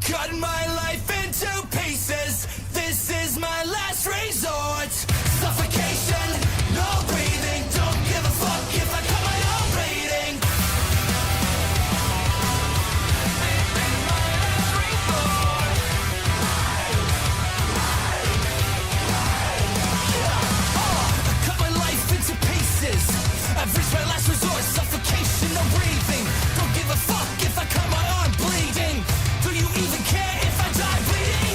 cut my life into pieces. This is my last resort. Suffocation, no breathing. Don't give a fuck if I cut my own rating. This is my last resort. I cut my life into pieces. I've reached my last resort. Suffocation, no breathing. Don't give a fuck if I cut my arm bleeding. Do you even care if I die bleeding?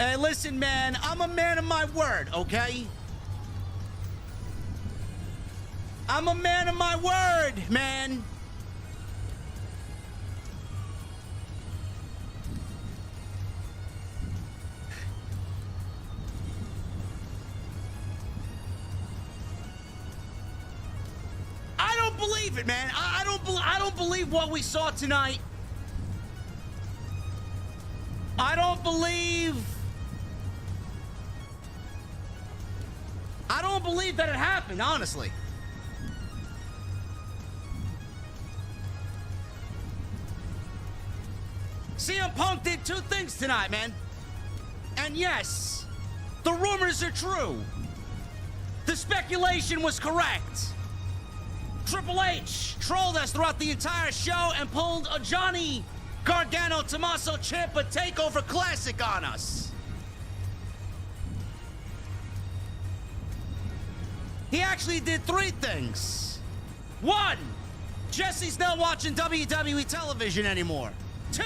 Hey, listen, man. I'm a man of my word, okay? I'm a man of my word, man. I don't believe it, man. I don't believe what we saw tonight. I don't believe that it happened, honestly. CM Punk did two things tonight, man. And yes, the rumors are true. The speculation was correct. Triple H trolled us throughout the entire show and pulled a Johnny Gargano Tommaso Ciampa takeover classic on us. He actually did three things. One, Jesse's not watching WWE television anymore. Two,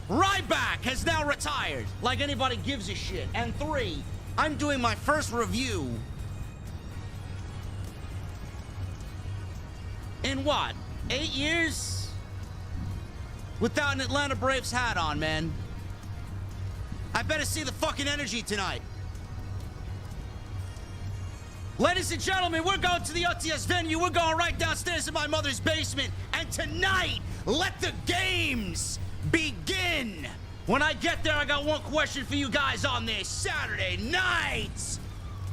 Ryback has now retired, like anybody gives a shit. And three, I'm doing my first review in what, 8 years? Without an Atlanta Braves hat on, man. I better see the fucking energy tonight. Ladies and gentlemen, we're going to the OTS venue. We're going right downstairs in my mother's basement. And tonight, let the games begin. When I get there, I got one question for you guys on this Saturday night.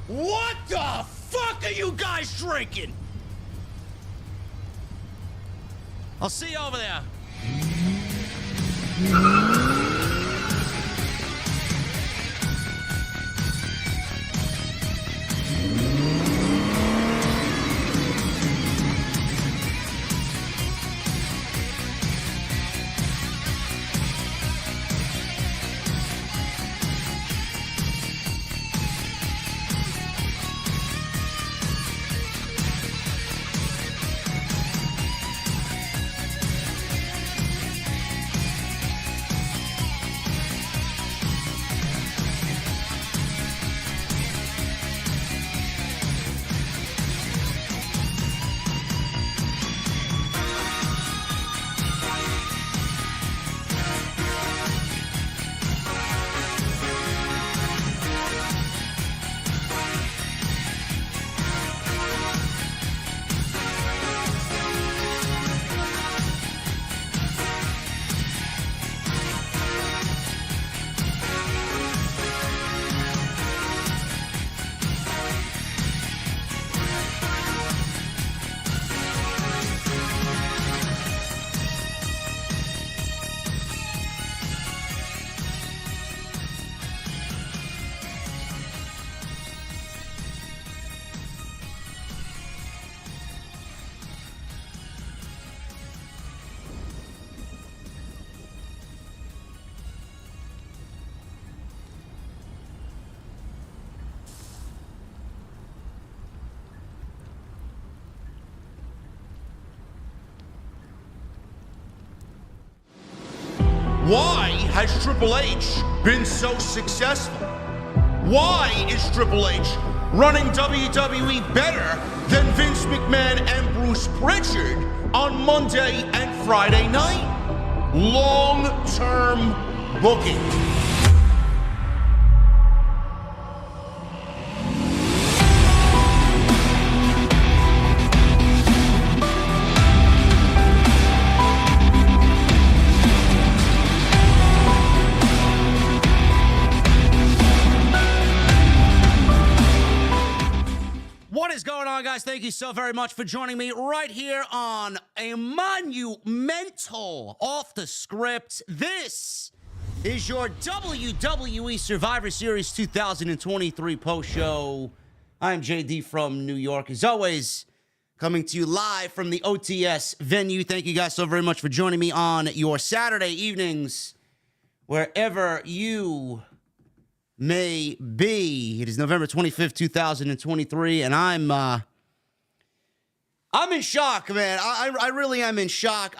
What the fuck are you guys drinking? I'll see you over there. Why has Triple H been so successful? Why is Triple H running WWE better than Vince McMahon and Bruce Pritchard on Monday and Friday night? Long-term booking. Guys, thank you so very much for joining me right here on a monumental off the script. This is your WWE Survivor Series 2023 post show. I'm JD from New York, as always, coming to you live from the OTS venue. Thank you guys so very much for joining me on your Saturday evenings, wherever you may be. It is November 25th, 2023, and I'm in shock, man. I really am in shock.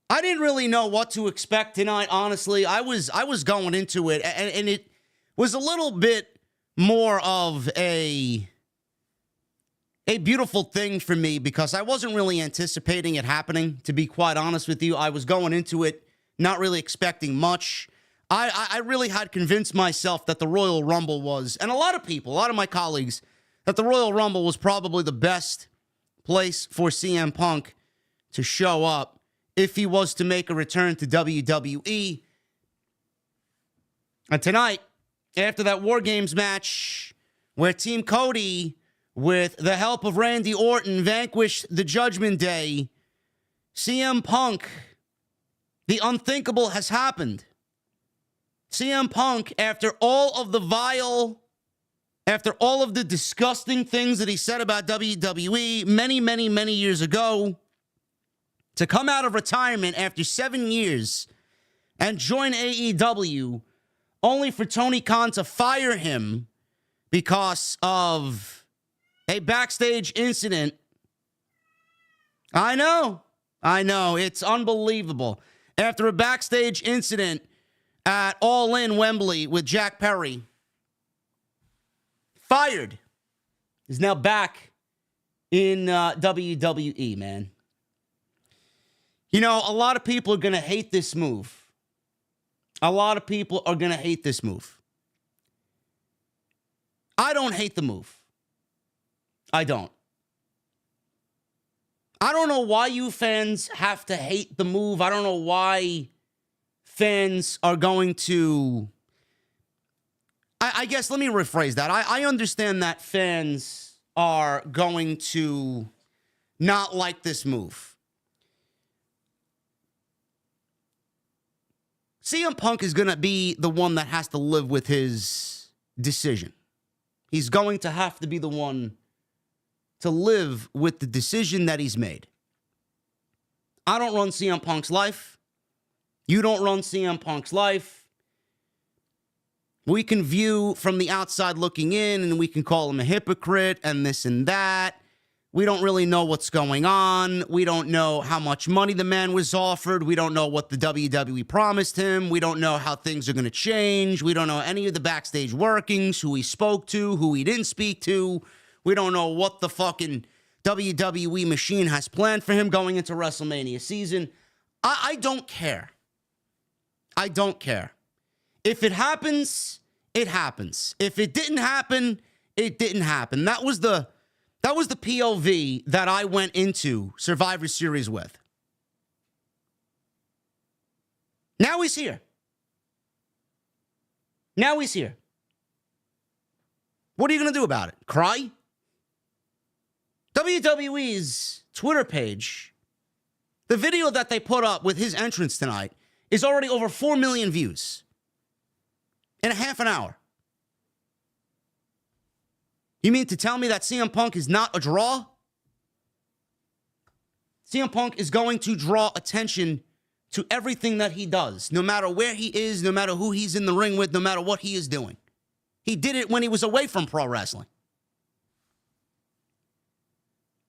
I didn't really know what to expect tonight, honestly. I was going into it, and it was a little bit more of a beautiful thing for me because I wasn't really anticipating it happening, to be quite honest with you. I was going into it not really expecting much. I really had convinced myself that the Royal Rumble was, and a lot of my colleagues, that the Royal Rumble was probably the best place for CM Punk to show up if he was to make a return to WWE. And tonight, after that War Games match where Team Cody, with the help of Randy Orton, vanquished the Judgment Day, CM Punk, the unthinkable has happened. CM Punk, after all of the disgusting things that he said about WWE many years ago, to come out of retirement after 7 years and join AEW, only for Tony Khan to fire him because of a backstage incident. I know, it's unbelievable. After a backstage incident at All In Wembley with Jack Perry, fired, is now back in WWE, man. You know, a lot of people are going to hate this move. I don't hate the move. I don't know why you fans have to hate the move. I don't know why fans are going to... I guess let me rephrase that. I understand that fans are going to not like this move. CM Punk is going to be the one that has to live with his decision. He's going to have to be the one to live with the decision that he's made. I don't run CM Punk's life. You don't run CM Punk's life. We can view from the outside looking in, and we can call him a hypocrite and this and that. We don't really know what's going on. We don't know how much money the man was offered. We don't know what the WWE promised him. We don't know how things are going to change. We don't know any of the backstage workings, who he spoke to, who he didn't speak to. We don't know what the fucking WWE machine has planned for him going into WrestleMania season. I don't care. I don't care. If it happens, it happens. If it didn't happen, it didn't happen. That was the POV that I went into Survivor Series with. Now he's here. Now he's here. What are you going to do about it? Cry? WWE's Twitter page, the video that they put up with his entrance tonight, is already over 4 million views in a half an hour. You mean to tell me that CM Punk is not a draw? CM Punk is going to draw attention to everything that he does, no matter where he is, no matter who he's in the ring with, no matter what he is doing. He did it when he was away from pro wrestling.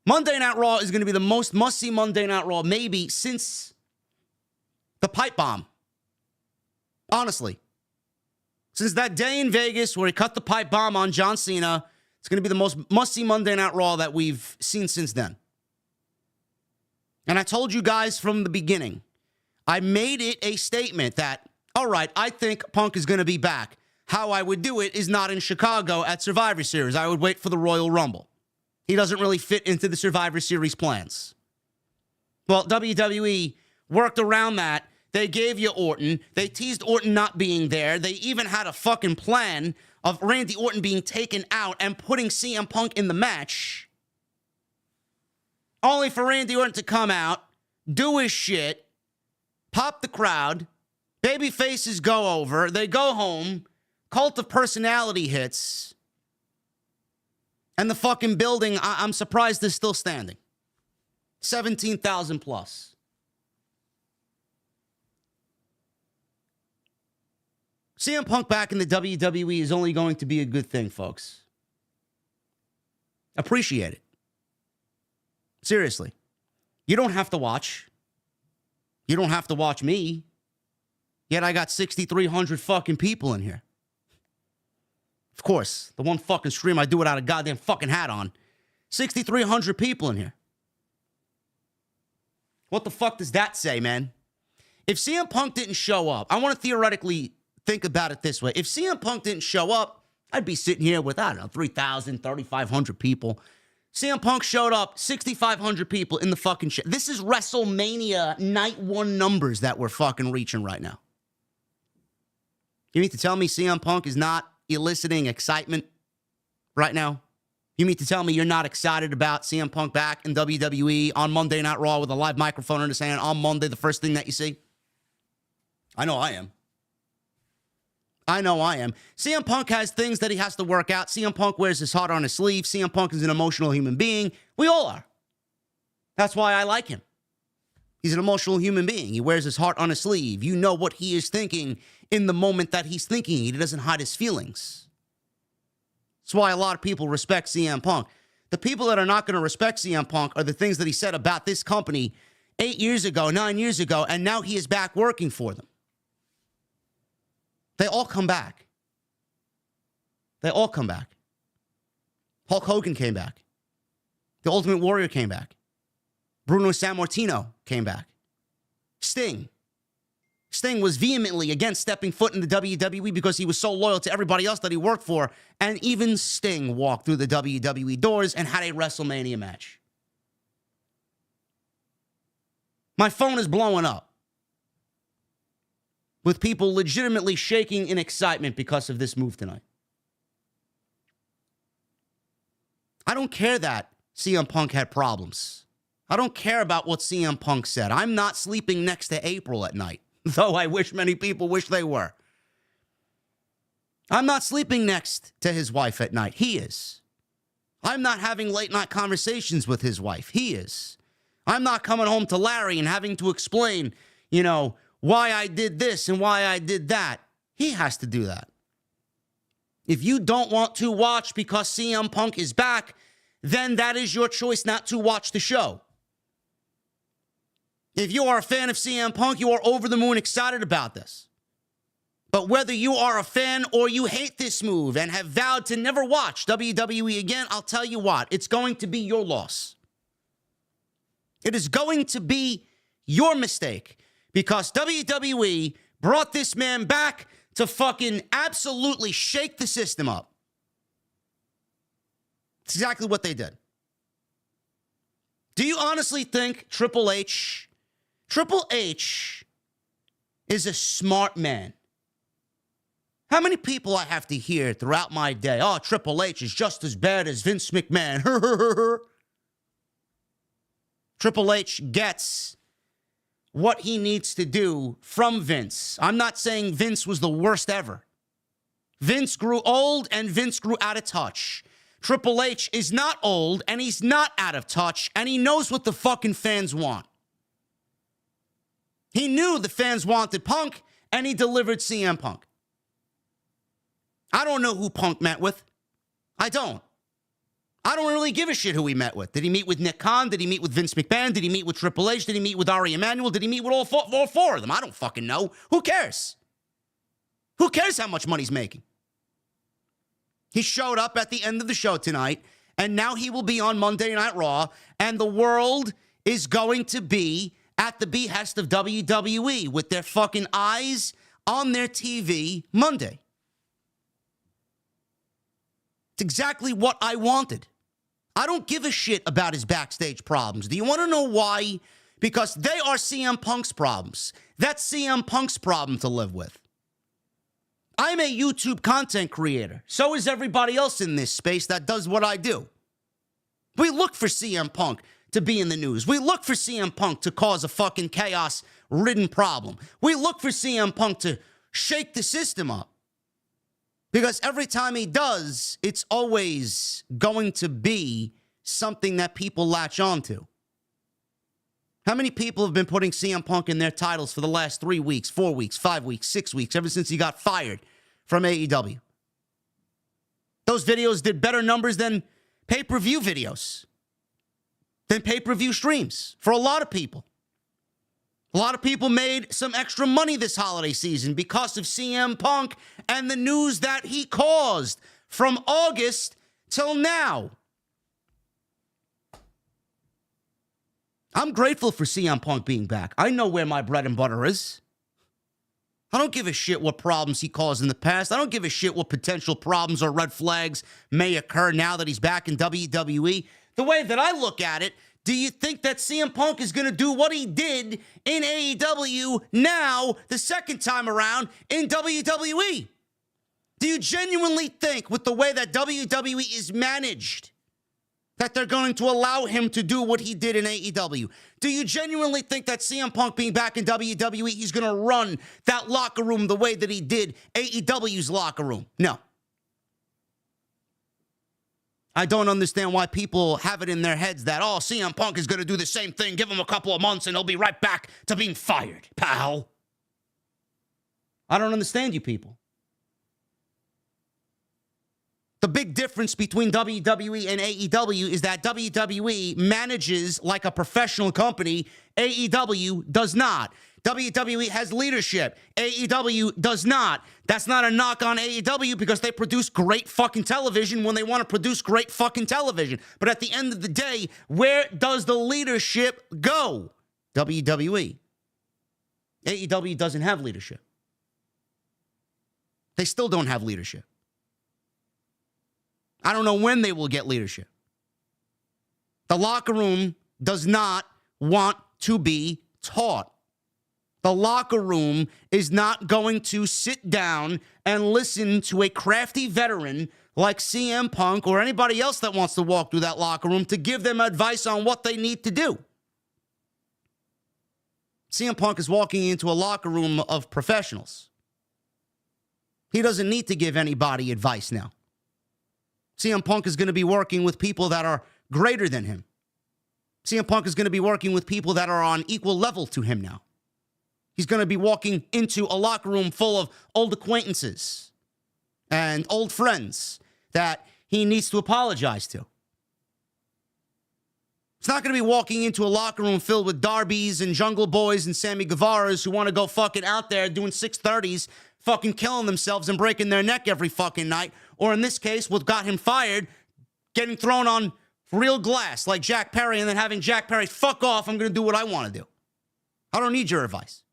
Monday Night Raw is going to be the most must-see Monday Night Raw maybe since the pipe bomb. Honestly. Since that day in Vegas where he cut the pipe bomb on John Cena, it's going to be the most must-see Monday Night Raw that we've seen since then. And I told you guys from the beginning, I made it a statement that, all right, I think Punk is going to be back. How I would do it is not in Chicago at Survivor Series. I would wait for the Royal Rumble. He doesn't really fit into the Survivor Series plans. Well, WWE worked around that. They gave you Orton. They teased Orton not being there. They even had a fucking plan of Randy Orton being taken out and putting CM Punk in the match. Only for Randy Orton to come out, do his shit, pop the crowd, baby faces go over, they go home, Cult of Personality hits, and the fucking building, I'm surprised, is still standing. 17,000 plus. CM Punk back in the WWE is only going to be a good thing, folks. Appreciate it. Seriously. You don't have to watch. You don't have to watch me. Yet I got 6,300 fucking people in here. Of course, the one fucking stream I do without a goddamn fucking hat on. 6,300 people in here. What the fuck does that say, man? If CM Punk didn't show up, I want to theoretically think about it this way. If CM Punk didn't show up, I'd be sitting here with, I don't know, 3,000, 3,500 people. CM Punk showed up, 6,500 people in the fucking shit. This is WrestleMania night one numbers that we're fucking reaching right now. You mean to tell me CM Punk is not eliciting excitement right now? You mean to tell me you're not excited about CM Punk back in WWE on Monday Night Raw with a live microphone in his hand on Monday, the first thing that you see? I know I am. I know I am. CM Punk has things that he has to work out. CM Punk wears his heart on his sleeve. CM Punk is an emotional human being. We all are. That's why I like him. He's an emotional human being. He wears his heart on his sleeve. You know what he is thinking in the moment that he's thinking. He doesn't hide his feelings. That's why a lot of people respect CM Punk. The people that are not going to respect CM Punk are the things that he said about this company 8 years ago, 9 years ago, and now he is back working for them. They all come back. They all come back. Hulk Hogan came back. The Ultimate Warrior came back. Bruno Sammartino came back. Sting. Sting was vehemently against stepping foot in the WWE because he was so loyal to everybody else that he worked for. And even Sting walked through the WWE doors and had a WrestleMania match. My phone is blowing up with people legitimately shaking in excitement because of this move tonight. I don't care that CM Punk had problems. I don't care about what CM Punk said. I'm not sleeping next to April at night, though I wish many people wish they were. I'm not sleeping next to his wife at night. He is. I'm not having late night conversations with his wife. He is. I'm not coming home to Larry and having to explain, why I did this and why I did that. He has to do that. If you don't want to watch because CM Punk is back, then that is your choice not to watch the show. If you are a fan of CM Punk, you are over the moon excited about this. But whether you are a fan or you hate this move and have vowed to never watch WWE again, I'll tell you what, it's going to be your loss. It is going to be your mistake. Because WWE brought this man back to fucking absolutely shake the system up. It's exactly what they did. Do you honestly think Triple H is a smart man? How many people I have to hear throughout my day, oh, Triple H is just as bad as Vince McMahon. Triple H gets what he needs to do from Vince. I'm not saying Vince was the worst ever. Vince grew old and Vince grew out of touch. Triple H is not old and he's not out of touch and he knows what the fucking fans want. He knew the fans wanted Punk and he delivered CM Punk. I don't know who Punk met with. I don't really give a shit who he met with. Did he meet with Nick Khan? Did he meet with Vince McMahon? Did he meet with Triple H? Did he meet with Ari Emanuel? Did he meet with all four of them? I don't fucking know. Who cares? Who cares how much money he's making? He showed up at the end of the show tonight, and now he will be on Monday Night Raw, and the world is going to be at the behest of WWE with their fucking eyes on their TV Monday. It's exactly what I wanted. I don't give a shit about his backstage problems. Do you want to know why? Because they are CM Punk's problems. That's CM Punk's problem to live with. I'm a YouTube content creator. So is everybody else in this space that does what I do. We look for CM Punk to be in the news. We look for CM Punk to cause a fucking chaos-ridden problem. We look for CM Punk to shake the system up. Because every time he does, it's always going to be something that people latch on to. How many people have been putting CM Punk in their titles for the last 3 weeks, 4 weeks, 5 weeks, 6 weeks, ever since he got fired from AEW? Those videos did better numbers than pay-per-view videos, than pay-per-view streams for a lot of people. A lot of people made some extra money this holiday season because of CM Punk and the news that he caused from August till now. I'm grateful for CM Punk being back. I know where my bread and butter is. I don't give a shit what problems he caused in the past. I don't give a shit what potential problems or red flags may occur now that he's back in WWE. The way that I look at it, do you think that CM Punk is going to do what he did in AEW now, the second time around in WWE? Do you genuinely think, with the way that WWE is managed, that they're going to allow him to do what he did in AEW? Do you genuinely think that CM Punk being back in WWE, he's going to run that locker room the way that he did AEW's locker room? No. I don't understand why people have it in their heads that, oh, CM Punk is going to do the same thing. Give him a couple of months and he'll be right back to being fired, pal. I don't understand you people. The big difference between WWE and AEW is that WWE manages like a professional company. AEW does not. WWE has leadership. AEW does not. That's not a knock on AEW because they produce great fucking television when they want to produce great fucking television. But at the end of the day, where does the leadership go? WWE. AEW doesn't have leadership. They still don't have leadership. I don't know when they will get leadership. The locker room does not want to be taught. The locker room is not going to sit down and listen to a crafty veteran like CM Punk or anybody else that wants to walk through that locker room to give them advice on what they need to do. CM Punk is walking into a locker room of professionals. He doesn't need to give anybody advice now. CM Punk is going to be working with people that are greater than him. CM Punk is going to be working with people that are on equal level to him now. He's going to be walking into a locker room full of old acquaintances and old friends that he needs to apologize to. He's not going to be walking into a locker room filled with Darbys and Jungle Boys and Sammy Guevaras who want to go fucking out there doing 630s, fucking killing themselves and breaking their neck every fucking night. Or in this case, what got him fired, getting thrown on real glass like Jack Perry and then having Jack Perry, fuck off, I'm going to do what I want to do. I don't need your advice.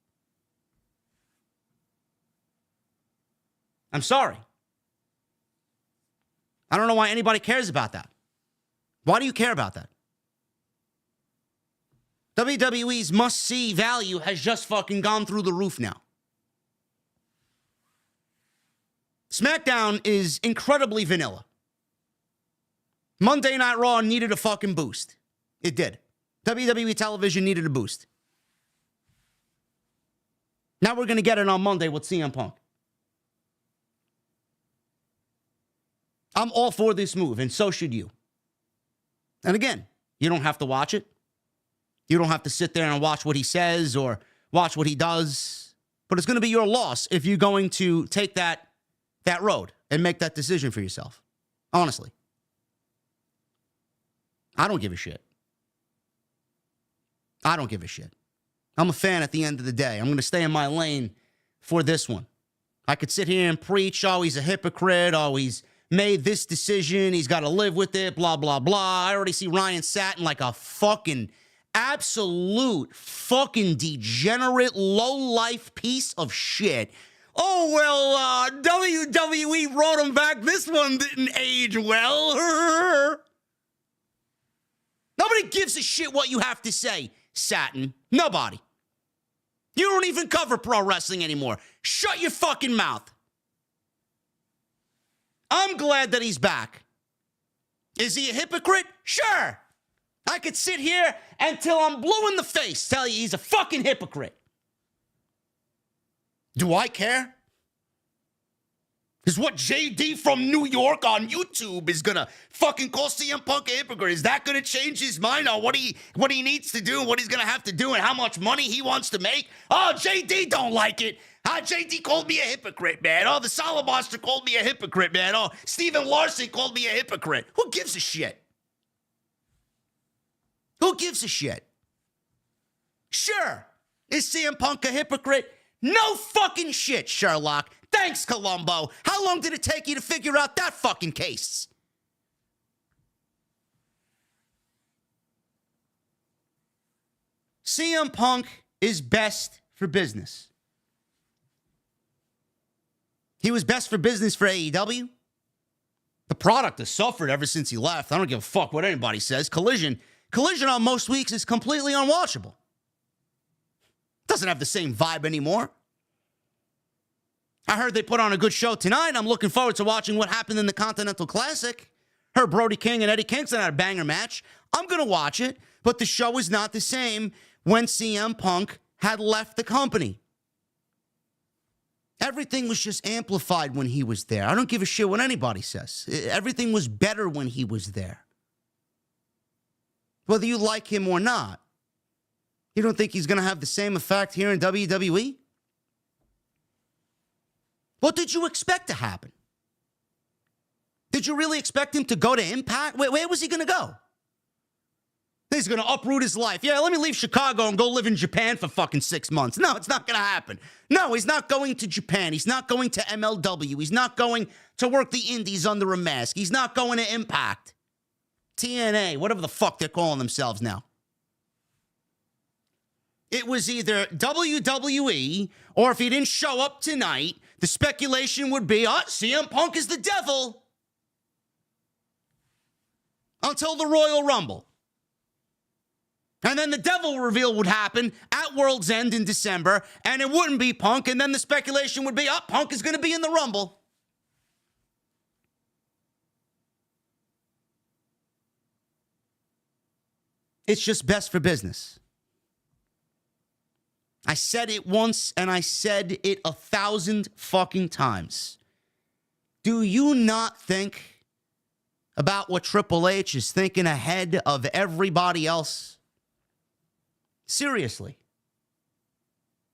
I'm sorry. I don't know why anybody cares about that. Why do you care about that? WWE's must-see value has just fucking gone through the roof now. SmackDown is incredibly vanilla. Monday Night Raw needed a fucking boost. It did. WWE television needed a boost. Now we're going to get it on Monday with CM Punk. I'm all for this move, and so should you. And again, you don't have to watch it. You don't have to sit there and watch what he says or watch what he does. But it's going to be your loss if you're going to take that road and make that decision for yourself. Honestly. I don't give a shit. I don't give a shit. I'm a fan at the end of the day. I'm going to stay in my lane for this one. I could sit here and preach, oh, he's a hypocrite, oh, he's made this decision, he's got to live with it, blah, blah, blah. I already see Ryan Satin like a fucking absolute fucking degenerate, low-life piece of shit. Oh, well, WWE wrote him back. This one didn't age well. Nobody gives a shit what you have to say, Satin. Nobody. You don't even cover pro wrestling anymore. Shut your fucking mouth. I'm glad that he's back. Is he a hypocrite? Sure. I could sit here until I'm blue in the face tell you he's a fucking hypocrite. Do I care? Is what JD from New York on YouTube is gonna fucking call CM Punk a hypocrite? Is that gonna change his mind on what he needs to do, what he's gonna have to do, and how much money he wants to make? Oh, JD don't like it. JD called me a hypocrite, man. Oh, the Solid Monster called me a hypocrite, man. Oh, Steven Larson called me a hypocrite. Who gives a shit? Who gives a shit? Sure, Is CM Punk a hypocrite? No fucking shit, Sherlock. Thanks, Columbo. How long did it take you to figure out that fucking case? CM Punk is best for business. He was best for business for AEW. The product has suffered ever since he left. I don't give a fuck what anybody says. Collision on most weeks is completely unwatchable. Doesn't have the same vibe anymore. I heard they put on a good show tonight. I'm looking forward to watching what happened in the Continental Classic. Heard Brody King and Eddie Kingston had a banger match. I'm going to watch it, but the show is not the same when CM Punk had left the company. Everything was just amplified when he was there. I don't give a shit what anybody says. Everything was better when he was there. Whether you like him or not. You don't think he's going to have the same effect here in WWE? What did you expect to happen? Did you really expect him to go to Impact? Where was he going to go? He's going to uproot his life. Yeah, let me leave Chicago and go live in Japan for fucking 6 months. No, it's not going to happen. No, he's not going to Japan. He's not going to MLW. He's not going to work the indies under a mask. He's not going to Impact. TNA, whatever the fuck they're calling themselves now. It was either WWE, or if he didn't show up tonight, the speculation would be, CM Punk is the devil. Until the Royal Rumble. And then the devil reveal would happen at World's End in December, and it wouldn't be Punk, and then the speculation would be, Punk is going to be in the Rumble. It's just best for business. I said it once, and I said it 1,000 fucking times. Do you not think about what Triple H is thinking ahead of everybody else? Seriously.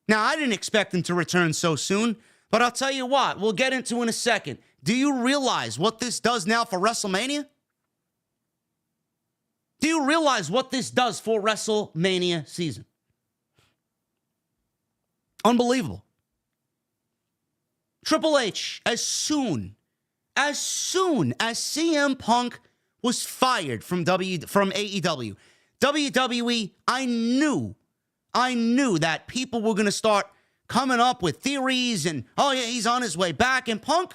Now, I didn't expect him to return so soon, but I'll tell you what, we'll get into in a second. Do you realize what this does now for WrestleMania? Do you realize what this does for WrestleMania season? Unbelievable. Triple H, as soon as CM Punk was fired from AEW, WWE, I knew that people were going to start coming up with theories and, he's on his way back. And Punk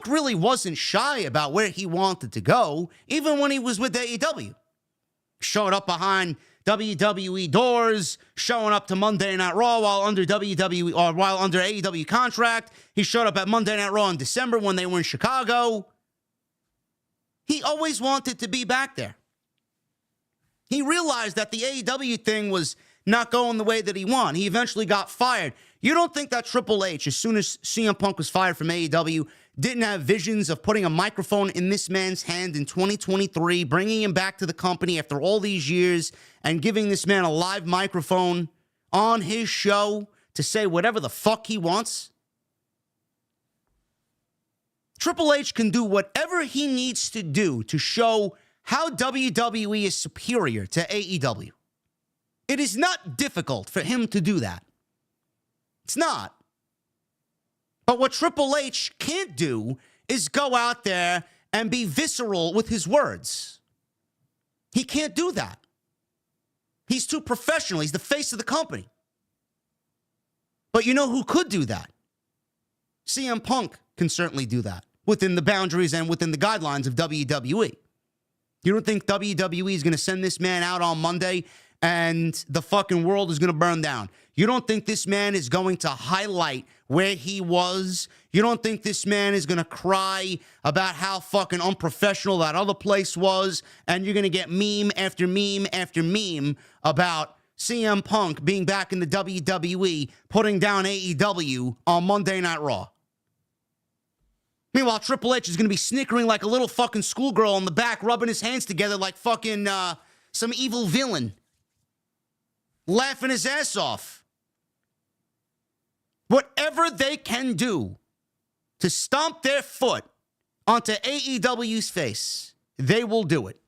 really wasn't shy about where he wanted to go, even when he was with AEW. Showed up behind WWE doors, showing up to Monday Night Raw while under AEW contract. He showed up at Monday Night Raw in December when they were in Chicago. He always wanted to be back there. He realized that the AEW thing was not going the way that he wanted. He eventually got fired. You don't think that Triple H, as soon as CM Punk was fired from AEW, didn't have visions of putting a microphone in this man's hand in 2023, bringing him back to the company after all these years, and giving this man a live microphone on his show to say whatever the fuck he wants? Triple H can do whatever he needs to do to show how WWE is superior to AEW. It is not difficult for him to do that. It's not. But what Triple H can't do is go out there and be visceral with his words. He can't do that. He's too professional. He's the face of the company. But you know who could do that? CM Punk can certainly do that within the boundaries and within the guidelines of WWE. You don't think WWE is going to send this man out on Monday and the fucking world is going to burn down? You don't think this man is going to highlight where he was? You don't think this man is going to cry about how fucking unprofessional that other place was? And you're going to get meme after meme after meme about CM Punk being back in the WWE, putting down AEW on Monday Night Raw. Meanwhile, Triple H is going to be snickering like a little fucking schoolgirl in the back, rubbing his hands together like fucking some evil villain. Laughing his ass off. Whatever they can do to stomp their foot onto AEW's face, they will do it.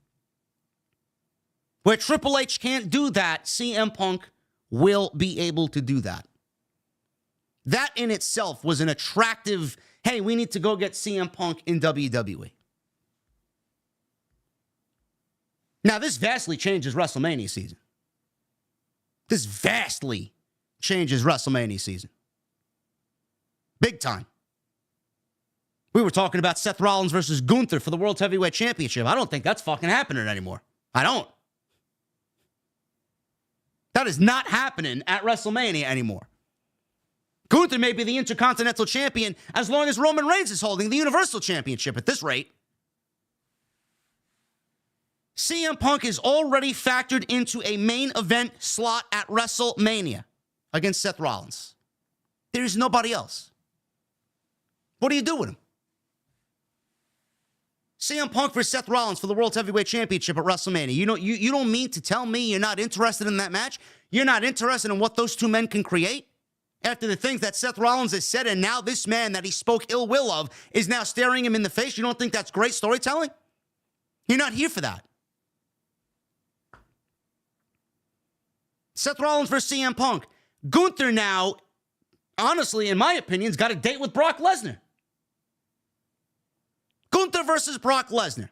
Where Triple H can't do that, CM Punk will be able to do that. That in itself was an attractive, hey, we need to go get CM Punk in WWE. Now, this vastly changes WrestleMania season. This vastly changes WrestleMania season. Big time. We were talking about Seth Rollins versus Gunther for the World Heavyweight Championship. I don't think that's fucking happening anymore. I don't. That is not happening at WrestleMania anymore. Gunther may be the Intercontinental Champion as long as Roman Reigns is holding the Universal Championship at this rate. CM Punk is already factored into a main event slot at WrestleMania against Seth Rollins. There's nobody else. What do you do with him? CM Punk versus Seth Rollins for the World Heavyweight Championship at WrestleMania. You don't mean to tell me you're not interested in that match? You're not interested in what those two men can create? After the things that Seth Rollins has said, and now this man that he spoke ill will of is now staring him in the face? You don't think that's great storytelling? You're not here for that. Seth Rollins versus CM Punk. Gunther now, honestly, in my opinion, has got a date with Brock Lesnar. Gunther versus Brock Lesnar.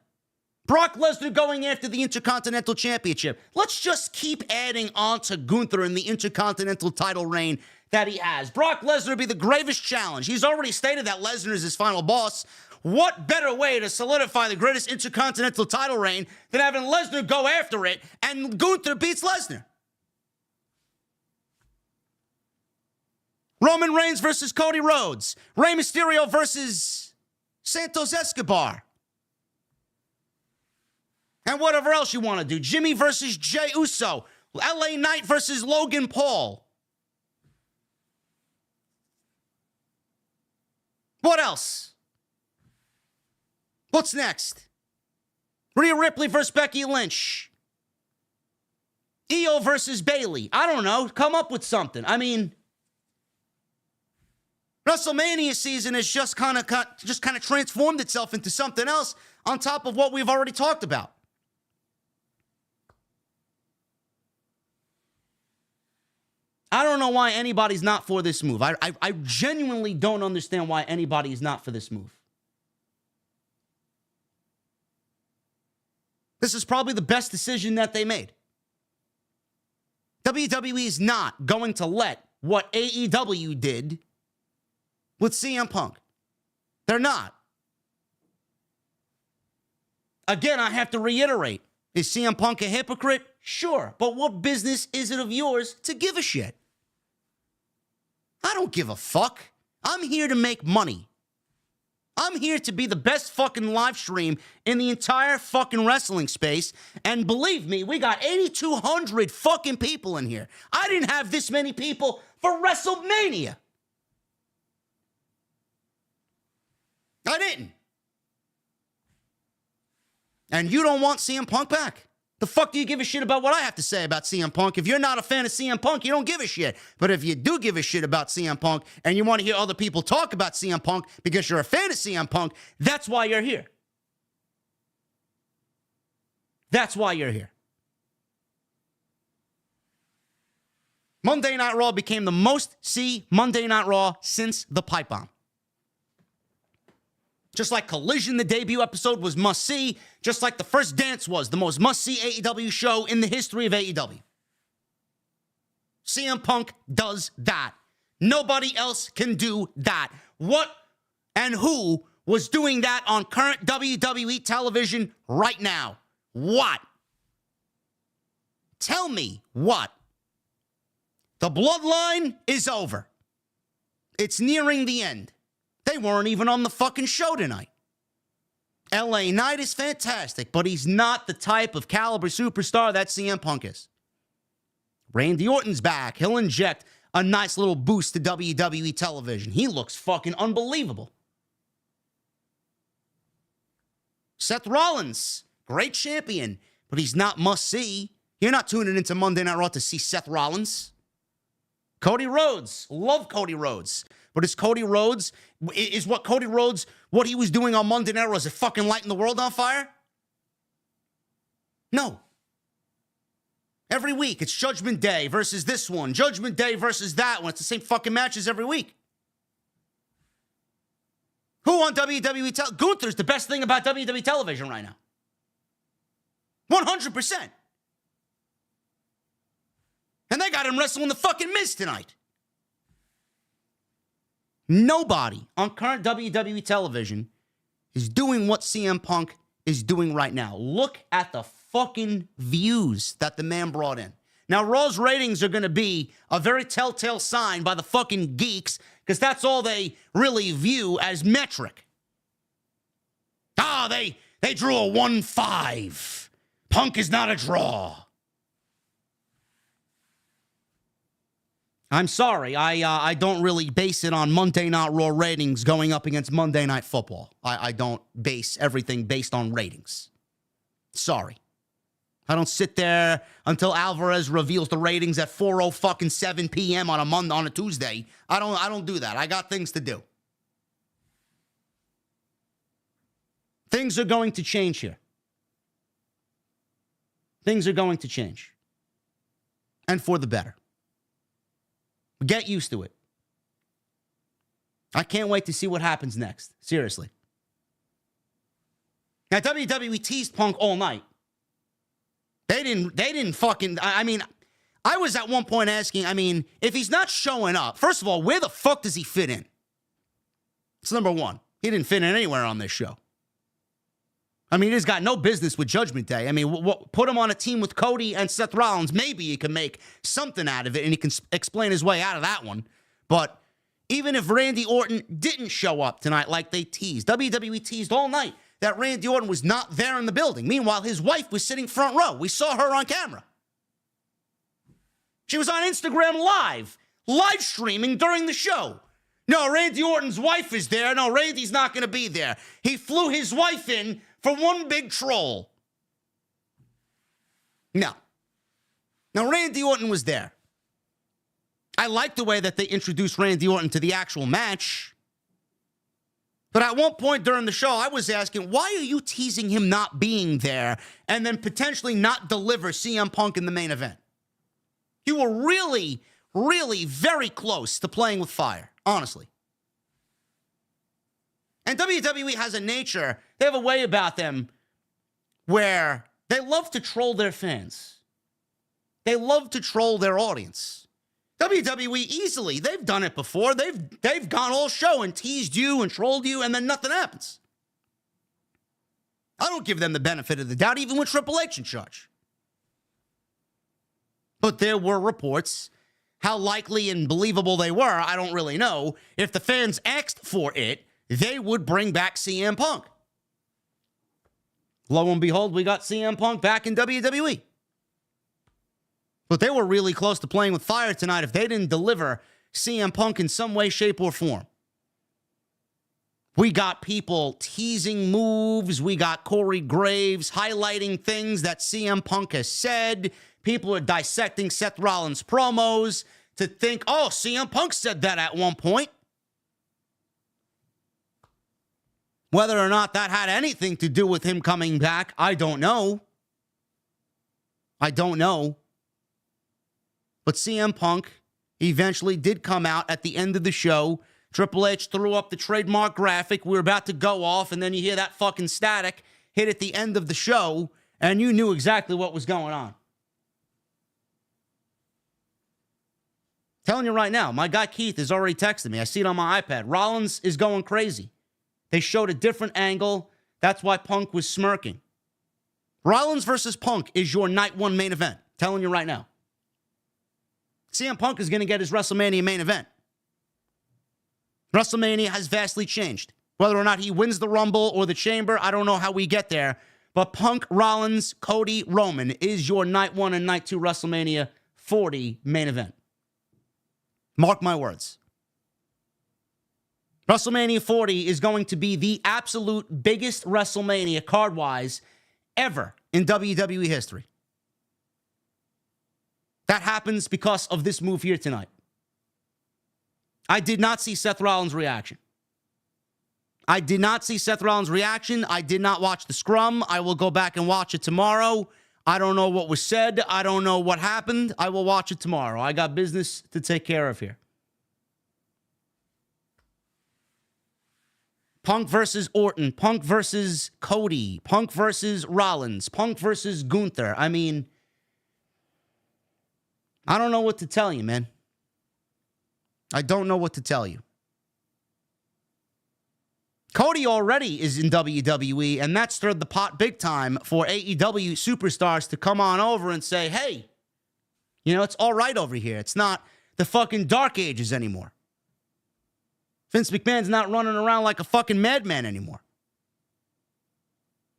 Brock Lesnar going after the Intercontinental Championship. Let's just keep adding on to Gunther in the Intercontinental title reign that he has. Brock Lesnar would be the gravest challenge. He's already stated that Lesnar is his final boss. What better way to solidify the greatest Intercontinental title reign than having Lesnar go after it and Gunther beats Lesnar? Roman Reigns versus Cody Rhodes. Rey Mysterio versus Santos Escobar. And whatever else you want to do. Jimmy versus Jey Uso. LA Knight versus Logan Paul. What else? What's next? Rhea Ripley versus Becky Lynch. Io versus Bayley. I don't know. Come up with something. I mean, WrestleMania season has just kind of transformed itself into something else on top of what we've already talked about. I don't know why anybody's not for this move. I genuinely don't understand why anybody is not for this move. This is probably the best decision that they made. WWE is not going to let what AEW did with CM Punk. They're not. Again, I have to reiterate. Is CM Punk a hypocrite? Sure. But what business is it of yours to give a shit? I don't give a fuck. I'm here to make money. I'm here to be the best fucking live stream in the entire fucking wrestling space. And believe me, we got 8,200 fucking people in here. I didn't have this many people for WrestleMania. I didn't. And you don't want CM Punk back? The fuck do you give a shit about what I have to say about CM Punk? If you're not a fan of CM Punk, you don't give a shit. But if you do give a shit about CM Punk and you want to hear other people talk about CM Punk because you're a fan of CM Punk, that's why you're here. That's why you're here. Monday Night Raw became the most-see Monday Night Raw since the pipe bomb. Just like Collision, the debut episode, was must-see. Just like The First Dance was the most must-see AEW show in the history of AEW. CM Punk does that. Nobody else can do that. What and who was doing that on current WWE television right now? What? Tell me what? The bloodline is over. It's nearing the end. They weren't even on the fucking show tonight. LA Knight is fantastic, but he's not the type of caliber superstar that CM Punk is. Randy Orton's back. He'll inject a nice little boost to WWE television. He looks fucking unbelievable. Seth Rollins, great champion, but he's not must-see. You're not tuning into Monday Night Raw to see Seth Rollins. Cody Rhodes, love Cody Rhodes. But is Cody Rhodes, what he was doing on Monday Night Raw, is it fucking lighting the world on fire? No. Every week, it's Judgment Day versus this one, Judgment Day versus that one. It's the same fucking matches every week. Who on WWE television? Gunther's the best thing about WWE television right now. 100%. And they got him wrestling the fucking Miz tonight. Nobody on current WWE television is doing what CM Punk is doing right now. Look at the fucking views that the man brought in. Now, Raw's ratings are going to be a very telltale sign by the fucking geeks, because that's all they really view as metric. They drew a 1-5. Punk is not a draw. I'm sorry, I don't really base it on Monday Night Raw ratings going up against Monday Night Football. I don't base everything based on ratings. Sorry. I don't sit there until Alvarez reveals the ratings at 4:07 p.m. on a Tuesday. I don't do that. I got things to do. Things are going to change here. Things are going to change. And for the better. Get used to it. I can't wait to see what happens next. Seriously. Now, WWE teased Punk all night. They didn't fucking, I mean, I was at one point asking, if he's not showing up, first of all, where the fuck does he fit in? It's number one. He didn't fit in anywhere on this show. He's got no business with Judgment Day. Put him on a team with Cody and Seth Rollins. Maybe he can make something out of it and he can explain his way out of that one. But even if Randy Orton didn't show up tonight like they teased, WWE teased all night that Randy Orton was not there in the building. Meanwhile, his wife was sitting front row. We saw her on camera. She was on Instagram live streaming during the show. No, Randy Orton's wife is there. No, Randy's not going to be there. He flew his wife in for one big troll. No. Now, Randy Orton was there. I like the way that they introduced Randy Orton to the actual match. But at one point during the show, I was asking, why are you teasing him not being there and then potentially not deliver CM Punk in the main event? You were really, really very close to playing with fire, honestly. And WWE has a nature, they have a way about them where they love to troll their fans. They love to troll their audience. WWE easily, they've done it before. They've gone all show and teased you and trolled you, and then nothing happens. I don't give them the benefit of the doubt, even with Triple H in charge. But there were reports. How likely and believable they were, I don't really know. If the fans asked for it, they would bring back CM Punk. Lo and behold, we got CM Punk back in WWE. But they were really close to playing with fire tonight if they didn't deliver CM Punk in some way, shape, or form. We got people teasing moves. We got Corey Graves highlighting things that CM Punk has said. People are dissecting Seth Rollins' promos to think, oh, CM Punk said that at one point. Whether or not that had anything to do with him coming back, I don't know. But CM Punk eventually did come out at the end of the show. Triple H threw up the trademark graphic. We were about to go off, and then you hear that fucking static hit at the end of the show, and you knew exactly what was going on. Telling you right now, my guy Keith has already texted me. I see it on my iPad. Rollins is going crazy. They showed a different angle. That's why Punk was smirking. Rollins versus Punk is your night one main event. Telling you right now. CM Punk is going to get his WrestleMania main event. WrestleMania has vastly changed. Whether or not he wins the Rumble or the Chamber, I don't know how we get there. But Punk, Rollins, Cody, Roman is your night one and night two WrestleMania 40 main event. Mark my words. WrestleMania 40 is going to be the absolute biggest WrestleMania card-wise ever in WWE history. That happens because of this move here tonight. I did not see Seth Rollins' reaction. I did not watch the scrum. I will go back and watch it tomorrow. I don't know what was said. I don't know what happened. I will watch it tomorrow. I got business to take care of here. Punk versus Orton. Punk versus Cody. Punk versus Rollins. Punk versus Gunther. I mean, I don't know what to tell you, man. I don't know what to tell you. Cody already is in WWE, and that stirred the pot big time for AEW superstars to come on over and say, hey, you know, it's all right over here. It's not the fucking dark ages anymore. Vince McMahon's not running around like a fucking madman anymore.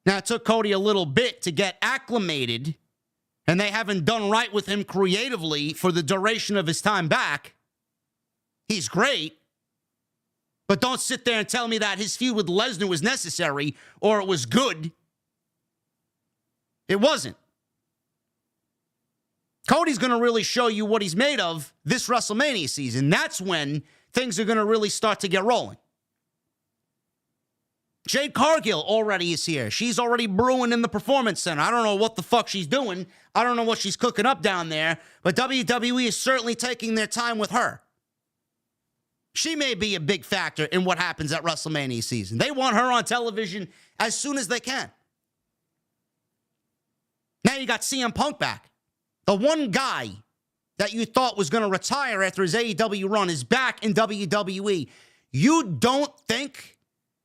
Now, it took Cody a little bit to get acclimated, and they haven't done right with him creatively for the duration of his time back. He's great. But don't sit there and tell me that his feud with Lesnar was necessary or it was good. It wasn't. Cody's going to really show you what he's made of this WrestleMania season. That's when things are going to really start to get rolling. Jade Cargill already is here. She's already brewing in the Performance Center. I don't know what the fuck she's doing. I don't know what she's cooking up down there. But WWE is certainly taking their time with her. She may be a big factor in what happens at WrestleMania season. They want her on television as soon as they can. Now you got CM Punk back. The one guy that you thought was going to retire after his AEW run is back in WWE. You don't think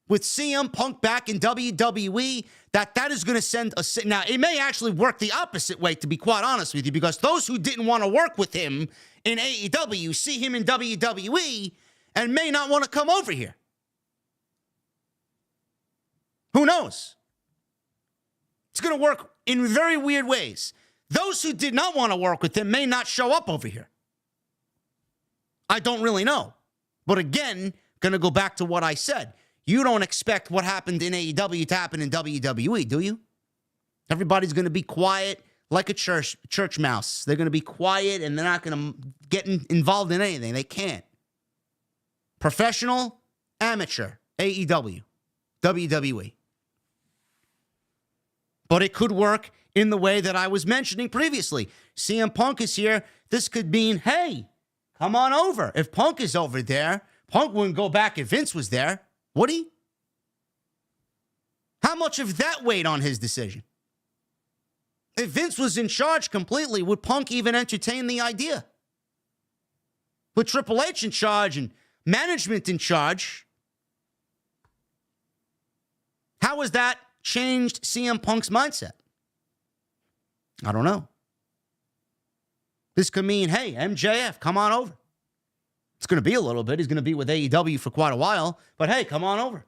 with CM Punk back in WWE that is going to send a... Now, it may actually work the opposite way, to be quite honest with you, because those who didn't want to work with him in AEW see him in WWE and may not want to come over here. Who knows? It's going to work in very weird ways. Those who did not want to work with him may not show up over here. I don't really know. But again, going to go back to what I said. You don't expect what happened in AEW to happen in WWE, do you? Everybody's going to be quiet like a church mouse. They're going to be quiet and they're not going to get involved in anything. They can't. Professional, amateur, AEW, WWE. But it could work in the way that I was mentioning previously. CM Punk is here. This could mean, hey, come on over. If Punk is over there, Punk wouldn't go back if Vince was there, would he? How much of that weighed on his decision? If Vince was in charge completely, would Punk even entertain the idea? With Triple H in charge and management in charge, how has that changed CM Punk's mindset? I don't know. This could mean, hey, MJF, come on over. It's going to be a little bit. He's going to be with AEW for quite a while. But hey, come on over.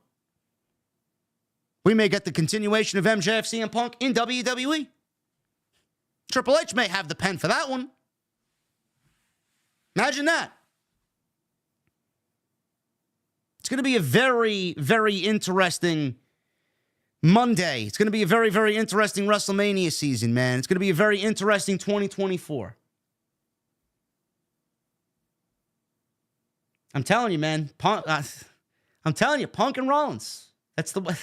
We may get the continuation of MJF CM Punk in WWE. Triple H may have the pen for that one. Imagine that. It's going to be a very, very interesting Monday. It's going to be a very, very interesting WrestleMania season, man. It's going to be a very interesting 2024. I'm telling you, man. I'm telling you, Punk and Rollins. That's the way.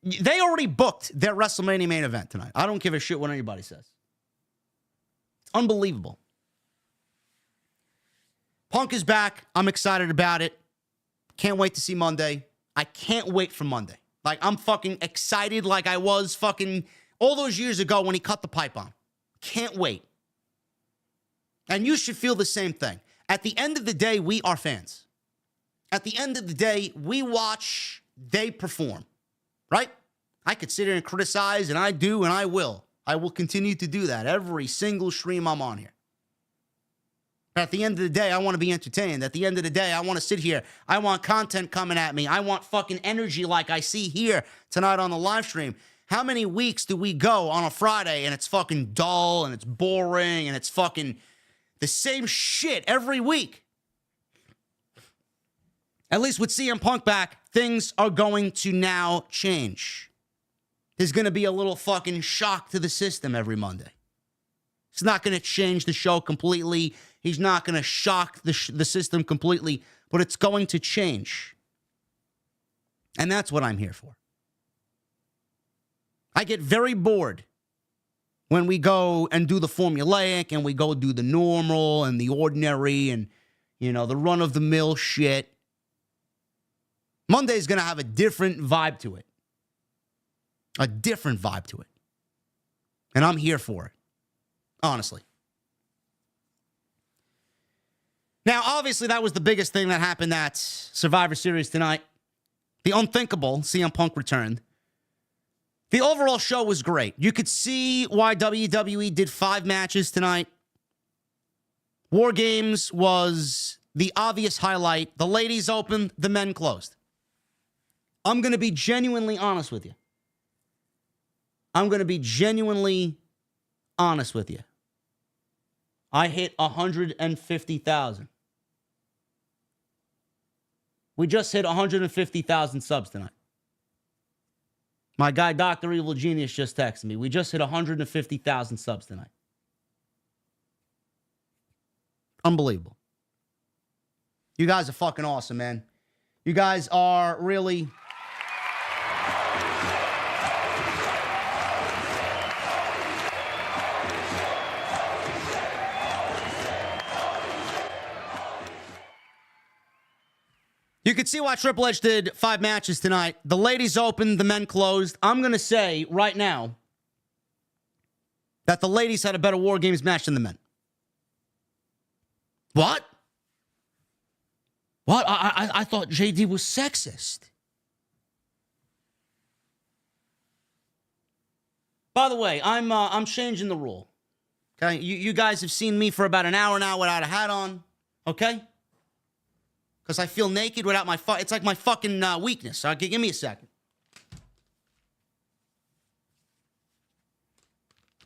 They already booked their WrestleMania main event tonight. I don't give a shit what anybody says. It's unbelievable. Punk is back. I'm excited about it. Can't wait to see Monday. I can't wait for Monday. Like, I'm fucking excited like I was fucking all those years ago when he cut the pipe on. Can't wait. And you should feel the same thing. At the end of the day, we are fans. At the end of the day, we watch, they perform. Right? I could sit here and criticize, and I do, and I will. I will continue to do that every single stream I'm on here. But at the end of the day, I want to be entertained. At the end of the day, I want to sit here. I want content coming at me. I want fucking energy like I see here tonight on the live stream. How many weeks do we go on a Friday and it's fucking dull and it's boring and it's fucking the same shit every week? At least with CM Punk back, things are going to now change. There's going to be a little fucking shock to the system every Monday. It's not going to change the show completely. He's not going to shock the system completely, but it's going to change. And that's what I'm here for. I get very bored when we go and do the formulaic and we go do the normal and the ordinary and, you know, the run-of-the-mill shit, Monday's going to have a different vibe to it. A different vibe to it. And I'm here for it. Honestly. Now, obviously, that was the biggest thing that happened at Survivor Series tonight. The unthinkable CM Punk returned. The overall show was great. You could see why WWE did 5 matches tonight. War Games was the obvious highlight. The ladies opened, the men closed. I'm going to be genuinely honest with you. I hit 150,000. We just hit 150,000 subs tonight. My guy, Dr. Evil Genius, just texted me. We just hit 150,000 subs tonight. Unbelievable. You guys are fucking awesome, man. You guys are really... You could see why Triple H did 5 matches tonight. The ladies opened, the men closed. I'm going to say right now that the ladies had a better War Games match than the men. What? What? I thought JD was sexist. By the way, I'm changing the rule. Okay? You guys have seen me for about an hour now without a hat on. Okay? Because I feel naked without my... It's like my fucking weakness. Okay, give me a second.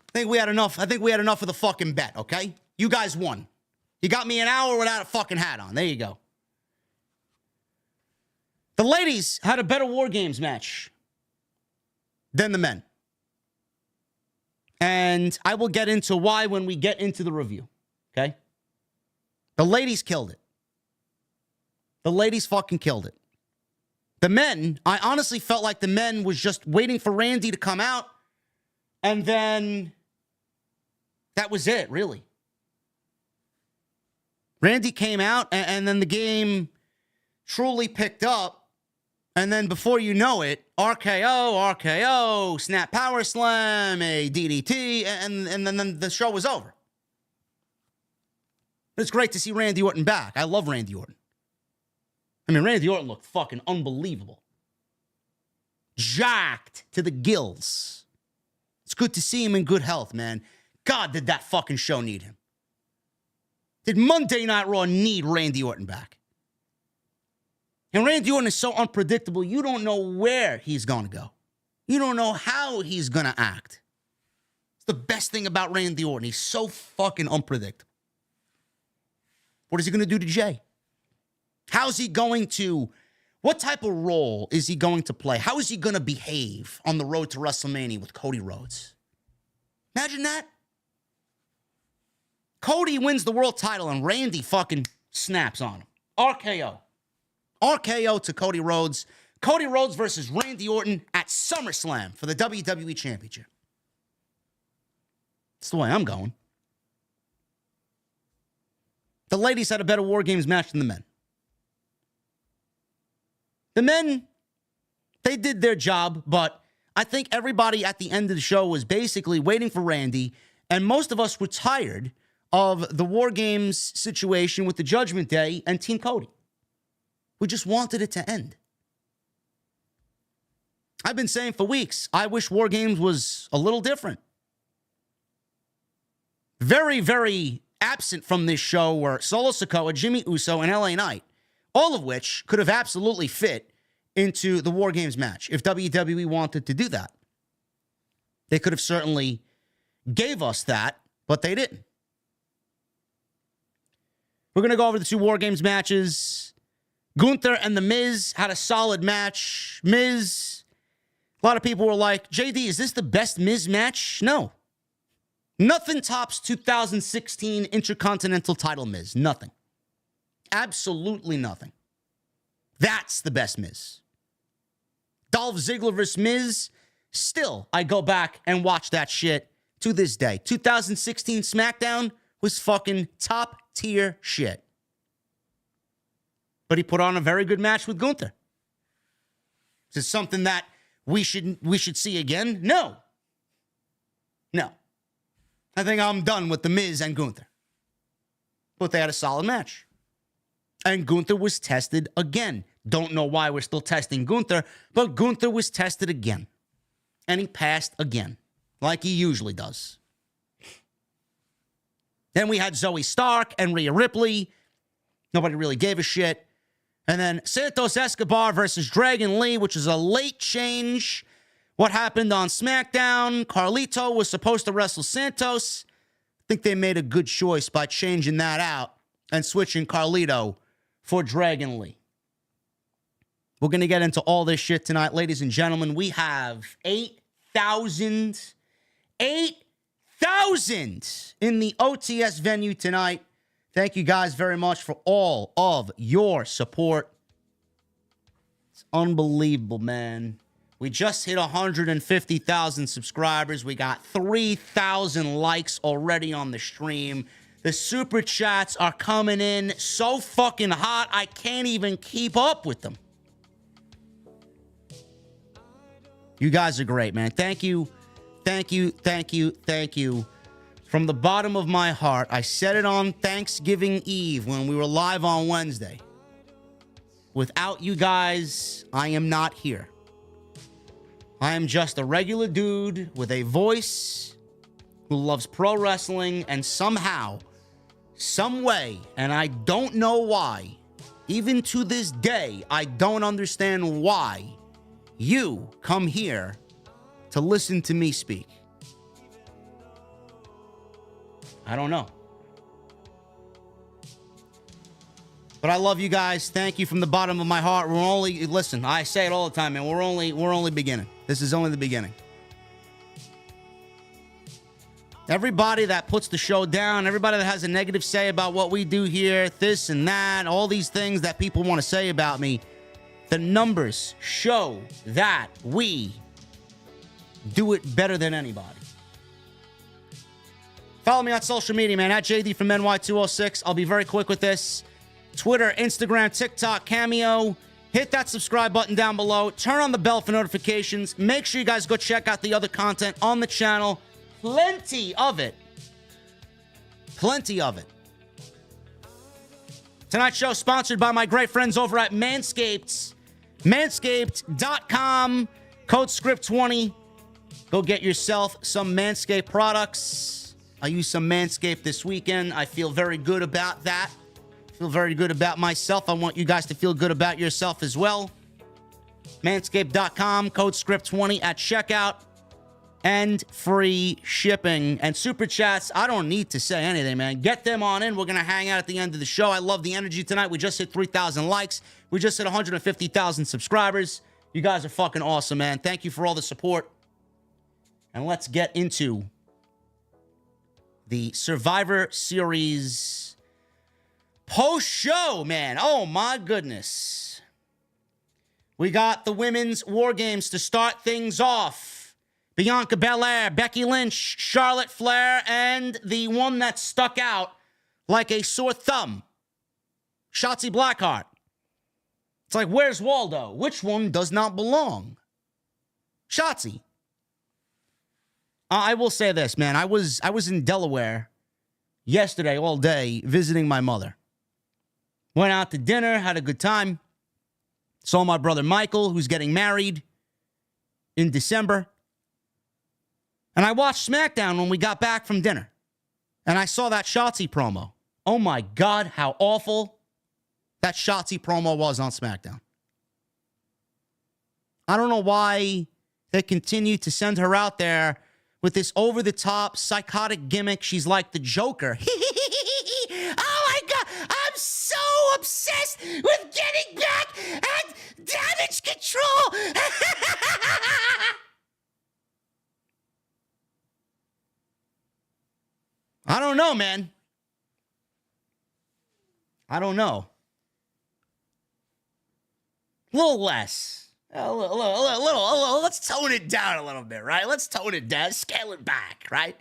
I think we had enough of the fucking bet, okay? You guys won. You got me an hour without a fucking hat on. There you go. The ladies had a better War Games match than the men. And I will get into why when we get into the review, okay? The ladies killed it. The ladies fucking killed it. The men, I honestly felt like the men was just waiting for Randy to come out. And then that was it, really. Randy came out and then the game truly picked up. And then before you know it, RKO, snap power slam, a DDT, and then the show was over. It's great to see Randy Orton back. I love Randy Orton. I mean, Randy Orton looked fucking unbelievable. Jacked to the gills. It's good to see him in good health, man. God, did that fucking show need him. Did Monday Night Raw need Randy Orton back? And Randy Orton is so unpredictable, you don't know where he's going to go. You don't know how he's going to act. It's the best thing about Randy Orton. He's so fucking unpredictable. What is he going to do to Jay? How's he going to, what type of role is he going to play? How is he going to behave on the road to WrestleMania with Cody Rhodes? Imagine that. Cody wins the world title and Randy fucking snaps on him. RKO. RKO to Cody Rhodes. Cody Rhodes versus Randy Orton at SummerSlam for the WWE Championship. That's the way I'm going. The ladies had a better War Games match than the men. The men, they did their job, but I think everybody at the end of the show was basically waiting for Randy, and most of us were tired of the War Games situation with the Judgment Day and Team Cody. We just wanted it to end. I've been saying for weeks, I wish War Games was a little different. Very, very absent from this show were Solo Sikoa, Jimmy Uso, and LA Knight. All of which could have absolutely fit into the War Games match if WWE wanted to do that. They could have certainly gave us that, but they didn't. We're going to go over the 2 War Games matches. Gunther and The Miz had a solid match. Miz, a lot of people were like, JD, is this the best Miz match? No. Nothing tops 2016 Intercontinental title Miz. Nothing. Absolutely nothing. That's the best Miz. Dolph Ziggler vs. Miz. Still, I go back and watch that shit to this day. 2016 SmackDown was fucking top tier shit. But he put on a very good match with Gunther. Is it something that we should see again? No. No. I think I'm done with The Miz and Gunther. But they had a solid match. And Gunther was tested again. Don't know why we're still testing Gunther, but Gunther was tested again. And he passed again, like he usually does. Then we had Zoe Stark and Rhea Ripley. Nobody really gave a shit. And then Santos Escobar versus Dragon Lee, which is a late change. What happened on SmackDown? Carlito was supposed to wrestle Santos. I think they made a good choice by changing that out and switching Carlito for Dragon Lee. We're going to get into all this shit tonight, ladies and gentlemen. We have 8,000 in the OTS venue tonight. Thank you guys very much for all of your support. It's unbelievable, man. We just hit 150,000 subscribers. We got 3,000 likes already on the stream. The super chats are coming in so fucking hot, I can't even keep up with them. You guys are great, man. Thank you. Thank you. Thank you. Thank you. From the bottom of my heart, I said it on Thanksgiving Eve when we were live on Wednesday. Without you guys, I am not here. I am just a regular dude with a voice who loves pro wrestling, and somehow, some way, and I don't know why, even to this day, I don't understand why you come here to listen to me speak. I don't know. But I love you guys. Thank you from the bottom of my heart. Listen, I say it all the time, man. We're only beginning. This is only the beginning. Everybody that puts the show down, everybody that has a negative say about what we do here, this and that, all these things that people want to say about me, the numbers show that we do it better than anybody. Follow me on social media, man, at JDfromNY206. I'll be very quick with this. Twitter, Instagram, TikTok, Cameo. Hit that subscribe button down below. Turn on the bell for notifications. Make sure you guys go check out the other content on the channel. Plenty of it. Plenty of it. Tonight's show sponsored by my great friends over at Manscaped. Manscaped.com. Code SCRIPT20. Go get yourself some Manscaped products. I used some Manscaped this weekend. I feel very good about that. Feel very good about myself. I want you guys to feel good about yourself as well. Manscaped.com. Code SCRIPT20 at checkout. And free shipping. And super chats, I don't need to say anything, man. Get them on in. We're going to hang out at the end of the show. I love the energy tonight. We just hit 3,000 likes. We just hit 150,000 subscribers. You guys are fucking awesome, man. Thank you for all the support. And let's get into the Survivor Series post-show, man. Oh, my goodness. We got the women's War Games to start things off. Bianca Belair, Becky Lynch, Charlotte Flair, and the one that stuck out like a sore thumb, Shotzi Blackheart. It's like, where's Waldo? Which one does not belong? Shotzi. I will say this, man. I was in Delaware yesterday all day visiting my mother. Went out to dinner, had a good time. Saw my brother Michael, who's getting married in December. And I watched SmackDown when we got back from dinner. And I saw that Shotzi promo. Oh my God, how awful that Shotzi promo was on SmackDown. I don't know why they continue to send her out there with this over-the-top psychotic gimmick. She's like the Joker. Oh my God, I'm so obsessed with getting back at Damage Control. I don't know, man. I don't know. A little less. A little. Let's tone it down a little bit, right? Let's tone it down. Scale it back, right?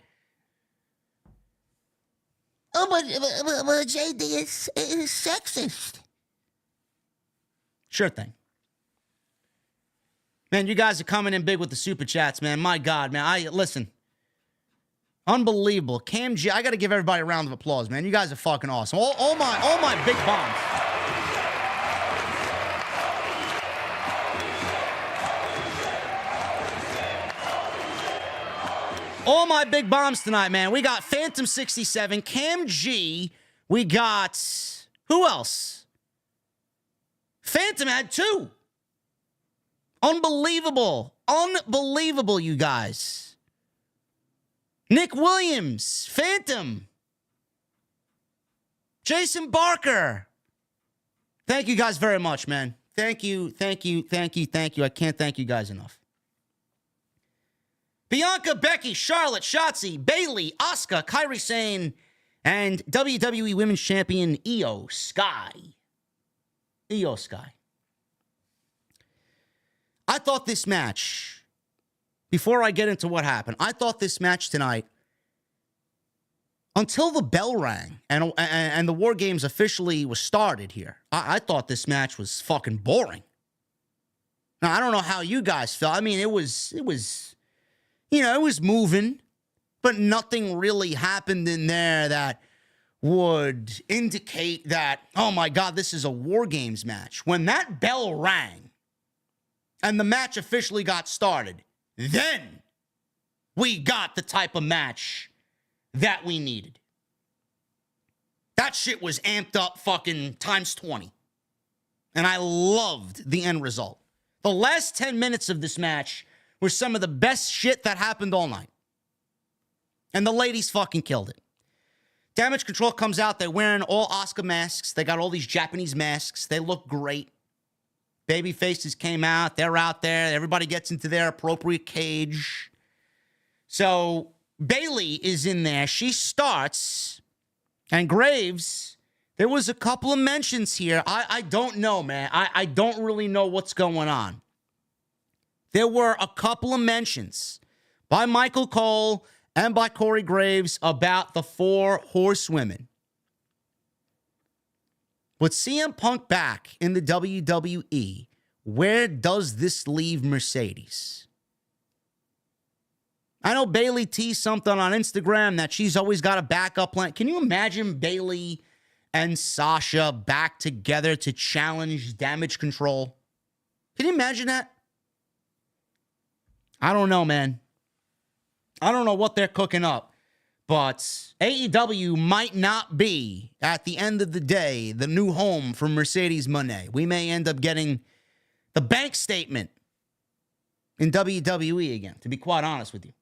Oh, but JD is sexist. Sure thing. Man, you guys are coming in big with the super chats, man. My God, man. Listen. Unbelievable. Cam G, I got to give everybody a round of applause, man. You guys are fucking awesome. All my big bombs. All my big bombs tonight, man. We got Phantom 67, Cam G. We got, who else? Phantom had 2. Unbelievable. Unbelievable, you guys. Nick Williams, Phantom. Jason Barker. Thank you guys very much, man. Thank you. I can't thank you guys enough. Bianca, Becky, Charlotte, Shotzi, Bayley, Asuka, Kairi Sane, and WWE Women's Champion Io Sky. Io Sky. I thought this match, before I get into what happened, I thought this match tonight, until the bell rang and the War Games officially was started here, I thought this match was fucking boring. Now, I don't know how you guys felt. I mean, it was moving, but nothing really happened in there that would indicate that, oh my God, this is a War Games match. When that bell rang and the match officially got started, then we got the type of match that we needed. That shit was amped up fucking times 20. And I loved the end result. The last 10 minutes of this match were some of the best shit that happened all night. And the ladies fucking killed it. Damage Control comes out. They're wearing all Asuka masks. They got all these Japanese masks. They look great. Baby faces came out. They're out there. Everybody gets into their appropriate cage. So Bayley is in there. She starts. And Graves, there was a couple of mentions here. I don't know, man. I don't really know what's going on. There were a couple of mentions by Michael Cole and by Corey Graves about the 4 horsewomen. With CM Punk back in the WWE, where does this leave Mercedes? I know Bayley teased something on Instagram that she's always got a backup plan. Can you imagine Bayley and Sasha back together to challenge Damage Control? Can you imagine that? I don't know, man. I don't know what they're cooking up. But AEW might not be, at the end of the day, the new home for Mercedes Moné. We may end up getting the bank statement in WWE again, to be quite honest with you.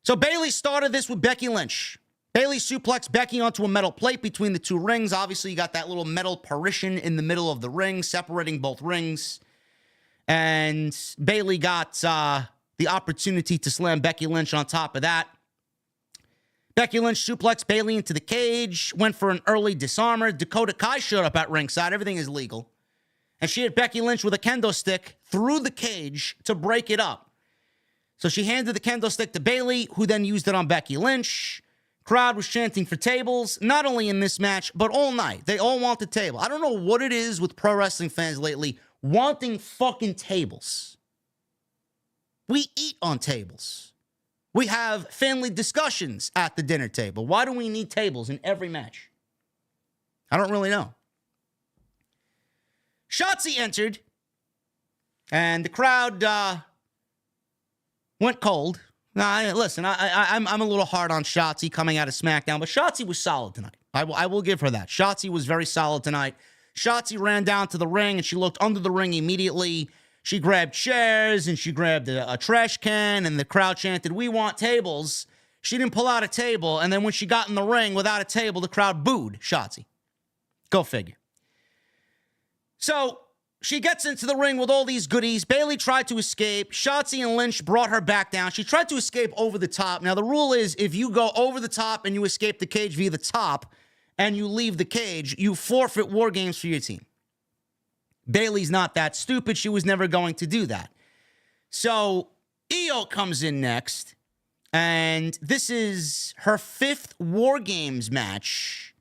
So Bayley started this with Becky Lynch. Bayley suplexed Becky onto a metal plate between the 2 rings. Obviously, you got that little metal partition in the middle of the ring, separating both rings. And Bayley got the opportunity to slam Becky Lynch on top of that. Becky Lynch suplexed Bayley into the cage, went for an early disarmer. Dakota Kai showed up at ringside. Everything is legal. And she hit Becky Lynch with a kendo stick through the cage to break it up. So she handed the kendo stick to Bayley, who then used it on Becky Lynch. Crowd was chanting for tables, not only in this match, but all night. They all want the table. I don't know what it is with pro wrestling fans lately wanting fucking tables. We eat on tables. We have family discussions at the dinner table. Why do we need tables in every match? I don't really know. Shotzi entered, and the crowd went cold. Now, listen, I'm a little hard on Shotzi coming out of SmackDown, but Shotzi was solid tonight. I will give her that. Shotzi was very solid tonight. Shotzi ran down to the ring, and she looked under the ring immediately. She grabbed chairs, and she grabbed a trash can, and the crowd chanted, "We want tables." She didn't pull out a table, and then when she got in the ring without a table, the crowd booed Shotzi. Go figure. So she gets into the ring with all these goodies. Bayley tried to escape. Shotzi and Lynch brought her back down. She tried to escape over the top. Now, the rule is if you go over the top and you escape the cage via the top and you leave the cage, you forfeit War Games for your team. Bayley's not that stupid. She was never going to do that. So Io comes in next, And this is her 5th War Games match,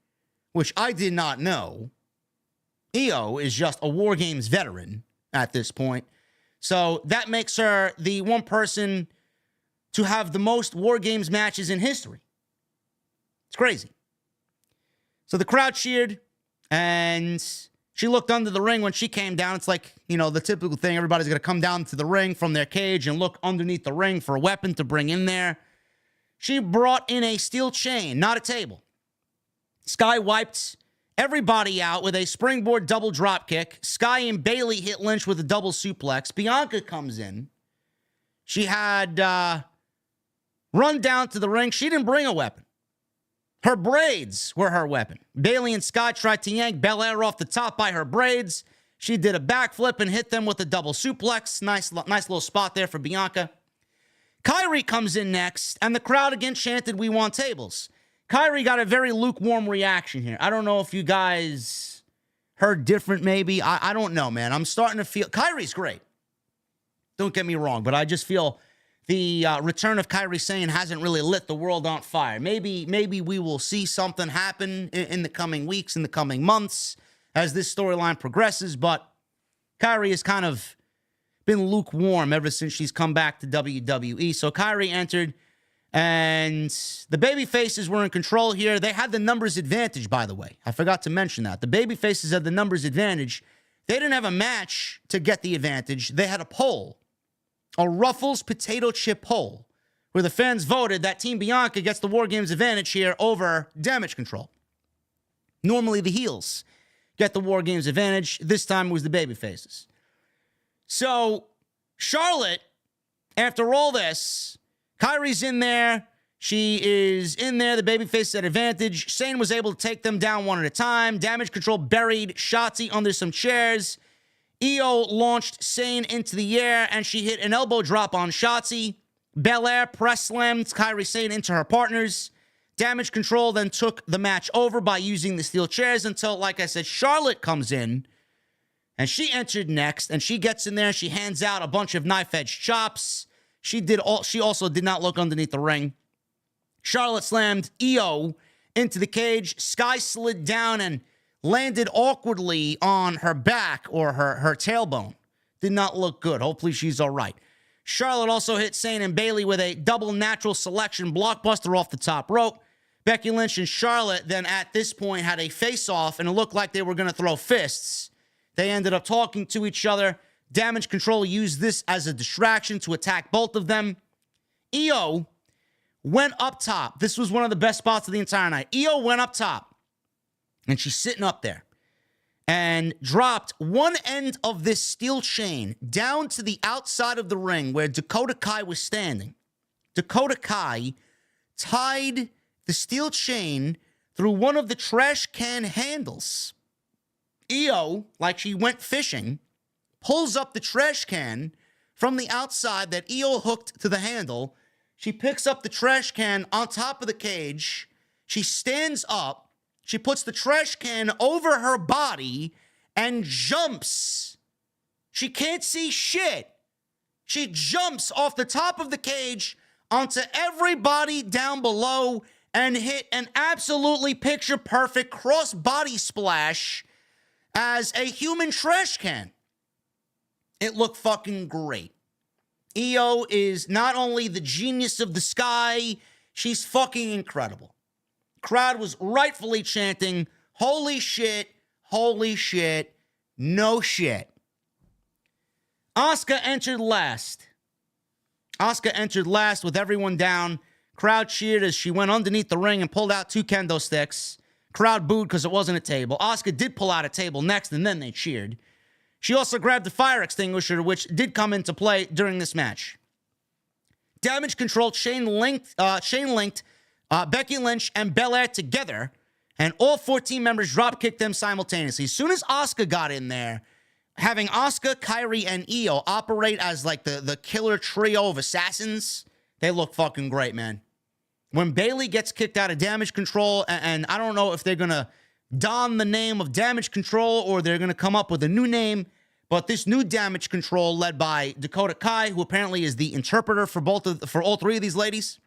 which I did not know. Io is just a War Games veteran at this point. So that makes her the one person to have the most War Games matches in history. It's crazy. So the crowd cheered, and she looked under the ring when she came down. It's like, you know, the typical thing. Everybody's going to come down to the ring from their cage and look underneath the ring for a weapon to bring in there. She brought in a steel chain, not a table. Sky wiped everybody out with a springboard double drop kick. Sky and Bayley hit Lynch with a double suplex. Bianca comes in. She had run down to the ring. She didn't bring a weapon. Her braids were her weapon. Bayley and Sky tried to yank Belair off the top by her braids. She did a backflip and hit them with a double suplex. Nice little spot there for Bianca. Kairi comes in next, and the crowd again chanted, "We want tables." Kairi got a very lukewarm reaction here. I don't know if you guys heard different, maybe. I don't know, man. I'm starting to feel... Kairi's great. Don't get me wrong, but I just feel the return of Kairi Sane hasn't really lit the world on fire. Maybe we will see something happen in the coming weeks, in the coming months, as this storyline progresses, but Kairi has kind of been lukewarm ever since she's come back to WWE. So Kairi entered, and the babyfaces were in control here. They had the numbers advantage, by the way. I forgot to mention that. The babyfaces had the numbers advantage. They didn't have a match to get the advantage. They had a poll, a Ruffles potato chip poll, where the fans voted that Team Bianca gets the War Games advantage here over Damage Control. Normally, the heels get the War Games advantage. This time, it was the babyfaces. So, Charlotte, after all this, Kairi's in there. She is in there. The babyface at advantage. Sane was able to take them down one at a time. Damage Control buried Shotzi under some chairs. Io launched Sane into the air, and she hit an elbow drop on Shotzi. Belair press slammed Kairi Sane into her partners. Damage Control then took the match over by using the steel chairs until, like I said, Charlotte comes in. And she entered next, and she gets in there. She hands out a bunch of knife-edge chops. She also did not look underneath the ring. Charlotte slammed Io into the cage. Sky slid down and landed awkwardly on her back or her tailbone. Did not look good. Hopefully she's all right. Charlotte also hit Sane and Bayley with a double natural selection blockbuster off the top rope. Becky Lynch and Charlotte then at this point had a face-off, and it looked like they were going to throw fists. They ended up talking to each other. Damage Control used this as a distraction to attack both of them. Io went up top. This was one of the best spots of the entire night. Io went up top, and she's sitting up there and dropped one end of this steel chain down to the outside of the ring where Dakota Kai was standing. Dakota Kai tied the steel chain through one of the trash can handles. Io, like she went fishing, pulls up the trash can from the outside that Io hooked to the handle. She picks up the trash can on top of the cage. She stands up. She puts the trash can over her body and jumps. She can't see shit. She jumps off the top of the cage onto everybody down below and hit an absolutely picture-perfect cross-body splash as a human trash can. It looked fucking great. Io is not only the genius of the sky, she's fucking incredible. Crowd was rightfully chanting, holy shit, no shit. Asuka entered last. Asuka entered last with everyone down. Crowd cheered as she went underneath the ring and pulled out 2 kendo sticks. Crowd booed because it wasn't a table. Asuka did pull out a table next, and then they cheered. She also grabbed the fire extinguisher, which did come into play during this match. Damage Control chain linked Becky Lynch and Belair together, and all 14 members drop-kicked them simultaneously. As soon as Asuka got in there, having Asuka, Kairi, and Io operate as like the killer trio of assassins, they look fucking great, man. When Bayley gets kicked out of Damage Control, and I don't know if they're going to don the name of Damage Control or they're going to come up with a new name, but this new Damage Control led by Dakota Kai, who apparently is the interpreter for all 3 of these ladies.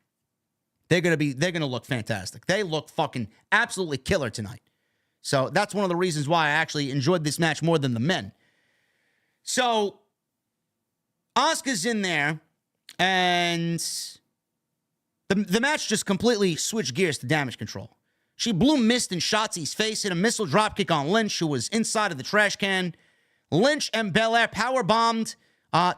They're gonna look fantastic. They look fucking absolutely killer tonight. So that's one of the reasons why I actually enjoyed this match more than the men. So Asuka's in there, and the match just completely switched gears to Damage Control. She blew mist in Shotzi's face, hit a missile dropkick on Lynch, who was inside of the trash can. Lynch and Belair powerbombed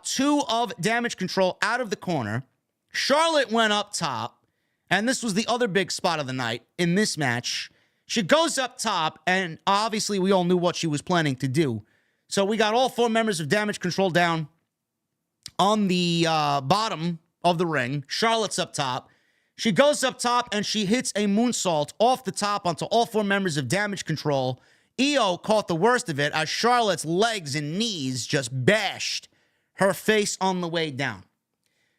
two of Damage Control out of the corner. Charlotte went up top, and this was the other big spot of the night in this match. She goes up top, and obviously we all knew what she was planning to do. So we got all 4 members of Damage Control down on the bottom of the ring. Charlotte's up top. She goes up top, and she hits a moonsault off the top onto all 4 members of Damage Control. Io caught the worst of it as Charlotte's legs and knees just bashed her face on the way down.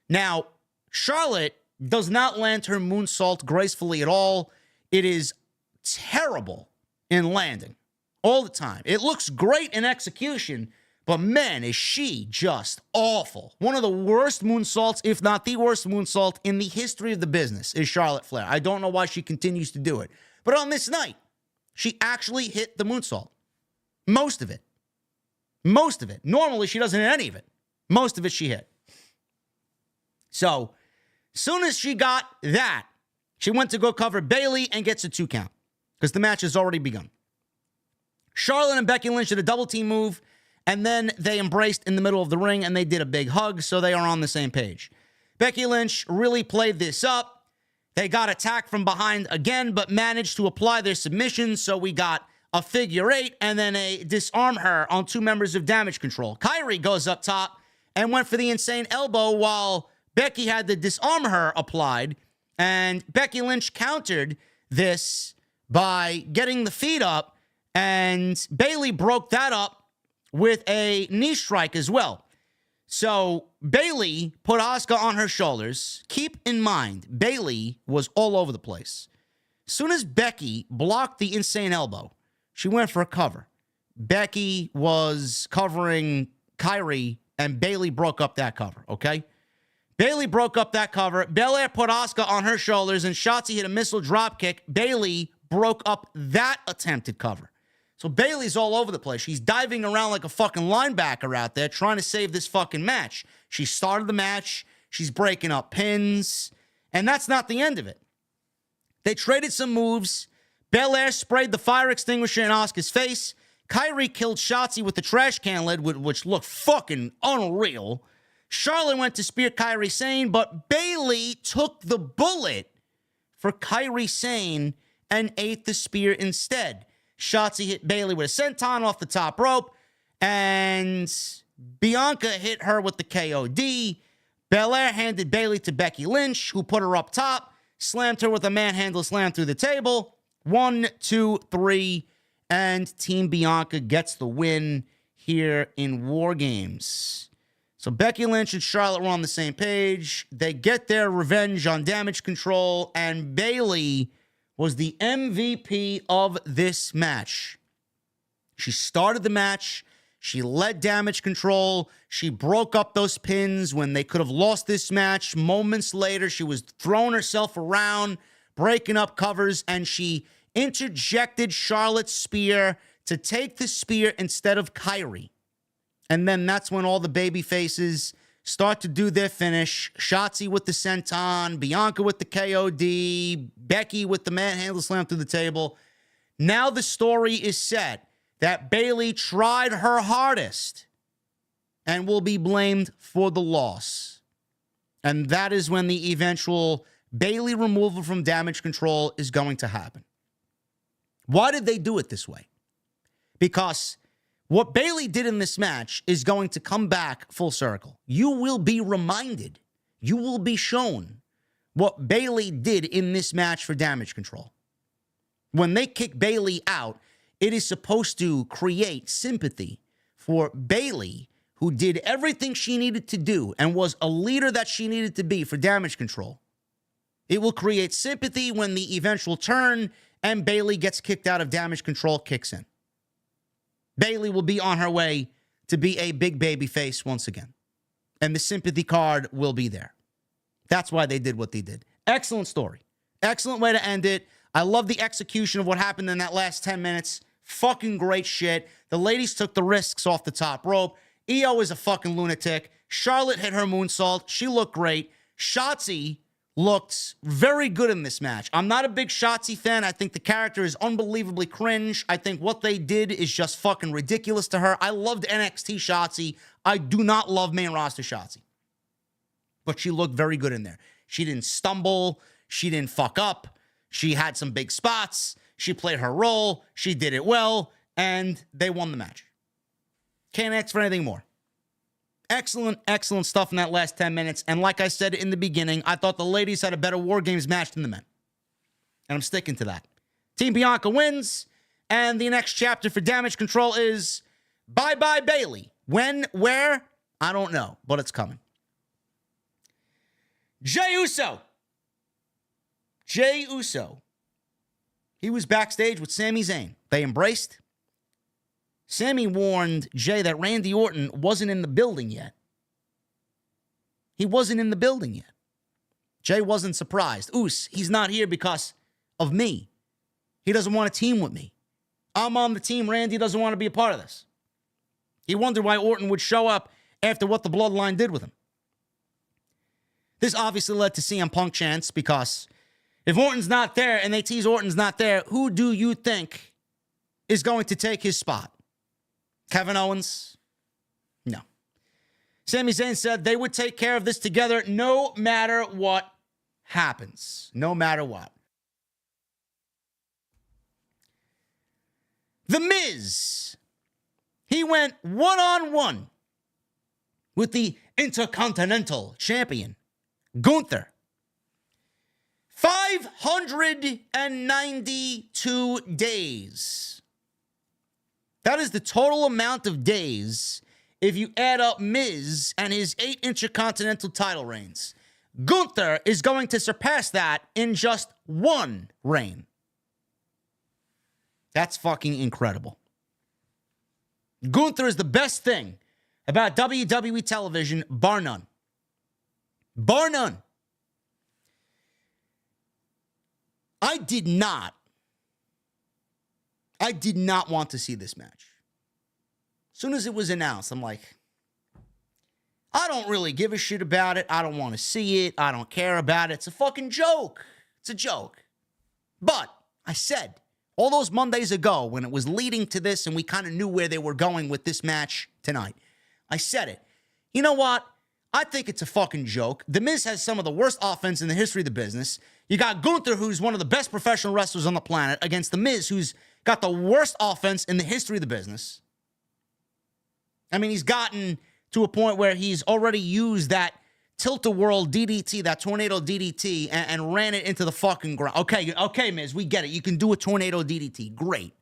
Now, Charlotte does not land her moonsault gracefully at all. It is terrible in landing all the time. It looks great in execution, but man, is she just awful. One of the worst moonsaults, if not the worst moonsault in the history of the business, is Charlotte Flair. I don't know why she continues to do it. But on this night, she actually hit the moonsault. Most of it. Most of it. Normally, she doesn't hit any of it. Most of it she hit. So, soon as she got that, she went to go cover Bayley and gets a 2 count because the match has already begun. Charlotte and Becky Lynch did a double team move, and then they embraced in the middle of the ring, and they did a big hug, so they are on the same page. Becky Lynch really played this up. They got attacked from behind again, but managed to apply their submission, so we got a figure 8 and then a disarm her on 2 members of Damage Control. Kairi goes up top and went for the insane elbow while Becky had the disarm her applied, and Becky Lynch countered this by getting the feet up, and Bayley broke that up with a knee strike as well. So Bayley put Asuka on her shoulders. Keep in mind, Bayley was all over the place. As soon as Becky blocked the insane elbow, she went for a cover. Becky was covering Kairi, and Bayley broke up that cover, okay? Bayley broke up that cover. Belair put Asuka on her shoulders, and Shotzi hit a missile dropkick. Bayley broke up that attempted cover. So Bayley's all over the place. She's diving around like a fucking linebacker out there trying to save this fucking match. She started the match. She's breaking up pins. And that's not the end of it. They traded some moves. Belair sprayed the fire extinguisher in Asuka's face. Kairi killed Shotzi with the trash can lid, which looked fucking unreal. Charlotte went to spear Kairi Sane, but Bayley took the bullet for Kairi Sane and ate the spear instead. Shotzi hit Bayley with a senton off the top rope, and Bianca hit her with the KOD. Belair handed Bayley to Becky Lynch, who put her up top, slammed her with a manhandle slam through the table. 1, 2, 3, and Team Bianca gets the win here in War Games. So Becky Lynch and Charlotte were on the same page. They get their revenge on Damage Control, and Bayley was the MVP of this match. She started the match. She led Damage Control. She broke up those pins when they could have lost this match. Moments later, she was throwing herself around, breaking up covers, and she interjected Charlotte's spear to take the spear instead of Kairi. And then that's when all the baby faces start to do their finish. Shotzi with the senton, Bianca with the KOD, Becky with the manhandle slam through the table. Now the story is set that Bayley tried her hardest and will be blamed for the loss. And that is when the eventual Bayley removal from Damage Control is going to happen. Why did they do it this way? Because what Bayley did in this match is going to come back full circle. You will be reminded, you will be shown what Bayley did in this match for Damage Control. When they kick Bayley out, it is supposed to create sympathy for Bayley, who did everything she needed to do and was a leader that she needed to be for Damage Control. It will create sympathy when the eventual turn and Bayley gets kicked out of Damage Control kicks in. Bayley will be on her way to be a big baby face once again. And the sympathy card will be there. That's why they did what they did. Excellent story. Excellent way to end it. I love the execution of what happened in that last 10 minutes. Fucking great shit. The ladies took the risks off the top rope. Io is a fucking lunatic. Charlotte hit her moonsault. She looked great. Shotzi looked very good in this match. I'm not a big Shotzi fan. I think the character is unbelievably cringe. I think what they did is just fucking ridiculous to her. I loved NXT Shotzi. I do not love main roster Shotzi. But she looked very good in there. She didn't stumble. She didn't fuck up. She had some big spots. She played her role. She did it well. And they won the match. Can't ask for anything more. Excellent, excellent stuff in that last 10 minutes. And like I said in the beginning, I thought the ladies had a better War Games match than the men. And I'm sticking to that. Team Bianca wins. And the next chapter for Damage Control is bye-bye Bayley. When, where, I don't know. But it's coming. Jey Uso. Jey Uso. He was backstage with Sami Zayn. They embraced. Sami warned Jey that Randy Orton wasn't in the building yet. He wasn't in the building yet. Jey wasn't surprised. He's not here because of me. He doesn't want to team with me. I'm on the team. Randy doesn't want to be a part of this. He wondered why Orton would show up after what the Bloodline did with him. This obviously led to CM Punk chants because if Orton's not there and they tease Orton's not there, who do you think is going to take his spot? Kevin Owens? No. Sami Zayn said they would take care of this together no matter what happens. No matter what. The Miz. He went one-on-one with the Intercontinental Champion, Gunther. 592 days. That is the total amount of days if you add up Miz and his 8 Intercontinental title reigns. Gunther is going to surpass that in just 1 reign. That's fucking incredible. Gunther is the best thing about WWE television, bar none. Bar none. I did not want to see this match. As soon as it was announced, I'm like, I don't really give a shit about it. I don't want to see it. I don't care about it. It's a fucking joke. It's a joke. But I said all those Mondays ago when it was leading to this and we kind of knew where they were going with this match tonight, I said it. You know what? I think it's a fucking joke. The Miz has some of the worst offense in the history of the business. You got Gunther, who's one of the best professional wrestlers on the planet, against The Miz, who's got the worst offense in the history of the business. I mean, he's gotten to a point where he's already used that tilt-a-whirl DDT, that tornado DDT, and ran it into the fucking ground. Okay, Miz, we get it. You can do a tornado DDT. Great.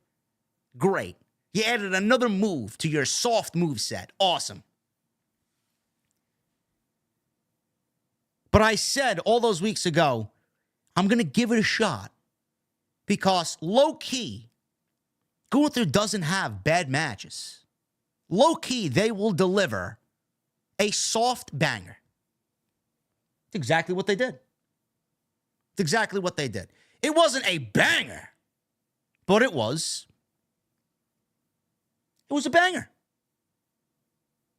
Great. You added another move to your soft move set. Awesome. But I said all those weeks ago, I'm going to give it a shot. Because low-key, Gunther doesn't have bad matches. Low-key, they will deliver a soft banger. It's exactly what they did. It's exactly what they did. It wasn't a banger, but it was a banger.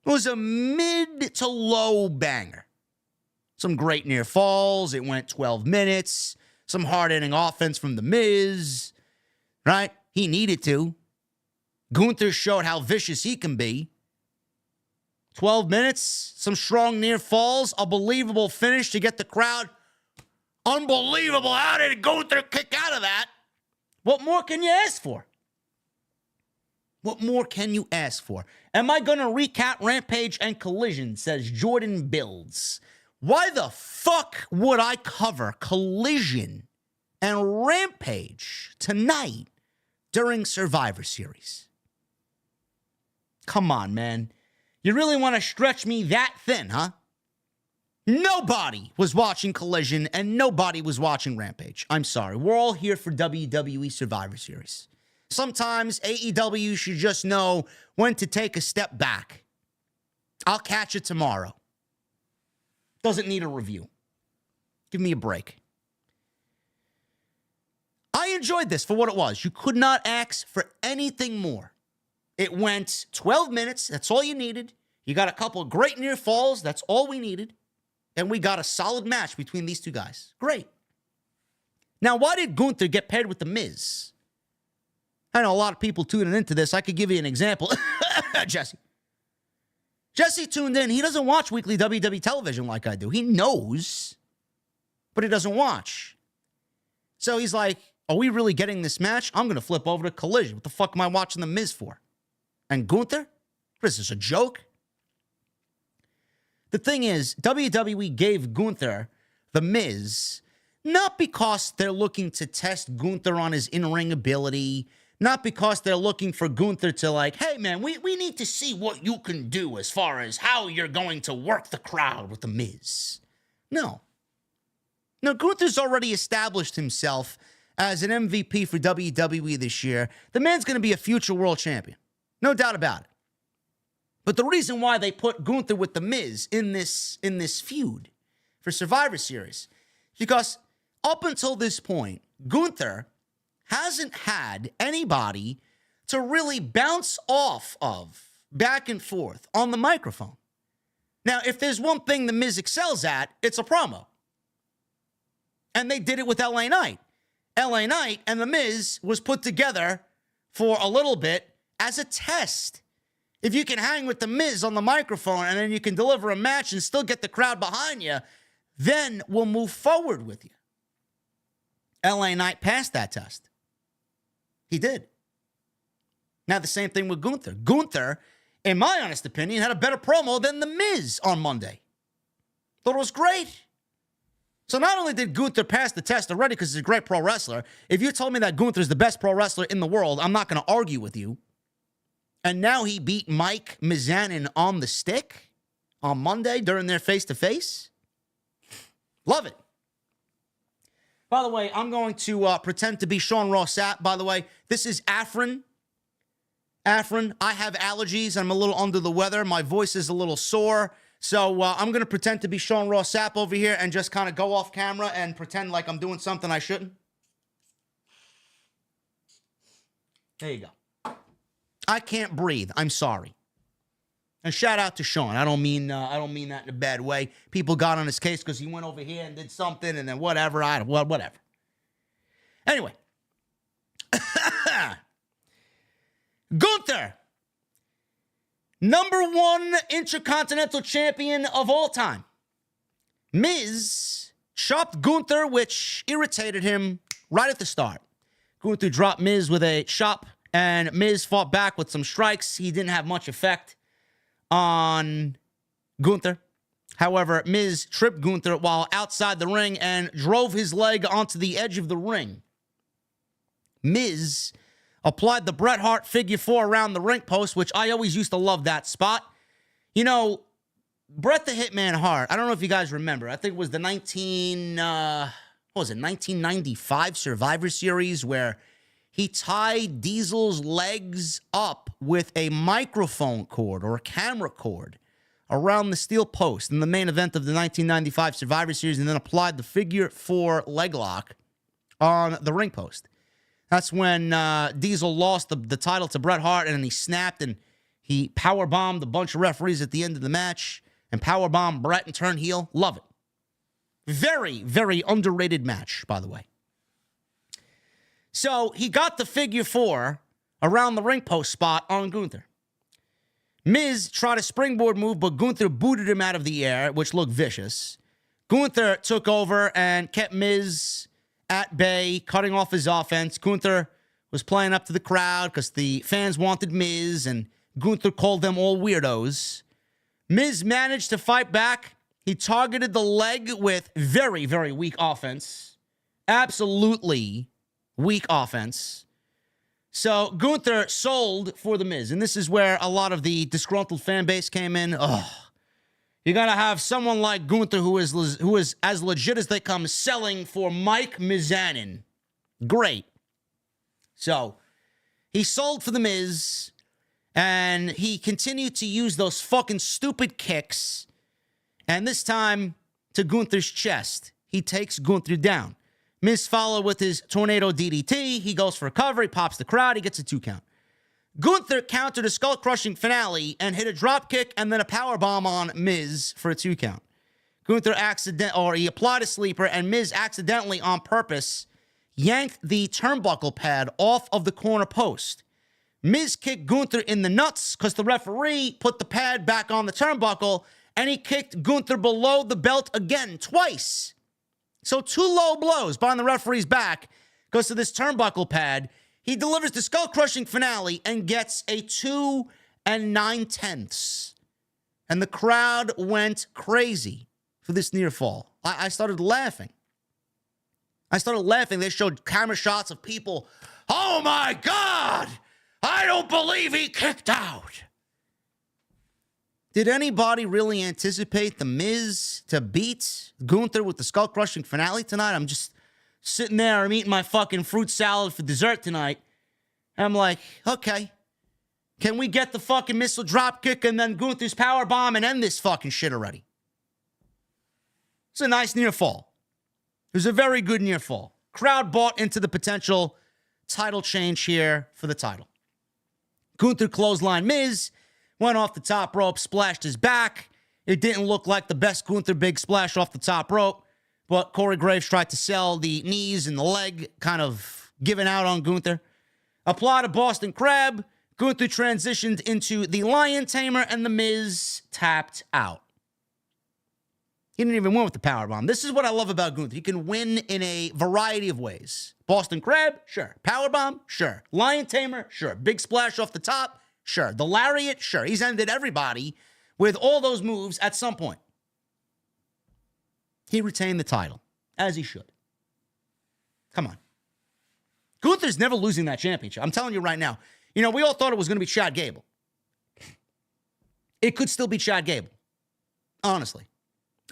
It was a mid to low banger. Some great near falls. It went 12 minutes. Some hard-hitting offense from The Miz. Right? He needed to. Gunther showed how vicious he can be. 12 minutes. Some strong near falls. A believable finish to get the crowd. Unbelievable. How did Gunther kick out of that? What more can you ask for? What more can you ask for? Am I going to recap Rampage and Collision, says Jordan Builds. Why the fuck would I cover Collision and Rampage tonight during Survivor Series? Come on, man. You really want to stretch me that thin, huh? Nobody was watching Collision and nobody was watching Rampage. I'm sorry. We're all here for WWE Survivor Series. Sometimes AEW should just know when to take a step back. I'll catch it tomorrow. Doesn't need a review. Give me a break. enjoyed this for what it was. You could not ask for anything more. It went 12 minutes. That's all you needed. You got a couple of great near falls. That's all we needed. And we got a solid match between these two guys. Great. Now, why did Gunther get paired with The Miz? I know a lot of people tuning into this. I could give you an example. Jesse. Jesse tuned in. He doesn't watch weekly WWE television like I do. He knows, but he doesn't watch. So he's like, are we really getting this match? I'm going to flip over to Collision. What the fuck am I watching The Miz for? And Gunther? What is this, a joke? The thing is, WWE gave Gunther The Miz not because they're looking to test Gunther on his in-ring ability, not because they're looking for Gunther to like, hey man, we need to see what you can do as far as how you're going to work the crowd with The Miz. No. No, Gunther's already established himself as an MVP for WWE this year. The man's going to be a future world champion. No doubt about it. But the reason why they put Gunther with The Miz in this feud for Survivor Series is because up until this point, Gunther hasn't had anybody to really bounce off of back and forth on the microphone. Now, if there's one thing The Miz excels at, it's a promo. And they did it with LA Knight. LA Knight and The Miz was put together for a little bit as a test. If you can hang with The Miz on the microphone and then you can deliver a match and still get the crowd behind you, then we'll move forward with you. LA Knight passed that test. He did. Now the same thing with Gunther. Gunther, in my honest opinion, had a better promo than The Miz on Monday. Thought it was great. So not only did Gunther pass the test already because he's a great pro wrestler, if you told me that Gunther's the best pro wrestler in the world, I'm not going to argue with you. And now he beat Mike Mizanin on the stick on Monday during their face-to-face. Love it. By the way, I'm going to pretend to be Sean Ross Sapp. By the way, this is Afrin. Afrin, I have allergies. I'm a little under the weather. My voice is a little sore. So I'm going to pretend to be Sean Ross Sapp over here and just kind of go off camera and pretend like I'm doing something I shouldn't. There you go. I can't breathe. I'm sorry. And shout out to Sean. I don't mean that in a bad way. People got on his case because he went over here and did something and then whatever. Whatever. Anyway. Gunther. Number one Intercontinental Champion of all time. Miz chopped Gunther, which irritated him right at the start. Gunther dropped Miz with a chop, and Miz fought back with some strikes. He didn't have much effect on Gunther. However, Miz tripped Gunther while outside the ring and drove his leg onto the edge of the ring. Miz applied the Bret Hart figure four around the ring post, which I always used to love that spot. You know, Bret the Hitman Hart, I don't know if you guys remember. I think it was the 1995 Survivor Series where he tied Diesel's legs up with a microphone cord or a camera cord around the steel post in the main event of the 1995 Survivor Series and then applied the figure four leg lock on the ring post. That's when Diesel lost the title to Bret Hart, and then he snapped and he powerbombed a bunch of referees at the end of the match and powerbombed Bret and turned heel. Love it. Very, very underrated match, by the way. So he got the figure four around the ring post spot on Gunther. Miz tried a springboard move, but Gunther booted him out of the air, which looked vicious. Gunther took over and kept Miz at bay, cutting off his offense. Gunther was playing up to the crowd because the fans wanted Miz, and Gunther called them all weirdos. Miz managed to fight back. He targeted the leg with very, very weak offense. Absolutely weak offense. So Gunther sold for the Miz, and this is where a lot of the disgruntled fan base came in. Ugh. You got to have someone like Gunther who is as legit as they come selling for Mike Mizanin. Great. So he sold for the Miz, and he continued to use those fucking stupid kicks. And this time to Gunther's chest. He takes Gunther down. Miz followed with his tornado DDT. He goes for a cover. He pops the crowd. He gets a 2 count. Gunther countered a skull-crushing finale and hit a drop kick and then a power bomb on Miz for a 2 count. Gunther he applied a sleeper, and Miz accidentally, on purpose, yanked the turnbuckle pad off of the corner post. Miz kicked Gunther in the nuts because the referee put the pad back on the turnbuckle, and he kicked Gunther below the belt again, twice. So 2 low blows behind the referee's back because of this turnbuckle pad. He delivers the skull-crushing finale and gets a 2 9/10. And the crowd went crazy for this near fall. I started laughing. They showed camera shots of people. Oh my God! I don't believe he kicked out. Did anybody really anticipate The Miz to beat Gunther with the skull-crushing finale tonight? I'm just sitting there. I'm eating my fucking fruit salad for dessert tonight. And I'm like, okay. Can we get the fucking missile drop kick and then Gunther's power bomb and end this fucking shit already? It's a nice near fall. It was a very good near fall. Crowd bought into the potential title change here for the title. Gunther clotheslined Miz, went off the top rope, splashed his back. It didn't look like the best Gunther big splash off the top rope, but Corey Graves tried to sell the knees and the leg, kind of giving out on Gunther. Applied a Boston Crab. Gunther transitioned into the Lion Tamer, and The Miz tapped out. He didn't even win with the powerbomb. This is what I love about Gunther. He can win in a variety of ways. Boston Crab? Sure. Powerbomb? Sure. Lion Tamer? Sure. Big splash off the top? Sure. The Lariat? Sure. He's ended everybody with all those moves at some point. He retained the title, as he should. Come on. Gunther's never losing that championship. I'm telling you right now. You know, we all thought it was going to be Chad Gable. It could still be Chad Gable. Honestly.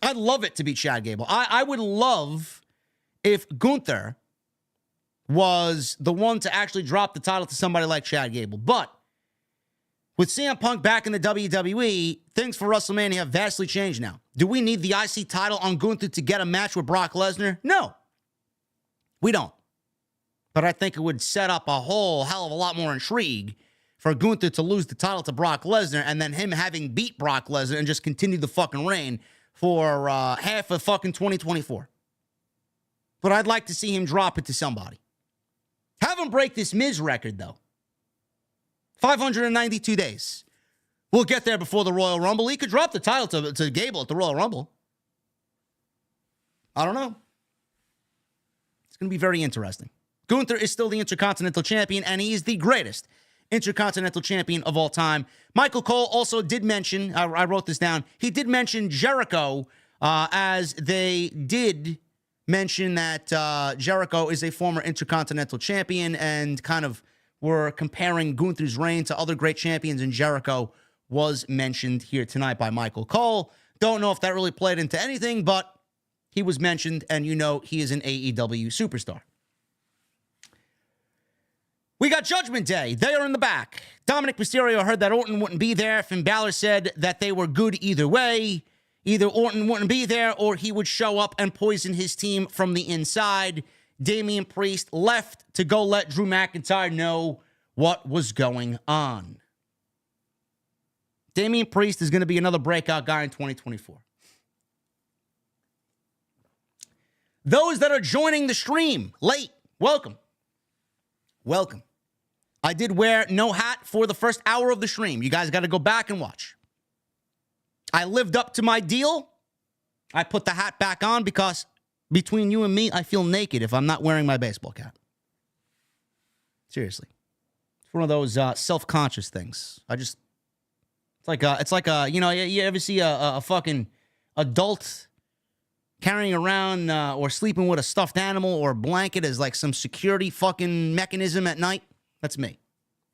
I'd love it to be Chad Gable. I would love if Gunther was the one to actually drop the title to somebody like Chad Gable. But with CM Punk back in the WWE, things for WrestleMania have vastly changed now. Do we need the IC title on Gunther to get a match with Brock Lesnar? No. We don't. But I think it would set up a whole hell of a lot more intrigue for Gunther to lose the title to Brock Lesnar and then him having beat Brock Lesnar and just continue the fucking reign for half of fucking 2024. But I'd like to see him drop it to somebody. Have him break this Miz record, though. 592 days. We'll get there before the Royal Rumble. He could drop the title to Gable at the Royal Rumble. I don't know. It's going to be very interesting. Gunther is still the Intercontinental Champion, and he is the greatest Intercontinental Champion of all time. Michael Cole also did mention, I wrote this down, he did mention Jericho, as they did mention that Jericho is a former Intercontinental Champion, and kind of were comparing Gunther's reign to other great champions, and Jericho was mentioned here tonight by Michael Cole. Don't know if that really played into anything, but he was mentioned, and you know he is an AEW superstar. We got Judgment Day. They are in the back. Dominik Mysterio heard that Orton wouldn't be there. Finn Balor said that they were good either way. Either Orton wouldn't be there or he would show up and poison his team from the inside. Damian Priest left to go let Drew McIntyre know what was going on. Damian Priest is going to be another breakout guy in 2024. Those that are joining the stream late, welcome. Welcome. I did wear no hat for the first hour of the stream. You guys got to go back and watch. I lived up to my deal. I put the hat back on because between you and me, I feel naked if I'm not wearing my baseball cap. Seriously. It's one of those self-conscious things. It's like a, you know, you ever see a fucking adult carrying around or sleeping with a stuffed animal or a blanket as like some security fucking mechanism at night? That's me.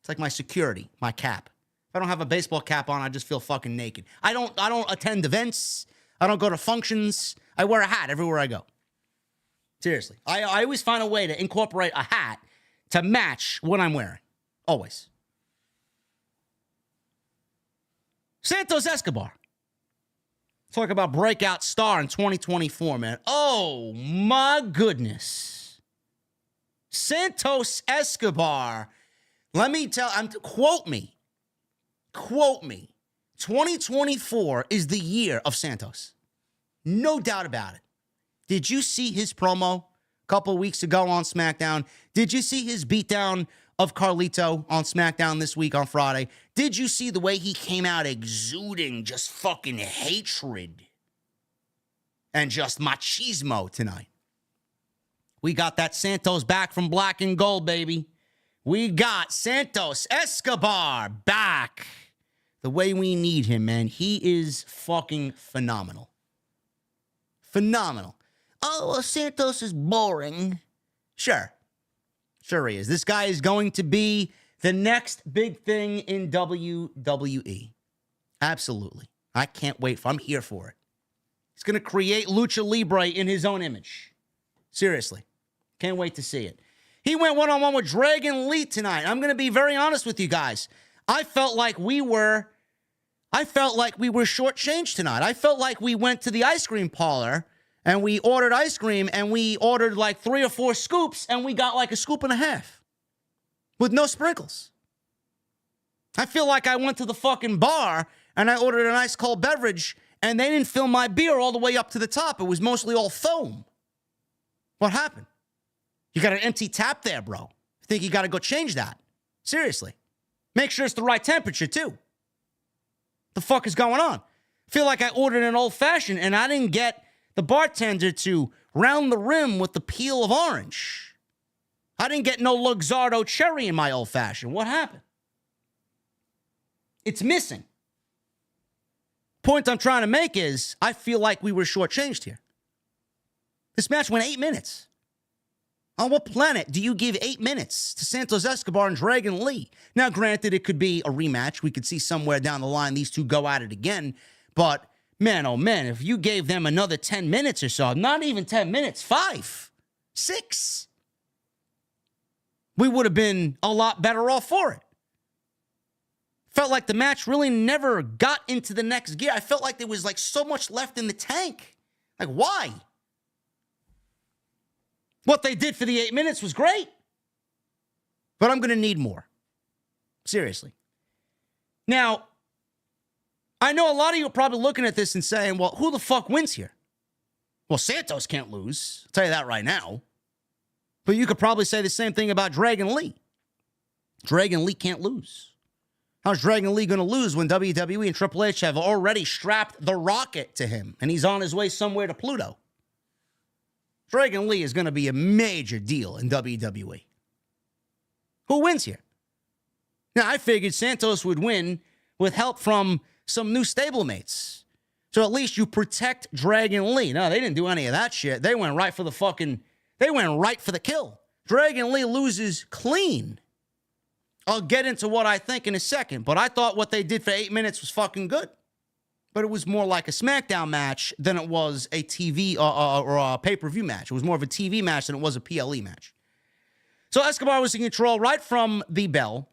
It's like my security, my cap. If I don't have a baseball cap on, I just feel fucking naked. I don't attend events. I don't go to functions. I wear a hat everywhere I go. Seriously. I always find a way to incorporate a hat to match what I'm wearing. Always. Santos Escobar. Talk about breakout star in 2024, man. Oh, my goodness. Santos Escobar. Let me tell, quote me. 2024 is the year of Santos. No doubt about it. Did you see his promo a couple weeks ago on SmackDown? Did you see his beatdown of Carlito on SmackDown this week on Friday? Did you see the way he came out exuding just fucking hatred and just machismo tonight? We got that Santos back from Black and Gold, baby. We got Santos Escobar back the way we need him, man. He is fucking phenomenal. Phenomenal. Oh, well, Santos is boring. Sure he is. This guy is going to be the next big thing in WWE. Absolutely. I can't wait I'm here for it. He's going to create Lucha Libre in his own image. Seriously. Can't wait to see it. He went one-on-one with Dragon Lee tonight. I'm going to be very honest with you guys. I felt like we were shortchanged tonight. I felt like we went to the ice cream parlor and we ordered ice cream and we ordered like 3 or 4 scoops and we got like a scoop and a half with no sprinkles. I feel like I went to the fucking bar and I ordered an ice cold beverage and they didn't fill my beer all the way up to the top. It was mostly all foam. What happened? You got an empty tap there, bro. I think you got to go change that. Seriously. Make sure it's the right temperature, too. The fuck is going on? I feel like I ordered an old-fashioned and I didn't get the bartender to round the rim with the peel of orange. I didn't get no Luxardo cherry in my old-fashioned. What happened? It's missing. Point I'm trying to make is I feel like we were shortchanged here. This match went 8 minutes. On what planet do you give 8 minutes to Santos Escobar and Dragon Lee? Now, granted, it could be a rematch. We could see somewhere down the line these two go at it again. But, man, oh, man, if you gave them another 10 minutes or so, not even 10 minutes, 5, 6, we would have been a lot better off for it. Felt like the match really never got into the next gear. I felt like there was, like, so much left in the tank. Like, why? What they did for the 8 minutes was great. But I'm going to need more. Seriously. Now, I know a lot of you are probably looking at this and saying, well, who the fuck wins here? Well, Santos can't lose. I'll tell you that right now. But you could probably say the same thing about Dragon Lee. Dragon Lee can't lose. How's Dragon Lee going to lose when WWE and Triple H have already strapped the rocket to him and he's on his way somewhere to Pluto? Dragon Lee is going to be a major deal in WWE. Who wins here? Now, I figured Santos would win with help from some new stablemates. So at least you protect Dragon Lee. No, they didn't do any of that shit. They went right for the kill. Dragon Lee loses clean. I'll get into what I think in a second, but I thought what they did for 8 minutes was fucking good. But it was more like a SmackDown match than it was a TV or a pay-per-view match. It was more of a TV match than it was a PLE match. So Escobar was in control right from the bell.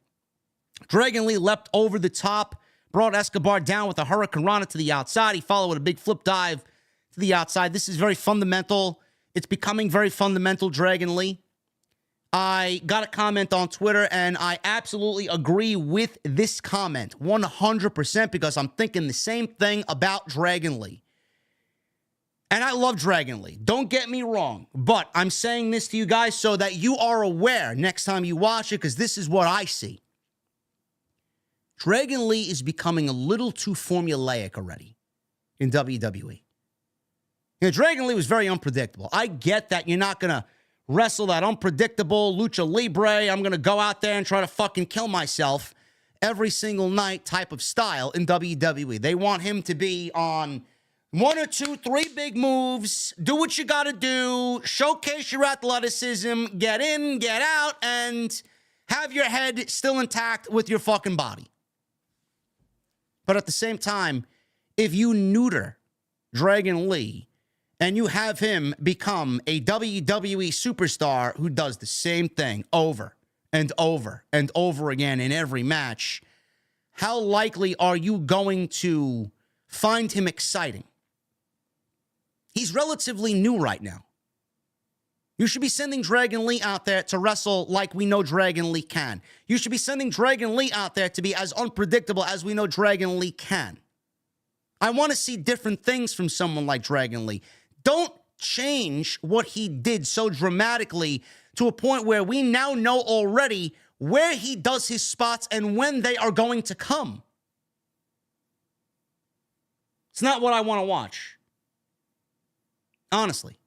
Dragon Lee leapt over the top, brought Escobar down with a Hurricane Rana to the outside. He followed with a big flip dive to the outside. This is very fundamental. It's becoming very fundamental, Dragon Lee. I got a comment on Twitter, and I absolutely agree with this comment 100% because I'm thinking the same thing about Dragon Lee. And I love Dragon Lee. Don't get me wrong, but I'm saying this to you guys so that you are aware next time you watch it because this is what I see. Dragon Lee is becoming a little too formulaic already in WWE. Dragon Lee was very unpredictable. I get that you're not going to wrestle that unpredictable lucha libre, I'm going to go out there and try to fucking kill myself every single night type of style in WWE. They want him to be on 1 or 2, 3 big moves, do what you got to do, showcase your athleticism, get in, get out, and have your head still intact with your fucking body. But at the same time, if you neuter Dragon Lee, and you have him become a WWE superstar who does the same thing over and over and over again in every match, how likely are you going to find him exciting? He's relatively new right now. You should be sending Dragon Lee out there to wrestle like we know Dragon Lee can. You should be sending Dragon Lee out there to be as unpredictable as we know Dragon Lee can. I want to see different things from someone like Dragon Lee. Don't change what he did so dramatically to a point where we now know already where he does his spots and when they are going to come. It's not what I want to watch. Honestly.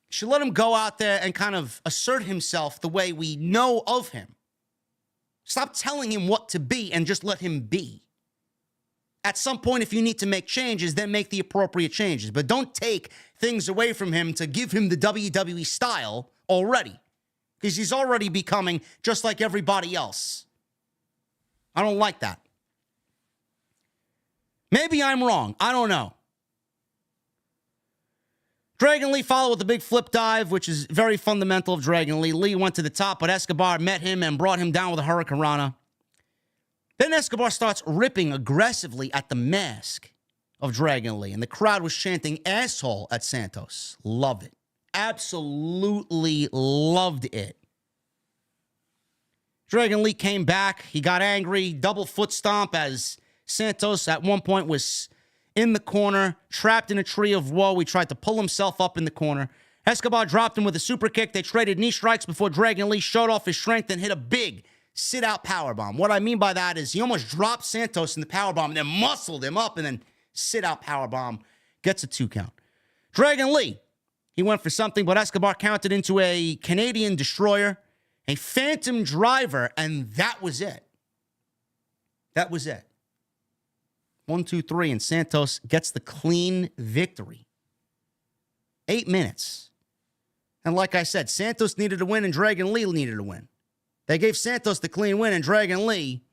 You should let him go out there and kind of assert himself the way we know of him. Stop telling him what to be and just let him be. At some point, if you need to make changes, then make the appropriate changes. But don't take things away from him to give him the WWE style already. Because he's already becoming just like everybody else. I don't like that. Maybe I'm wrong. I don't know. Dragon Lee followed with a big flip dive, which is very fundamental of Dragon Lee. Lee went to the top, but Escobar met him and brought him down with a Hurricane Rana. Then Escobar starts ripping aggressively at the mask of Dragon Lee, and the crowd was chanting asshole at Santos. Love it. Absolutely loved it. Dragon Lee came back. He got angry. Double foot stomp as Santos at one point was in the corner, trapped in a tree of woe. He tried to pull himself up in the corner. Escobar dropped him with a super kick. They traded knee strikes before Dragon Lee showed off his strength and hit a big sit-out powerbomb. What I mean by that is he almost dropped Santos in the powerbomb and then muscled him up and then sit-out powerbomb. Gets a 2 count. Dragon Lee, he went for something, but Escobar counted into a Canadian destroyer, a phantom driver, and that was it. That was it. 1, 2, 3, and Santos gets the clean victory. 8 minutes. And like I said, Santos needed to win and Dragon Lee needed to win. They gave Santos the clean win, and Dragon Lee,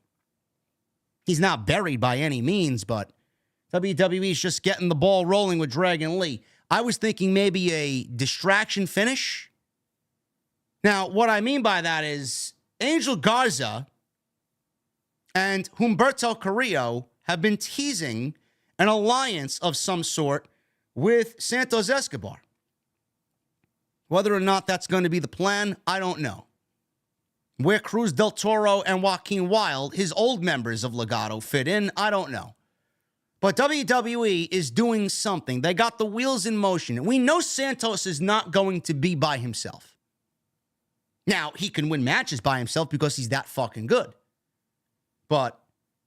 he's not buried by any means, but WWE's just getting the ball rolling with Dragon Lee. I was thinking maybe a distraction finish. Now, what I mean by that is Angel Garza and Humberto Carrillo have been teasing an alliance of some sort with Santos Escobar. Whether or not that's going to be the plan, I don't know. Where Cruz del Toro and Joaquin Wilde, his old members of Legado, fit in, I don't know. But WWE is doing something. They got the wheels in motion. We know Santos is not going to be by himself. Now, he can win matches by himself because he's that fucking good. But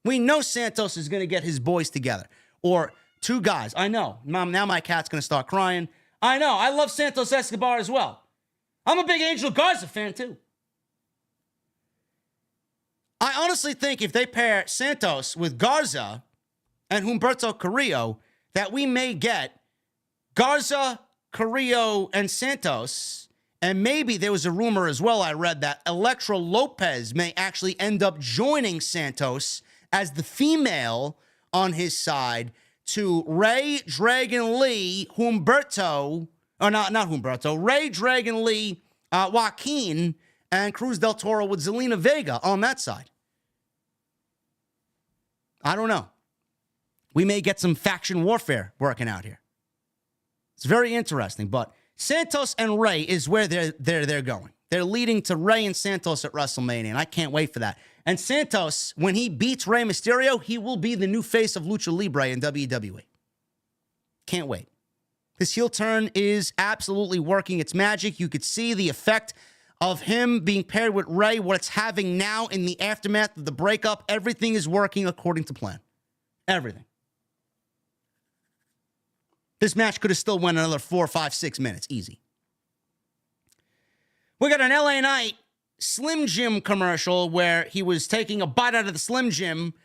we know Santos is going to get his boys together. Or 2 guys. I know. Mom, now my cat's going to start crying. I know. I love Santos Escobar as well. I'm a big Angel Garza fan, too. I honestly think if they pair Santos with Garza and Humberto Carrillo, that we may get Garza, Carrillo, and Santos. And maybe there was a rumor as well, I read, that Elektra Lopez may actually end up joining Santos as the female on his side to Ray Dragon Lee, Humberto, or not Humberto, Ray Dragon Lee, Joaquin, and Cruz del Toro with Zelina Vega on that side. I don't know. We may get some faction warfare working out here. It's very interesting, but Santos and Ray is where they're going. They're leading to Ray and Santos at WrestleMania, and I can't wait for that. And Santos, when he beats Rey Mysterio, he will be the new face of Lucha Libre in WWE. Can't wait. This heel turn is absolutely working its magic. You could see the effect of him being paired with Ray, what it's having now in the aftermath of the breakup. Everything is working according to plan. Everything. This match could have still went another 4, 5, 6 minutes. Easy. We got an LA Knight Slim Jim commercial where he was taking a bite out of the Slim Jim,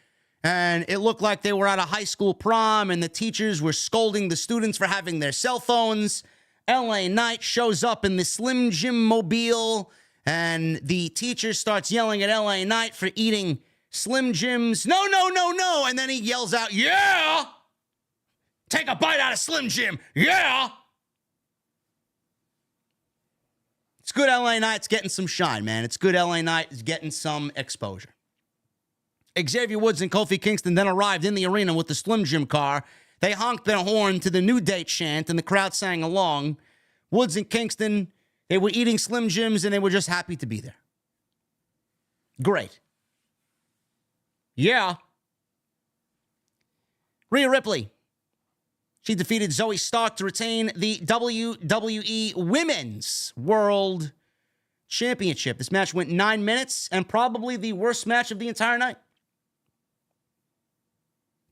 and it looked like they were at a high school prom, and the teachers were scolding the students for having their cell phones. LA Knight shows up in the Slim Jim mobile, and the teacher starts yelling at LA Knight for eating Slim Jims. No, no, no, no. And then he yells out, yeah! Take a bite out of Slim Jim. Yeah! It's good LA Knight's getting some shine, man. It's good LA Knight is getting some exposure. Xavier Woods and Kofi Kingston then arrived in the arena with the Slim Jim car. They honked their horn to the New Date chant, and the crowd sang along Woods and Kingston, they were eating Slim Jims and they were just happy to be there. Great. Yeah. Rhea Ripley. She defeated Zoe Stark to retain the WWE Women's World Championship. This match went 9 minutes and probably the worst match of the entire night.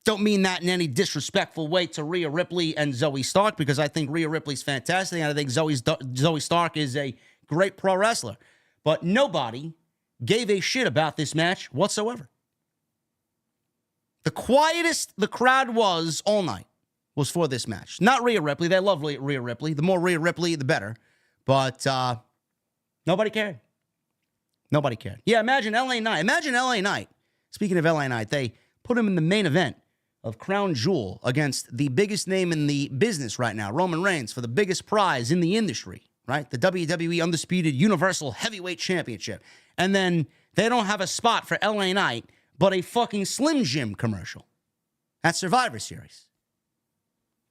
Don't mean that in any disrespectful way to Rhea Ripley and Zoe Stark, because I think Rhea Ripley's fantastic and I think Zoe Stark is a great pro wrestler. But nobody gave a shit about this match whatsoever. The quietest the crowd was all night was for this match. Not Rhea Ripley. They love Rhea Ripley. The more Rhea Ripley, the better. But nobody cared. Nobody cared. Yeah, imagine LA Knight. Imagine LA Knight. Speaking of LA Knight, they put him in the main event of Crown Jewel against the biggest name in the business right now, Roman Reigns, for the biggest prize in the industry, right? The WWE Undisputed Universal Heavyweight Championship. And then they don't have a spot for LA Knight, but a fucking Slim Jim commercial at Survivor Series.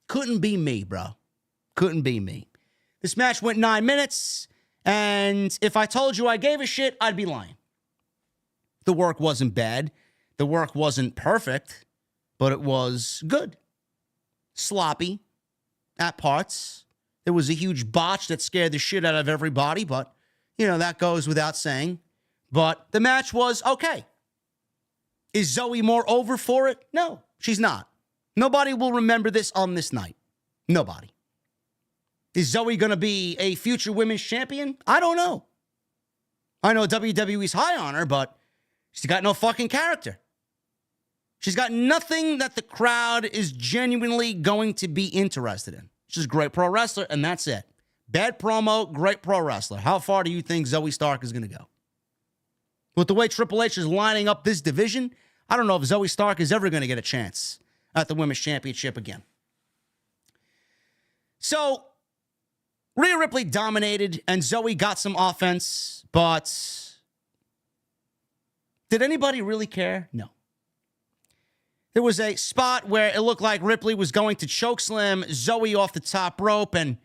Couldn't be me, bro. Couldn't be me. This match went 9 minutes, and if I told you I gave a shit, I'd be lying. The work wasn't bad. The work wasn't perfect, but it was good. Sloppy at parts. There was a huge botch that scared the shit out of everybody, but, you know, that goes without saying. But the match was okay. Is Zoe more over for it? No, she's not. Nobody will remember this on this night. Nobody. Is Zoe going to be a future women's champion? I don't know. I know WWE's high on her, but she's got no fucking character. She's got nothing that the crowd is genuinely going to be interested in. She's a great pro wrestler, and that's it. Bad promo, great pro wrestler. How far do you think Zoe Stark is going to go? With the way Triple H is lining up this division, I don't know if Zoe Stark is ever going to get a chance at the Women's Championship again. So, Rhea Ripley dominated, and Zoe got some offense, but did anybody really care? No. There was a spot where it looked like Ripley was going to chokeslam Zoe off the top rope, and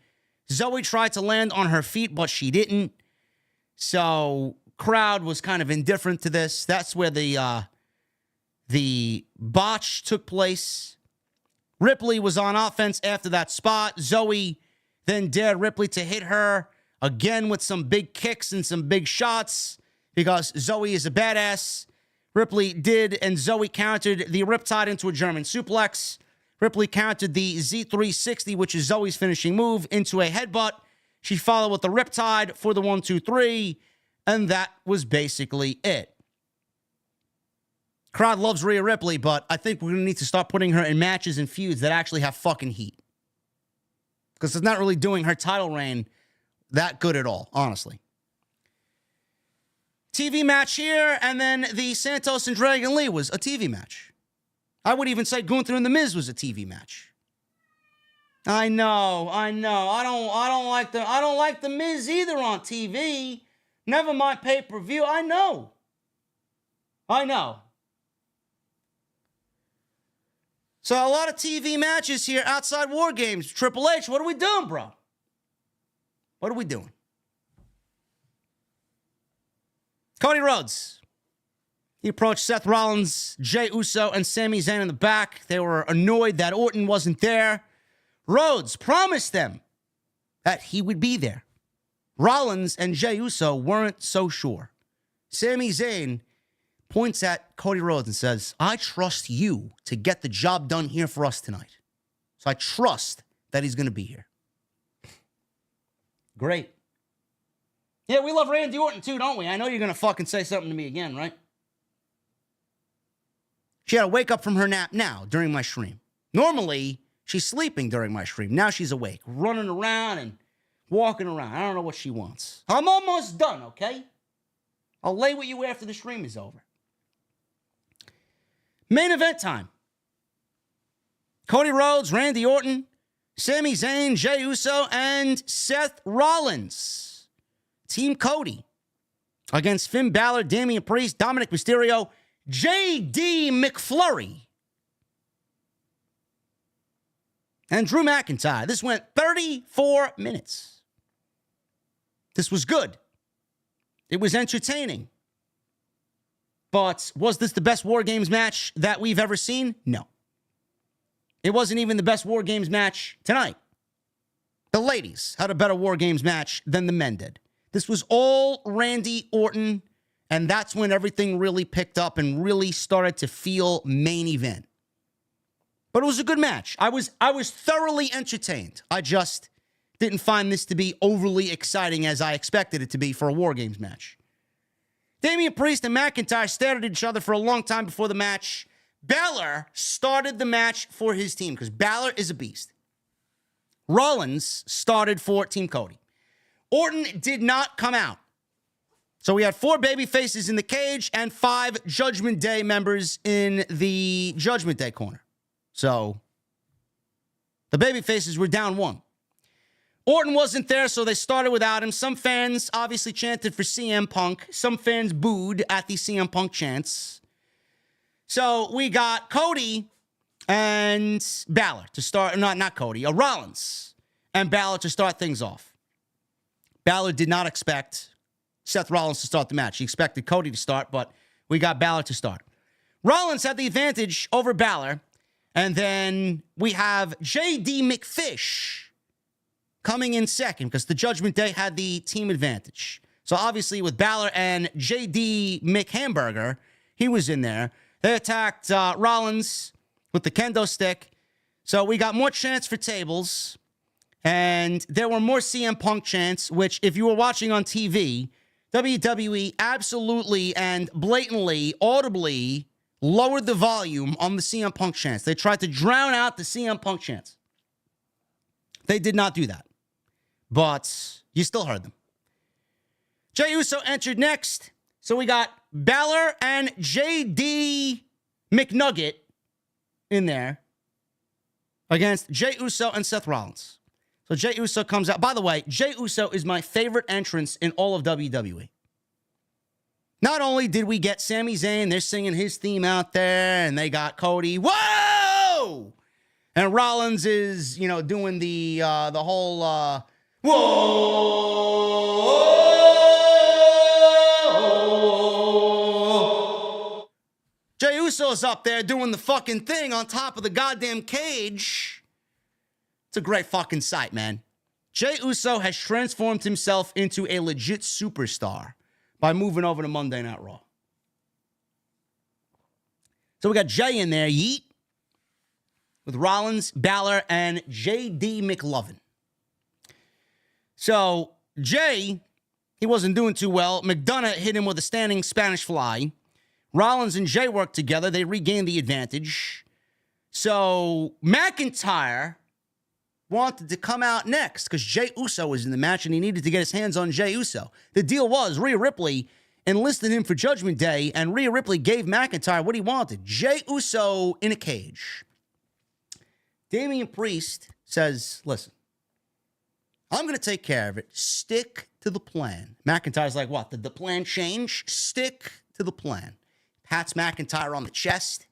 Zoe tried to land on her feet, but she didn't. So, crowd was kind of indifferent to this. That's where the botch took place. Ripley was on offense after that spot. Zoe then dared Ripley to hit her again with some big kicks and some big shots because Zoe is a badass. Ripley did, and Zoe countered the Riptide into a German suplex. Ripley countered the Z360, which is Zoe's finishing move, into a headbutt. She followed with the Riptide for the 1-2-3, and that was basically it. Crowd loves Rhea Ripley, but I think we're going to need to start putting her in matches and feuds that actually have fucking heat. Because it's not really doing her title reign that good at all, honestly. TV match here, and then the Santos and Dragon Lee was a TV match. I would even say Gunther and The Miz was a TV match. I know. I don't like the Miz either on TV. Never mind pay-per-view. I know. So a lot of TV matches here outside War Games. Triple H, what are we doing, bro? What are we doing? Cody Rhodes. He approached Seth Rollins, Jey Uso, and Sami Zayn in the back. They were annoyed that Orton wasn't there. Rhodes promised them that he would be there. Rollins and Jey Uso weren't so sure. Sami Zayn points at Cody Rhodes and says, I trust you to get the job done here for us tonight. So I trust that he's going to be here. Great. Yeah, we love Randy Orton too, don't we? I know you're going to fucking say something to me again, right? She had to wake up from her nap now during my stream. Normally, she's sleeping during my stream. Now she's awake, running around and walking around. I don't know what she wants. I'm almost done, okay? I'll lay with you after the stream is over. Main event time. Cody Rhodes, Randy Orton, Sami Zayn, Jey Uso, and Seth Rollins. Team Cody against Finn Balor, Damian Priest, Dominik Mysterio, J.D. McFlurry, and Drew McIntyre. This went 34 minutes. This was good. It was entertaining. But was this the best War Games match that we've ever seen? No. It wasn't even the best War Games match tonight. The ladies had a better War Games match than the men did. This was all Randy Orton, and that's when everything really picked up and really started to feel main event. But it was a good match. I was thoroughly entertained. I just didn't find this to be overly exciting as I expected it to be for a War Games match. Damian Priest and McIntyre stared at each other for a long time before the match. Balor started the match for his team because Balor is a beast. Rollins started for Team Cody. Orton did not come out. So we had 4 baby faces in the cage and 5 Judgment Day members in the Judgment Day corner. So the baby faces were down 1. Orton wasn't there, so they started without him. Some fans obviously chanted for CM Punk. Some fans booed at the CM Punk chants. So we got Cody and Balor to start, not Cody, Rollins and Balor to start things off. Balor did not expect Seth Rollins to start the match. He expected Cody to start, but we got Balor to start. Rollins had the advantage over Balor, and then we have JD McFish coming in second because the Judgment Day had the team advantage. So obviously with Balor and JD McHamburger, he was in there. They attacked Rollins with the kendo stick. So we got more chants for tables. And there were more CM Punk chants, which if you were watching on TV, WWE absolutely and blatantly, audibly lowered the volume on the CM Punk chants. They tried to drown out the CM Punk chants. They did not do that. But you still heard them. Jey Uso entered next. So we got Balor and JD McNugget in there against Jey Uso and Seth Rollins. So Jey Uso comes out. By the way, Jey Uso is my favorite entrance in all of WWE. Not only did we get Sami Zayn, they're singing his theme out there, and they got Cody. Whoa! And Rollins is, doing the whole whoa! Jey Uso's up there doing the fucking thing on top of the goddamn cage. It's a great fucking sight, man. Jey Uso has transformed himself into a legit superstar by moving over to Monday Night Raw. So we got Jey in there, yeet, with Rollins, Balor, and JD McLovin. So Jey, he wasn't doing too well. McDonagh hit him with a standing Spanish fly. Rollins and Jey worked together. They regained the advantage. So McIntyre wanted to come out next because Jey Uso was in the match and he needed to get his hands on Jey Uso. The deal was Rhea Ripley enlisted him for Judgment Day, and Rhea Ripley gave McIntyre what he wanted. Jey Uso in a cage. Damian Priest says, listen, I'm going to take care of it. Stick to the plan. McIntyre's like, what? Did the plan change? Stick to the plan. Pats McIntyre on the chest.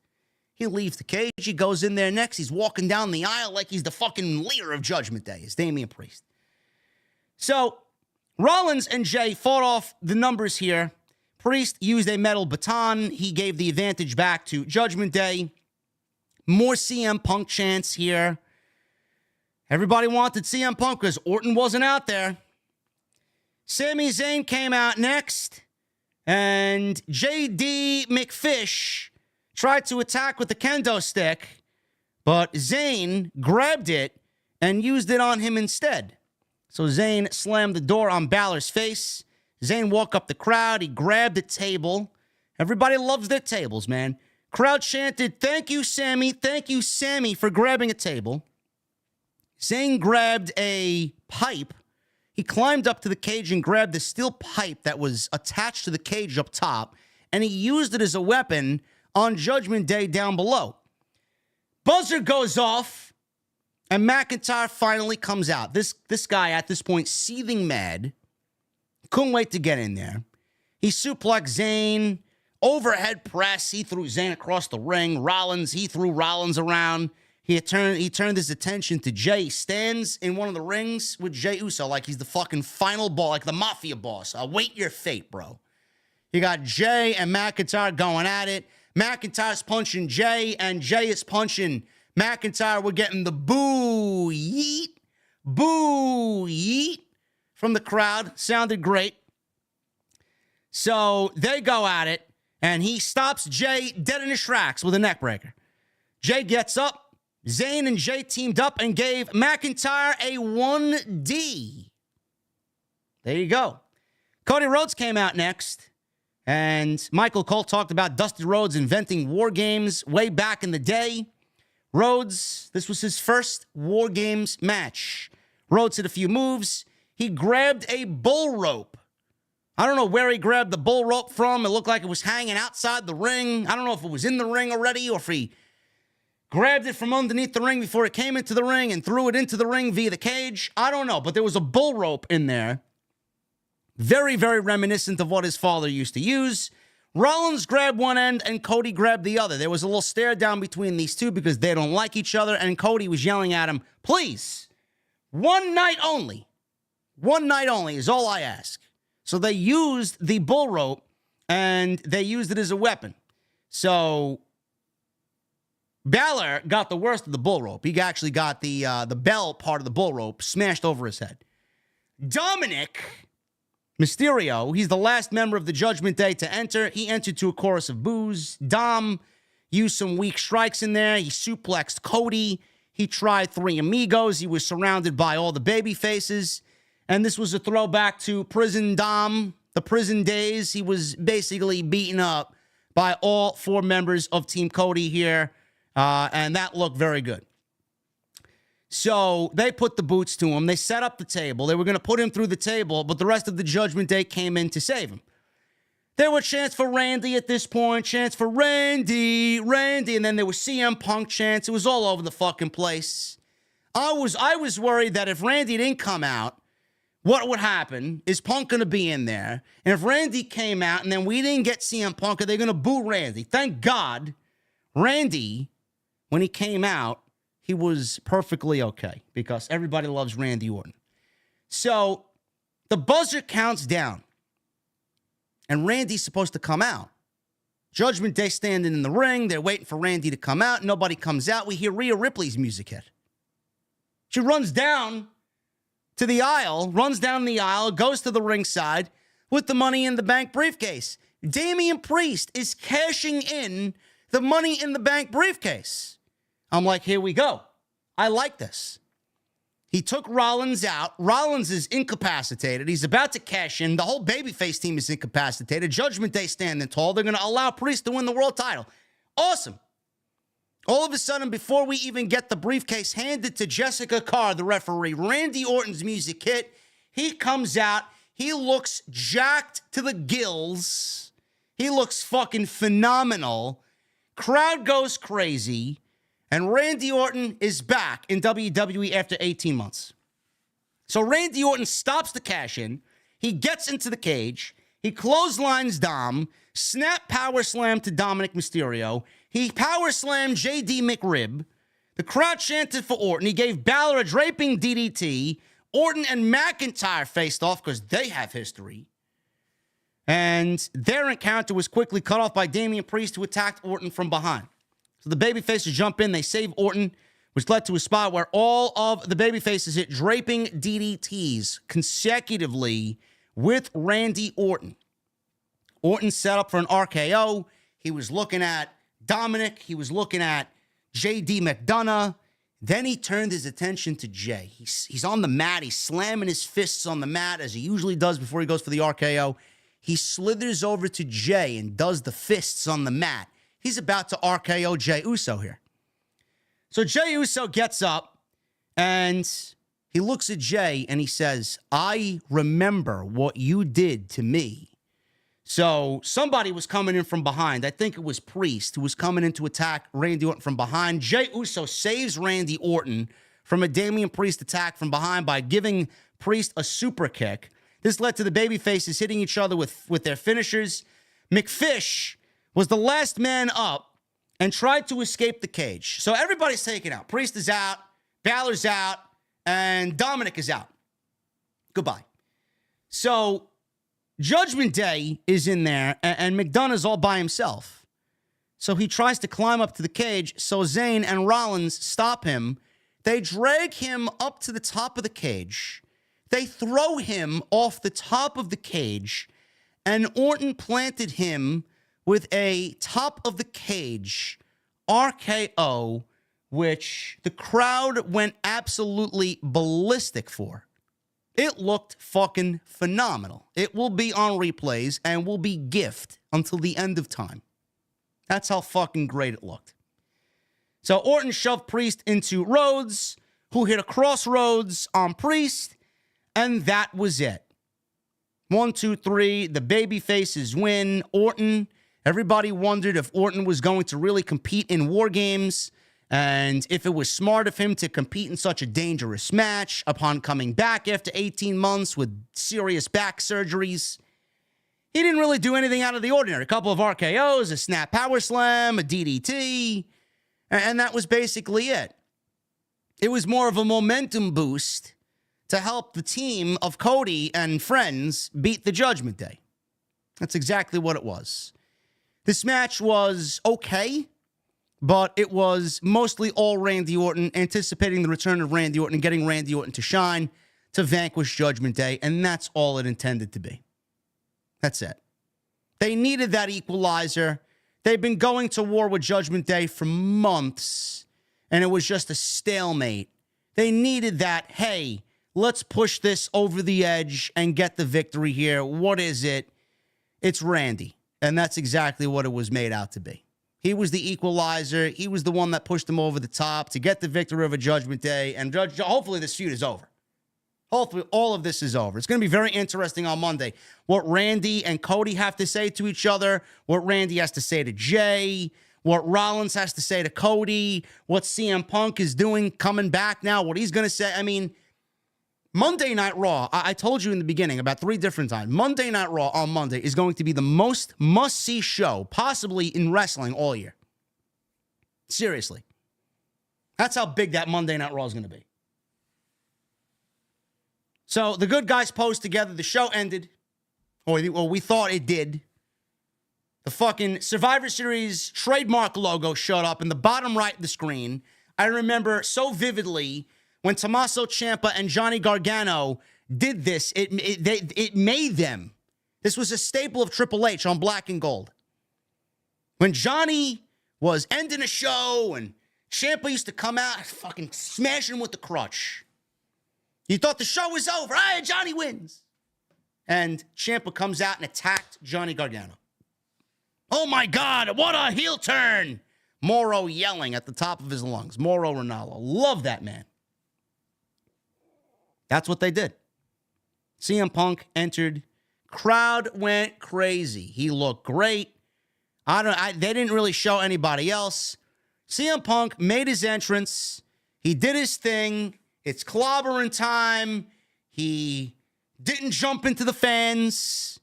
He leaves the cage. He goes in there next. He's walking down the aisle like he's the fucking leader of Judgment Day. It's Damian Priest. So Rollins and Jey fought off the numbers here. Priest used a metal baton. He gave the advantage back to Judgment Day. More CM Punk chants here. Everybody wanted CM Punk because Orton wasn't out there. Sami Zayn came out next. And JD McFish tried to attack with the kendo stick, but Zayn grabbed it and used it on him instead. So Zayn slammed the door on Balor's face. Zayn walked up the crowd. He grabbed a table. Everybody loves their tables, man. Crowd chanted, thank you, Sami. Thank you, Sami, for grabbing a table. Zayn grabbed a pipe. He climbed up to the cage and grabbed the steel pipe that was attached to the cage up top, and he used it as a weapon on Judgment Day down below. Buzzer goes off, and McIntyre finally comes out. This guy, at this point, seething mad. Couldn't wait to get in there. He suplexed Zayn. Overhead press. He threw Zayn across the ring. Rollins, he threw Rollins around. he turned his attention to Jay. He stands in one of the rings with Jey Uso like he's the fucking final boss, like the mafia boss. Await your fate, bro. You got Jay and McIntyre going at it. McIntyre's punching Jay, and Jay is punching McIntyre. We're getting the boo yeet from the crowd. Sounded great. So they go at it, and he stops Jay dead in his tracks with a neck breaker. Jay gets up. Zayn and Jay teamed up and gave McIntyre a 1D. There you go. Cody Rhodes came out next, and Michael Cole talked about Dusty Rhodes inventing war games way back in the day. Rhodes, this was his first war games match. Rhodes hit a few moves. He grabbed a bull rope. I don't know where he grabbed the bull rope from. It looked like it was hanging outside the ring. I don't know if it was in the ring already or if he grabbed it from underneath the ring before it came into the ring and threw it into the ring via the cage. I don't know, but there was a bull rope in there. Very, very reminiscent of what his father used to use. Rollins grabbed one end and Cody grabbed the other. There was a little stare down between these two because they don't like each other, and Cody was yelling at him, please, one night only. One night only is all I ask. So they used the bull rope, and they used it as a weapon. So Balor got the worst of the bull rope. He actually got the bell part of the bull rope smashed over his head. Dominik Mysterio, he's the last member of the Judgment Day to enter. He entered to a chorus of boos. Dom used some weak strikes in there. He suplexed Cody. He tried Three Amigos. He was surrounded by all the baby faces. And this was a throwback to Prison Dom, the prison days. He was basically beaten up by all four members of Team Cody here. And that looked very good. So they put the boots to him. They set up the table. They were going to put him through the table, but the rest of the Judgment Day came in to save him. There were chants for Randy at this point, chants for Randy, and then there was CM Punk chants. It was all over the fucking place. I was worried that if Randy didn't come out, what would happen? Is Punk going to be in there? And if Randy came out and then we didn't get CM Punk, are they going to boo Randy? Thank God, Randy, when he came out, he was perfectly okay because everybody loves Randy Orton. So the buzzer counts down, and Randy's supposed to come out. Judgment Day standing in the ring. They're waiting for Randy to come out. Nobody comes out. We hear Rhea Ripley's music hit. She runs down to the aisle, goes to the ringside with the Money in the Bank briefcase. Damian Priest is cashing in the Money in the Bank briefcase. I'm like, here we go. I like this. He took Rollins out. Rollins is incapacitated. He's about to cash in. The whole babyface team is incapacitated. Judgment Day standing tall. They're going to allow Priest to win the world title. Awesome. All of a sudden, before we even get the briefcase handed to Jessica Carr, the referee, Randy Orton's music hit. He comes out. He looks jacked to the gills. He looks fucking phenomenal. Crowd goes crazy. And Randy Orton is back in WWE after 18 months. So Randy Orton stops the cash-in. He gets into the cage. He clotheslines Dom. Snap power slam to Dominik Mysterio. He power slammed JD McRib. The crowd chanted for Orton. He gave Balor a draping DDT. Orton and McIntyre faced off because they have history. And their encounter was quickly cut off by Damian Priest, who attacked Orton from behind. So the babyfaces jump in. They save Orton, which led to a spot where all of the babyfaces hit draping DDTs consecutively with Randy Orton. Orton set up for an RKO. He was looking at Dominik. He was looking at JD McDonagh. Then he turned his attention to Jay. He's on the mat. He's slamming his fists on the mat as he usually does before he goes for the RKO. He slithers over to Jay and does the fists on the mat. He's about to RKO Jey Uso here. So Jey Uso gets up and he looks at Jay and he says, I remember what you did to me. So somebody was coming in from behind. I think it was Priest who was coming in to attack Randy Orton from behind. Jey Uso saves Randy Orton from a Damian Priest attack from behind by giving Priest a super kick. This led to the babyfaces hitting each other with their finishers. McFish was the last man up, and tried to escape the cage. So everybody's taken out. Priest is out, Balor's out, and Dominik is out. Goodbye. So Judgment Day is in there, and McDonagh's all by himself. So he tries to climb up to the cage, so Zayn and Rollins stop him. They drag him up to the top of the cage. They throw him off the top of the cage, and Orton planted him with a top of the cage RKO, which the crowd went absolutely ballistic for. It looked fucking phenomenal. It will be on replays and will be gift until the end of time. That's how fucking great it looked. So Orton shoved Priest into Rhodes, who hit a crossroads on Priest, and that was it. 1, 2, 3, the baby faces win. Orton, everybody wondered if Orton was going to really compete in War Games and if it was smart of him to compete in such a dangerous match upon coming back after 18 months with serious back surgeries. He didn't really do anything out of the ordinary. A couple of RKOs, a snap power slam, a DDT, and that was basically it. It was more of a momentum boost to help the team of Cody and friends beat the Judgment Day. That's exactly what it was. This match was okay, but it was mostly all Randy Orton, anticipating the return of Randy Orton and getting Randy Orton to shine to vanquish Judgment Day, and that's all it intended to be. That's it. They needed that equalizer. They've been going to war with Judgment Day for months, and it was just a stalemate. They needed that, hey, let's push this over the edge and get the victory here. What is it? It's Randy, and that's exactly what it was made out to be. He was the equalizer. He was the one that pushed them over the top to get the victory over Judgment Day, and hopefully this feud is over. Hopefully all of this is over. It's going to be very interesting on Monday. What Randy and Cody have to say to each other, what Randy has to say to Jay, what Rollins has to say to Cody, what CM Punk is doing coming back now, what he's going to say. I mean, Monday Night Raw, I told you in the beginning about 3 different times. Monday Night Raw on Monday is going to be the most must-see show possibly in wrestling all year. Seriously. That's how big that Monday Night Raw is going to be. So the good guys posed together. The show ended. Or we thought it did. The fucking Survivor Series trademark logo showed up in the bottom right of the screen. I remember so vividly when Tommaso Ciampa and Johnny Gargano did this. It made them. This was a staple of Triple H on Black and Gold. When Johnny was ending a show and Ciampa used to come out fucking smashing with the crutch. You thought the show was over. Hey, Johnny wins. And Ciampa comes out and attacked Johnny Gargano. Oh, my God, what a heel turn. Mauro yelling at the top of his lungs. Mauro Ranallo. Love that man. That's what they did. CM Punk entered. Crowd went crazy. He looked great. They didn't really show anybody else. CM Punk made his entrance. He did his thing. It's clobbering time. He didn't jump into the fans.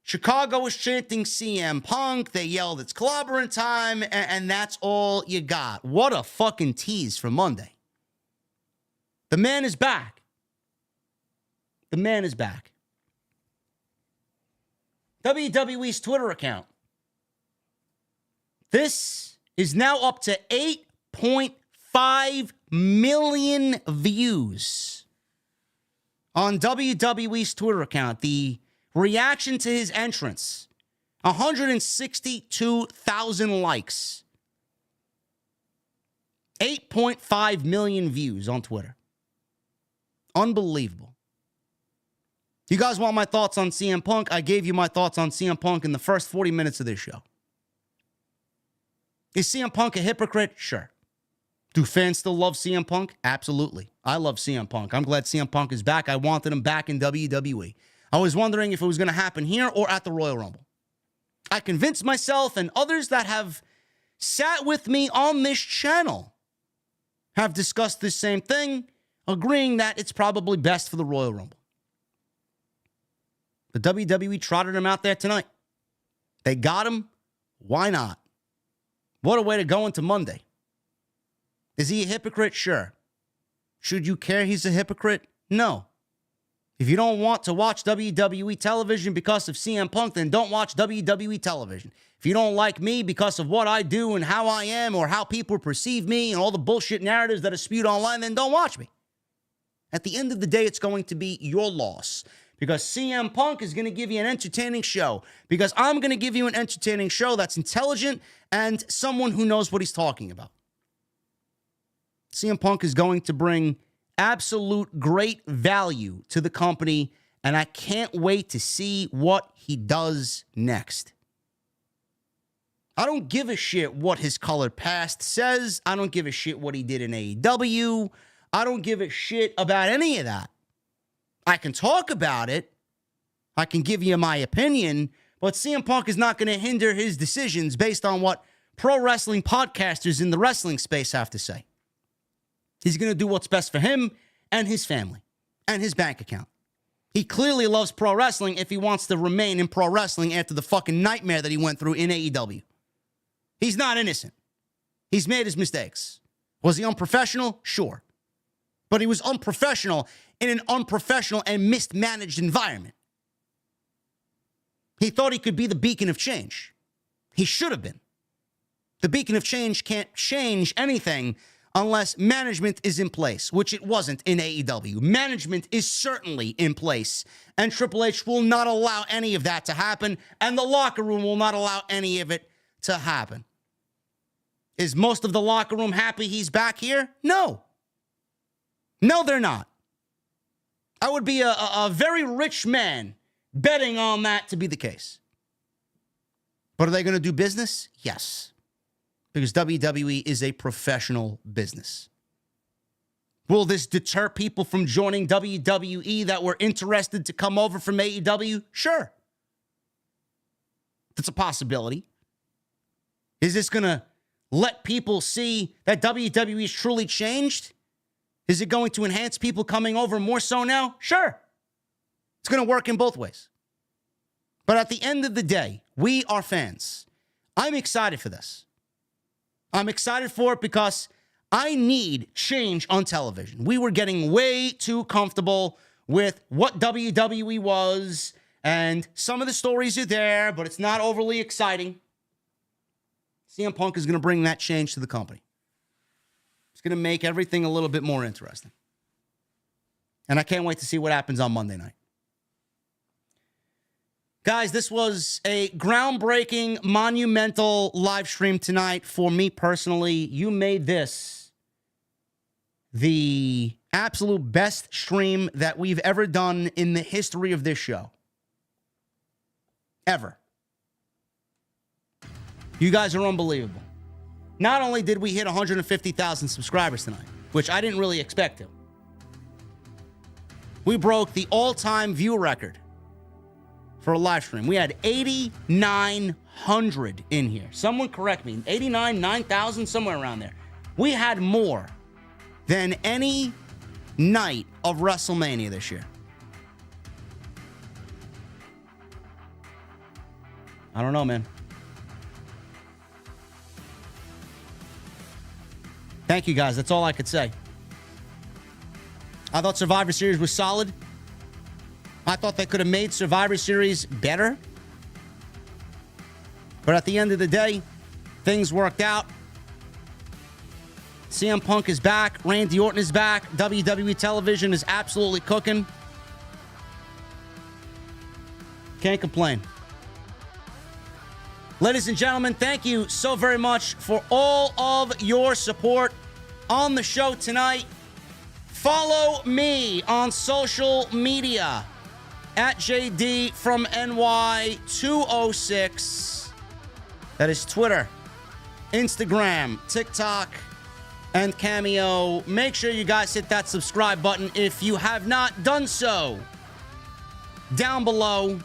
Chicago was chanting CM Punk. They yelled, it's clobbering time, and that's all you got. What a fucking tease for Monday. The man is back. The man is back. WWE's Twitter account. This is now up to 8.5 million views on WWE's Twitter account. The reaction to his entrance, 162,000 likes, 8.5 million views on Twitter. Unbelievable. You guys want my thoughts on CM Punk? I gave you my thoughts on CM Punk in the first 40 minutes of this show. Is CM Punk a hypocrite? Sure. Do fans still love CM Punk? Absolutely. I love CM Punk. I'm glad CM Punk is back. I wanted him back in WWE. I was wondering if it was going to happen here or at the Royal Rumble. I convinced myself and others that have sat with me on this channel have discussed this same thing, agreeing that it's probably best for the Royal Rumble. The WWE trotted him out there tonight. They got him. Why not? What a way to go into Monday. Is he a hypocrite? Sure. Should you care he's a hypocrite? No. If you don't want to watch WWE television because of CM Punk, then don't watch WWE television. If you don't like me because of what I do and how I am or how people perceive me and all the bullshit narratives that are spewed online, then don't watch me. At the end of the day, it's going to be your loss because CM Punk is going to give you an entertaining show because I'm going to give you an entertaining show that's intelligent and someone who knows what he's talking about. CM Punk is going to bring absolute great value to the company, and I can't wait to see what he does next. I don't give a shit what his colored past says. I don't give a shit what he did in AEW. I don't give a shit about any of that. I can talk about it. I can give you my opinion, but CM Punk is not going to hinder his decisions based on what pro wrestling podcasters in the wrestling space have to say. He's going to do what's best for him and his family and his bank account. He clearly loves pro wrestling if he wants to remain in pro wrestling after the fucking nightmare that he went through in AEW. He's not innocent. He's made his mistakes. Was he unprofessional? Sure. But he was unprofessional in an unprofessional and mismanaged environment. He thought he could be the beacon of change. He should have been. The beacon of change can't change anything unless management is in place, which it wasn't in AEW. Management is certainly in place, and Triple H will not allow any of that to happen, and the locker room will not allow any of it to happen. Is most of the locker room happy he's back here? No. No, they're not. I would be a very rich man betting on that to be the case. But are they going to do business? Yes. Because WWE is a professional business. Will this deter people from joining WWE that were interested to come over from AEW? Sure. That's a possibility. Is this going to let people see that WWE is truly changed? Is it going to enhance people coming over more so now? Sure. It's going to work in both ways. But at the end of the day, we are fans. I'm excited for this. I'm excited for it because I need change on television. We were getting way too comfortable with what WWE was, and some of the stories are there, but it's not overly exciting. CM Punk is going to bring that change to the company. It's going to make everything a little bit more interesting. And I can't wait to see what happens on Monday night. Guys, this was a groundbreaking, monumental live stream tonight for me personally. You made this the absolute best stream that we've ever done in the history of this show. Ever. You guys are unbelievable. Not only did we hit 150,000 subscribers tonight, which I didn't really expect to, we broke the all-time view record for a live stream. We had 8,900 in here. Someone correct me. 89, 9,000, somewhere around there. We had more than any night of WrestleMania this year. I don't know, man. Thank you, guys. That's all I could say. I thought Survivor Series was solid. I thought they could have made Survivor Series better. But at the end of the day, things worked out. CM Punk is back. Randy Orton is back. WWE television is absolutely cooking. Can't complain. Ladies and gentlemen, thank you so very much for all of your support on the show tonight. Follow me on social media at JDfromNY206. That is Twitter, Instagram, TikTok, and Cameo. Make sure you guys hit that subscribe button if you have not done so. Down below.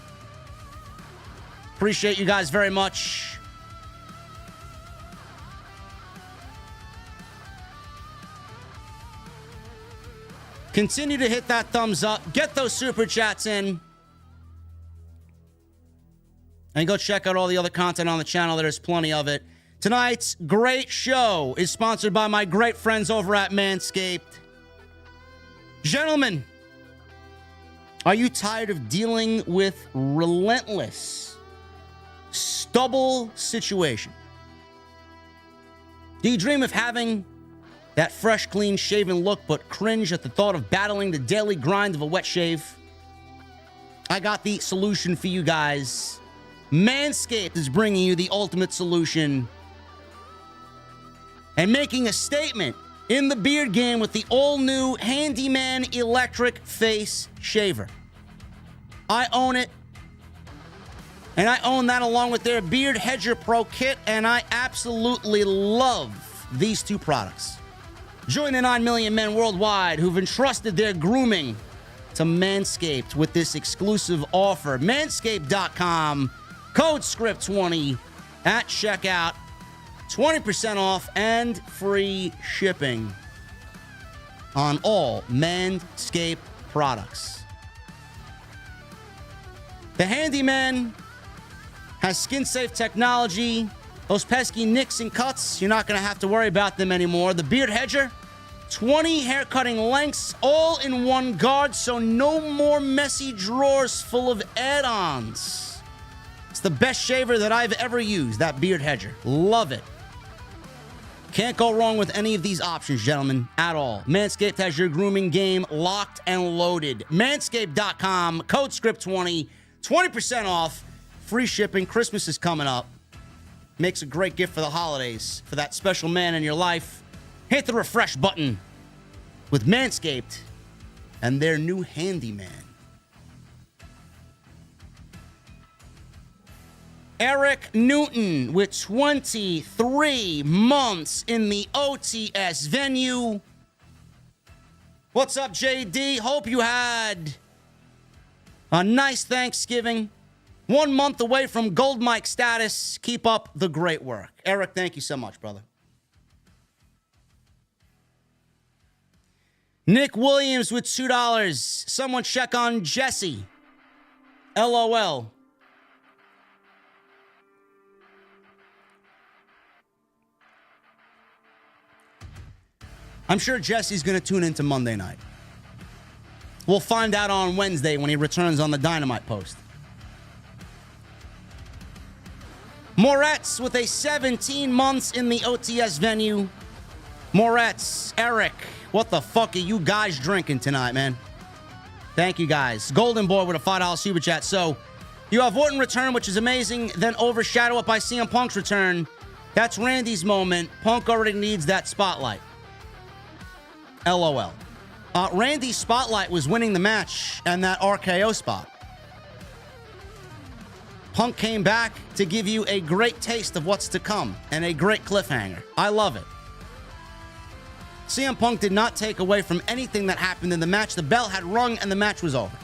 Appreciate you guys very much. Continue to hit that thumbs up. Get those super chats in. And go check out all the other content on the channel. There's plenty of it. Tonight's great show is sponsored by my great friends over at Manscaped. Gentlemen, are you tired of dealing with relentless stubble situation? Do you dream of having that fresh, clean, shaven look but cringe at the thought of battling the daily grind of a wet shave? I got the solution for you guys. Manscaped is bringing you the ultimate solution and making a statement in the beard game with the all-new Handyman Electric Face Shaver. I own it, and I own that along with their Beard Hedger Pro Kit, and I absolutely love these two products. Join the 9 million men worldwide who've entrusted their grooming to Manscaped with this exclusive offer. Manscaped.com, code SCRIPT20 at checkout. 20% off and free shipping on all Manscaped products. The Handyman has skin-safe technology. Those pesky nicks and cuts, you're not going to have to worry about them anymore. The Beard Hedger, 20 hair-cutting lengths, all in one guard, so no more messy drawers full of add-ons. It's the best shaver that I've ever used, that Beard Hedger. Love it. Can't go wrong with any of these options, gentlemen, at all. Manscaped has your grooming game locked and loaded. Manscaped.com, code SCRIPT20, 20% off, free shipping. Christmas is coming up. Makes a great gift for the holidays, for that special man in your life. Hit the refresh button with Manscaped and their new Handyman. Eric Newton with 23 months in the OTS venue. What's up, JD? Hope you had a nice Thanksgiving. 1 month away from Gold Mike status. Keep up the great work. Eric, thank you so much, brother. Nick Williams with $2. Someone check on Jesse. LOL. I'm sure Jesse's going to tune into Monday night. We'll find out on Wednesday when he returns on the Dynamite post. Moretz with a 17 months in the OTS venue. Moretz, Eric, what the fuck are you guys drinking tonight, man? Thank you, guys. Golden Boy with a $5 super chat. So, you have Orton return, which is amazing, then overshadow it by CM Punk's return. That's Randy's moment. Punk already needs that spotlight. LOL. Randy's spotlight was winning the match and that RKO spot. Punk came back to give you a great taste of what's to come and a great cliffhanger. I love it. CM Punk did not take away from anything that happened in the match. The bell had rung and the match was over.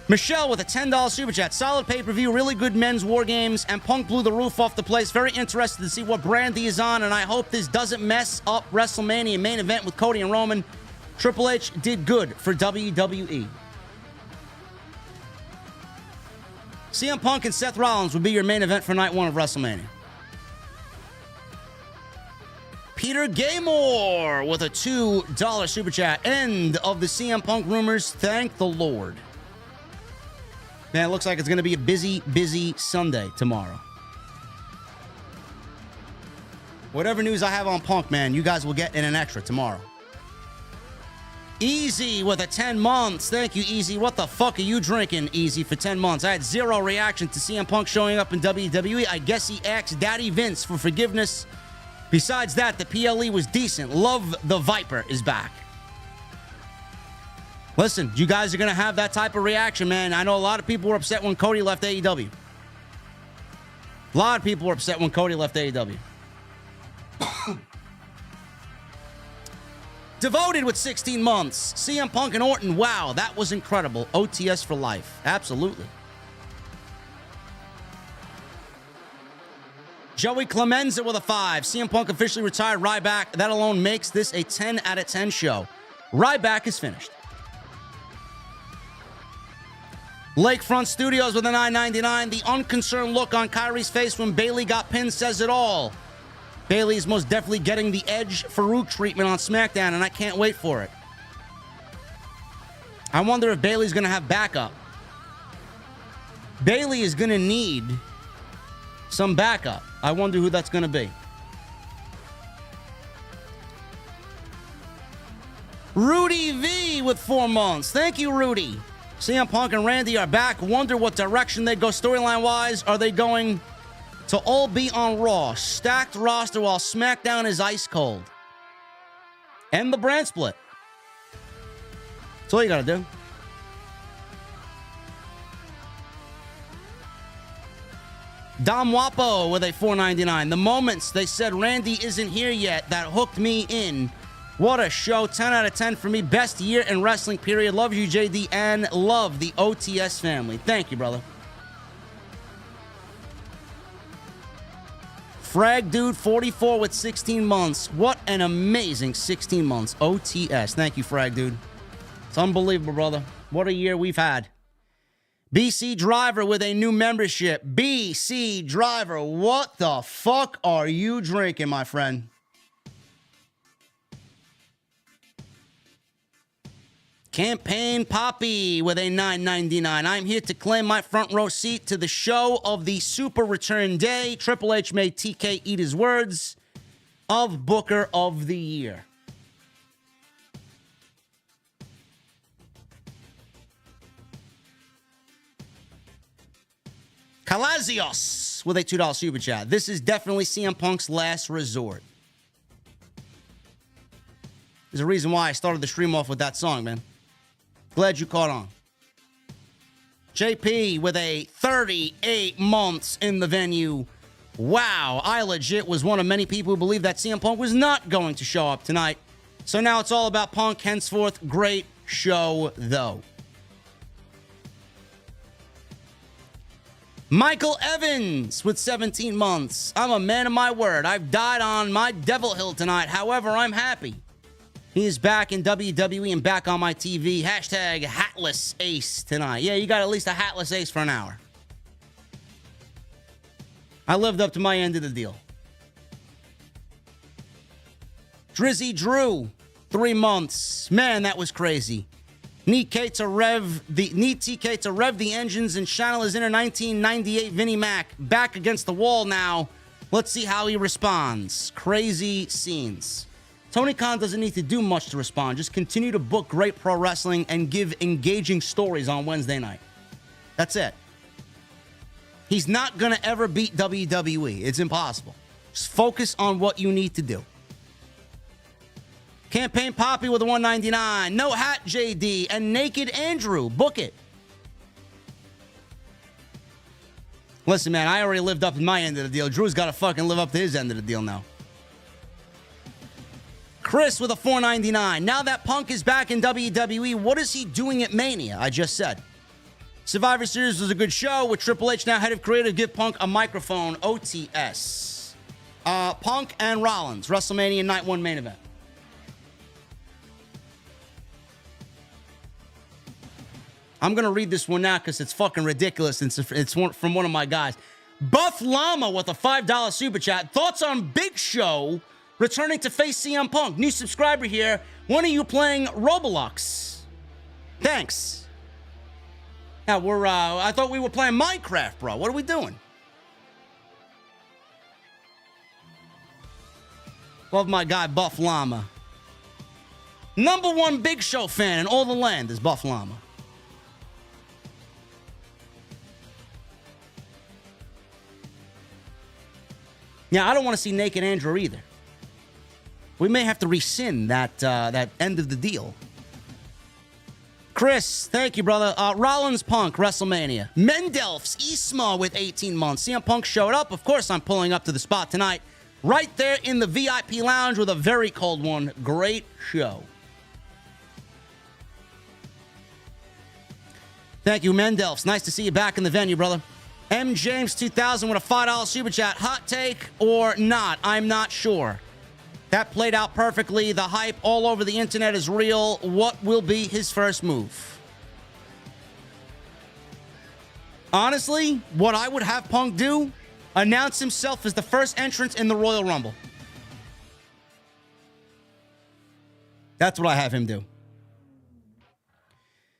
Michelle with a $10 super chat. Solid pay-per-view, really good men's war games, and Punk blew the roof off the place. Very interested to see what brand he is on, and I hope this doesn't mess up WrestleMania main event with Cody and Roman. Triple H did good for WWE. CM Punk and Seth Rollins will be your main event for night one of WrestleMania. Peter Gaymore with a $2 super chat. End of the CM Punk rumors. Thank the Lord. Man, it looks like it's going to be a busy, busy Sunday tomorrow. Whatever news I have on Punk, man, you guys will get in an extra tomorrow. Easy with a 10 months. Thank you, Easy. What the fuck are you drinking, Easy, for 10 months? I had zero reaction to CM Punk showing up in WWE. I guess he asked Daddy Vince for forgiveness. Besides that, the PLE was decent. Love the Viper is back. Listen, you guys are going to have that type of reaction, man. I know a lot of people were upset when Cody left AEW. A lot of people were upset when Cody left AEW. Devoted with 16 months. CM Punk and Orton. Wow, that was incredible. OTS for life. Absolutely. Joey Clemenza with a 5. CM Punk officially retired Ryback. That alone makes this a 10 out of 10 show. Ryback is finished. Lakefront Studios with a $9.99. The unconcerned look on Kairi's face when Bayley got pinned says it all. Bayley is most definitely getting the Edge Farouk treatment on SmackDown, and I can't wait for it. I wonder if Bayley's going to have backup. Bayley is going to need some backup. I wonder who that's going to be. Rudy V with 4 months. Thank you, Rudy. CM Punk and Randy are back. Wonder what direction they go storyline-wise. Are they going to all be on Raw? Stacked roster while SmackDown is ice cold. End the brand split. That's all you got to do. Dom Wapo with a $4.99. The moments they said Randy isn't here yet that hooked me in. What a show. 10 out of 10 for me. Best year in wrestling, period. Love you, JD, and love the OTS family. Thank you, brother. Frag Dude 44 with 16 months. What an amazing 16 months. OTS. Thank you, Frag Dude. It's unbelievable, brother. What a year we've had. BC Driver with a new membership. BC Driver, what the fuck are you drinking, my friend? Campaign Poppy with a $9.99. I'm here to claim my front row seat to the show of the Super Return Day. Triple H made TK eat his words of Booker of the Year. Calazios with a $2 super chat. This is definitely CM Punk's last resort. There's a reason why I started the stream off with that song, man. Glad you caught on. JP with a 38 months in the venue. Wow, I legit was one of many people who believed that CM Punk was not going to show up tonight. So now it's all about Punk henceforth. Great show, though. Michael Evans with 17 months. I'm a man of my word. I've died on my Devil Hill tonight. However, I'm happy. He is back in WWE and back on my TV. Hashtag hatless ace tonight. Yeah, you got at least a hatless ace for an hour. I lived up to my end of the deal. Drizzy Drew, 3 months. Man, that was crazy. Need TK to rev the engines and channel his inner 1998 Vinnie Mac. Back against the wall now. Let's see how he responds. Crazy scenes. Tony Khan doesn't need to do much to respond. Just continue to book great pro wrestling and give engaging stories on Wednesday night. That's it. He's not going to ever beat WWE. It's impossible. Just focus on what you need to do. Campaign Poppy with a $1.99. No hat, JD. And Naked Andrew. Book it. Listen, man, I already lived up to my end of the deal. Drew's got to fucking live up to his end of the deal now. Chris with a $4.99. Now that Punk is back in WWE, what is he doing at Mania? I just said. Survivor Series was a good show with Triple H now head of creative. Give Punk a microphone. OTS. Punk and Rollins. WrestleMania Night 1 main event. I'm going to read this one now because it's fucking ridiculous. It's from one of my guys. Buff Llama with a $5 super chat. Thoughts on Big Show returning to face CM Punk? New subscriber here. When are you playing Roblox? Thanks. Now, I thought we were playing Minecraft, bro. What are we doing? Love my guy, Buff Llama. #1 Big Show fan in all the land is Buff Llama. Now, I don't want to see Naked Andrew either. We may have to rescind that end of the deal. Chris, thank you, brother. Rollins Punk, WrestleMania. Mendelf's Isma with 18 months. CM Punk showed up. Of course, I'm pulling up to the spot tonight. Right there in the VIP lounge with a very cold one. Great show. Thank you, Mendelf's. Nice to see you back in the venue, brother. M. James 2000 with a $5 super chat. Hot take or not? I'm not sure. That played out perfectly. The hype all over the internet is real. What will be his first move? Honestly, what I would have Punk do, announce himself as the first entrant in the Royal Rumble. That's what I have him do.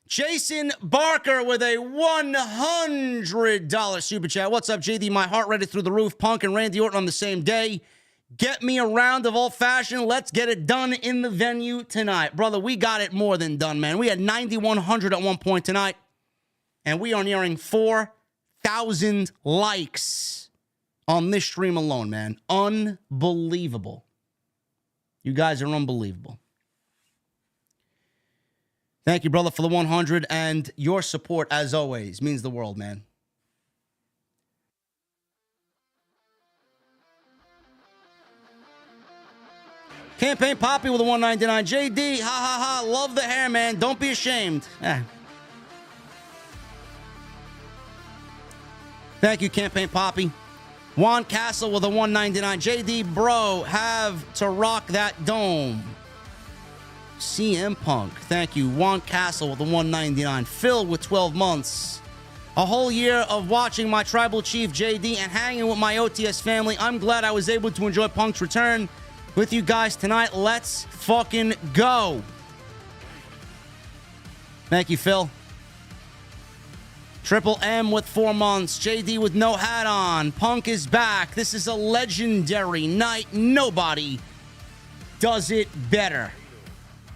Jason Barker with a $100 super chat. What's up, JD? My heart rate is through the roof. Punk and Randy Orton on the same day. Get me a round of old-fashioned. Let's get it done in the venue tonight. Brother, we got it more than done, man. We had 9,100 at one point tonight, and we are nearing 4,000 likes on this stream alone, man. Unbelievable. You guys are unbelievable. Thank you, brother, for the 100, and your support, as always, means the world, man. Campaign Poppy with a 199. JD, ha ha ha, love the hair, man. Don't be ashamed. Thank you, Campaign Poppy. Juan Castle with a 199. JD, bro, have to rock that dome. CM Punk. Thank you. Juan Castle with a 199. Phil with 12 months. A whole year of watching my tribal chief, JD, and hanging with my OTS family. I'm glad I was able to enjoy Punk's return with you guys tonight. Let's fucking go. Thank you, Phil. Triple M with 4 months. JD with no hat on. Punk is back. This is a legendary night. Nobody does it better.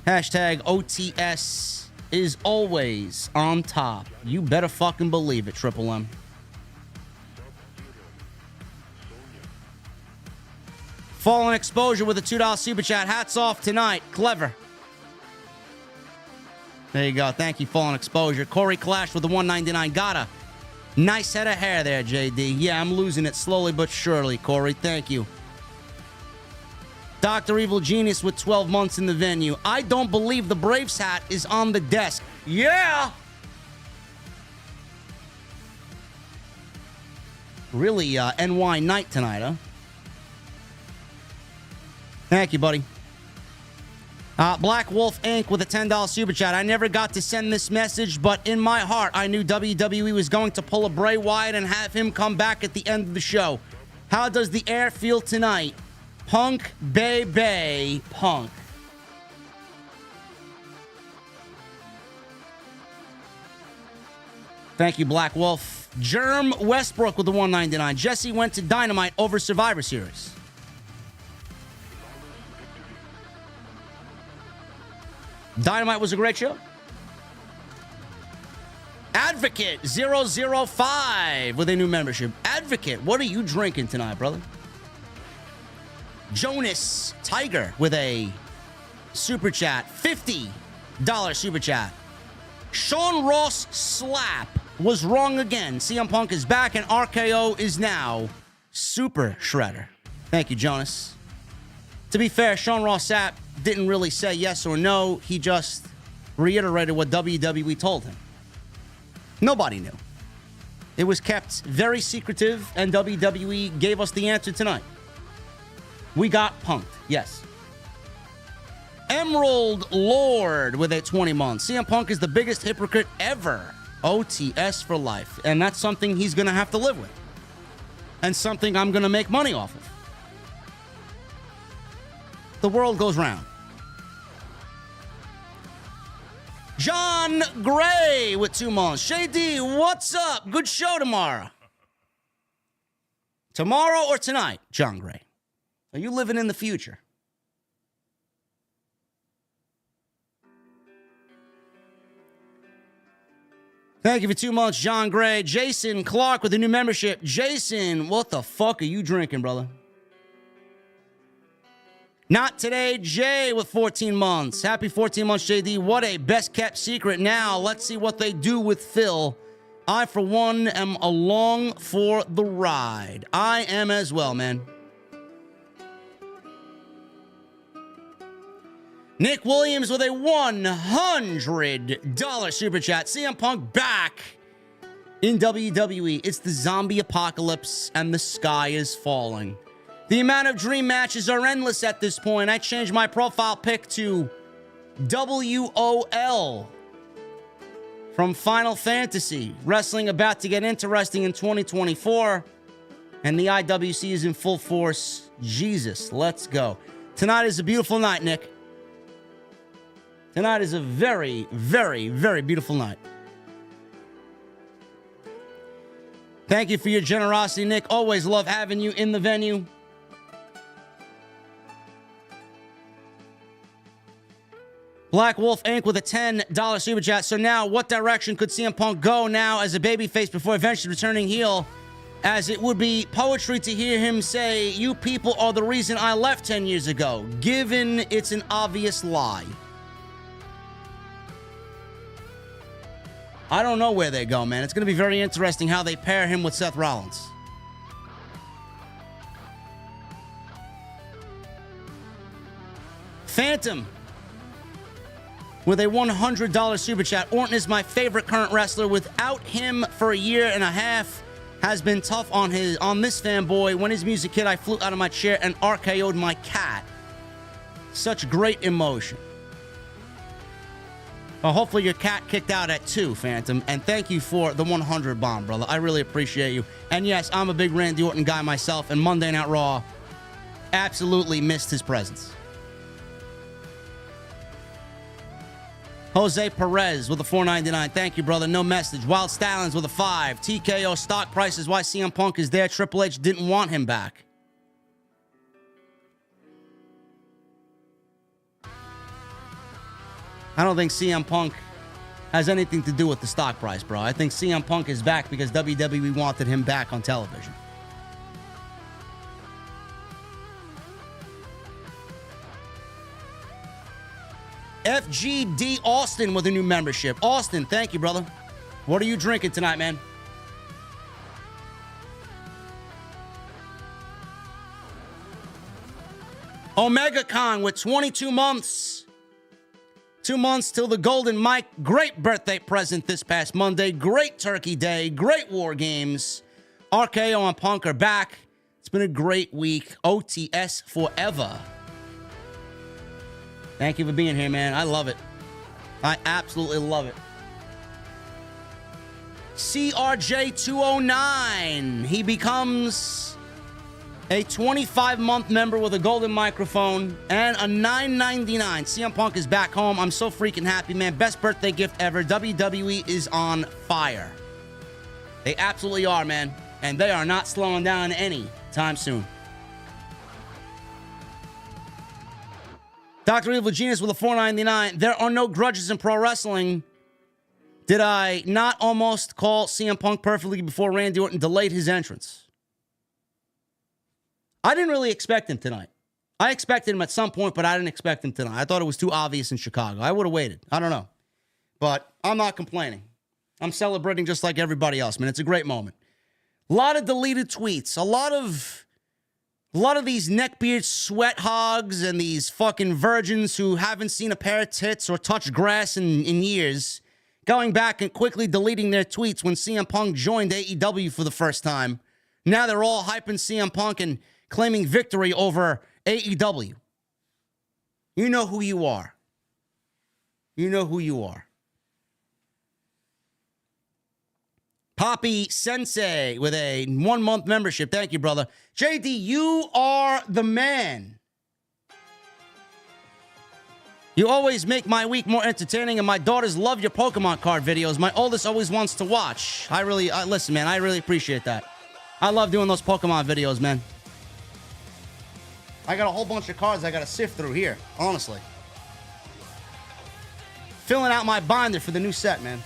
Hashtag OTS is always on top. You better fucking believe it, Triple M. Fallen Exposure with a $2 super chat. Hats off tonight. Clever. There you go. Thank you, Fallen Exposure. Corey Clash with the 199. Got a nice head of hair there, JD. Yeah, I'm losing it slowly but surely, Corey. Thank you. Dr. Evil Genius with 12 months in the venue. I don't believe the Braves hat is on the desk. Yeah! Really, NY night tonight, huh? Thank you, buddy. Black Wolf Inc. with a $10 super chat. I never got to send this message, but in my heart, I knew WWE was going to pull a Bray Wyatt and have him come back at the end of the show. How does the air feel tonight? Punk, Bay, Punk. Thank you, Black Wolf. Germ Westbrook with the 199. Jesse went to Dynamite over Survivor Series. Dynamite was a great show. Advocate 005 with a new membership. Advocate, what are you drinking tonight, brother? Jonas Tiger with a super chat. $50 super chat. Sean Ross Slap was wrong again. CM Punk is back and RKO is now Super Shredder. Thank you, Jonas. To be fair, Sean Ross Sapp didn't really say yes or no. He just reiterated what WWE told him. Nobody knew. It was kept very secretive, and WWE gave us the answer tonight. We got punked, yes. Emerald Lord with a 20 months. CM Punk is the biggest hypocrite ever. OTS for life. And that's something he's going to have to live with. And something I'm going to make money off of. The world goes round. John Gray with 2 months. JD, what's up? Good show tomorrow. Tomorrow or tonight, John Gray? Are you living in the future? Thank you for 2 months, John Gray. Jason Clark with a new membership. Jason, what the fuck are you drinking, brother? Not today, Jay with 14 months. Happy 14 months, JD. What a best-kept secret. Now, let's see what they do with Phil. I, for one, am along for the ride. I am as well, man. Nick Williams with a $100 super chat. CM Punk back in WWE. It's the zombie apocalypse and the sky is falling. The amount of dream matches are endless at this point. I changed my profile pic to WOL from Final Fantasy. Wrestling about to get interesting in 2024. And the IWC is in full force. Jesus, let's go. Tonight is a beautiful night, Nick. Tonight is a very, very, very beautiful night. Thank you for your generosity, Nick. Always love having you in the venue. Black Wolf Inc. with a $10 super chat. So now, what direction could CM Punk go now as a babyface before eventually returning heel? As it would be poetry to hear him say, "You people are the reason I left 10 years ago," given it's an obvious lie. I don't know where they go, man. It's going to be very interesting how they pair him with Seth Rollins. Phantom with a $100 super chat. Orton is my favorite current wrestler. Without him for a year and a half has been tough on this fanboy. When his music hit, I flew out of my chair and RKO'd my cat. Such great emotion. Well, hopefully your cat kicked out at 2, Phantom. And thank you for the 100 bomb, brother. I really appreciate you. And yes, I'm a big Randy Orton guy myself. And Monday Night Raw absolutely missed his presence. Jose Perez with a $4.99. Thank you, brother. No message. Wild Stallions with a $5. TKO stock prices. Why CM Punk is there. Triple H didn't want him back. I don't think CM Punk has anything to do with the stock price, bro. I think CM Punk is back because WWE wanted him back on television. FGD Austin with a new membership. Austin, thank you, brother. What are you drinking tonight, man? Omega Con with 22 months. 2 months till the Golden Mike. Great birthday present this past Monday. Great Turkey Day. Great War Games. RKO and Punk are back. It's been a great week. OTS forever. Thank you for being here, man. I love it. I absolutely love it. CRJ209. He becomes a 25-month member with a golden microphone and a $9.99. CM Punk is back home. I'm so freaking happy, man. Best birthday gift ever. WWE is on fire. They absolutely are, man. And they are not slowing down any time soon. Dr. Evil Genius with a $4.99. There are no grudges in pro wrestling. Did I not almost call CM Punk perfectly before Randy Orton delayed his entrance? I didn't really expect him tonight. I expected him at some point, but I didn't expect him tonight. I thought it was too obvious in Chicago. I would have waited. I don't know. But I'm not complaining. I'm celebrating just like everybody else, man. It's a great moment. A lot of deleted tweets. A lot of these neckbeard sweat hogs and these fucking virgins who haven't seen a pair of tits or touched grass in years going back and quickly deleting their tweets when CM Punk joined AEW for the first time. Now they're all hyping CM Punk and claiming victory over AEW. You know who you are. You know who you are. Poppy Sensei with a 1-month membership. Thank you, brother. JD, you are the man. You always make my week more entertaining, and my daughters love your Pokemon card videos. My oldest always wants to watch. Listen, man, I really appreciate that. I love doing those Pokemon videos, man. I got a whole bunch of cards I got to sift through here, honestly. Filling out my binder for the new set, man.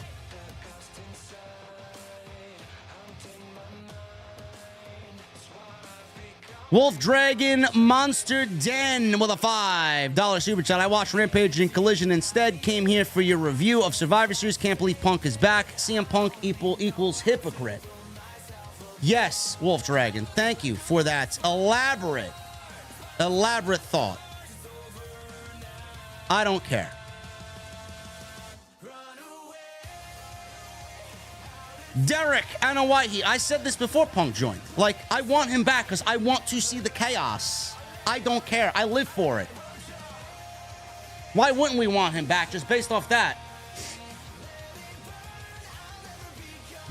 Wolf Dragon Monster Den with a $5 super chat. I watched Rampage and Collision instead. Came here for your review of Survivor Series. Can't believe Punk is back. CM Punk equals hypocrite. Yes, Wolf Dragon. Thank you for that elaborate thought. I don't care. Derek Anawaihi, I said this before Punk joined. Like, I want him back because I want to see the chaos. I don't care. I live for it. Why wouldn't we want him back just based off that?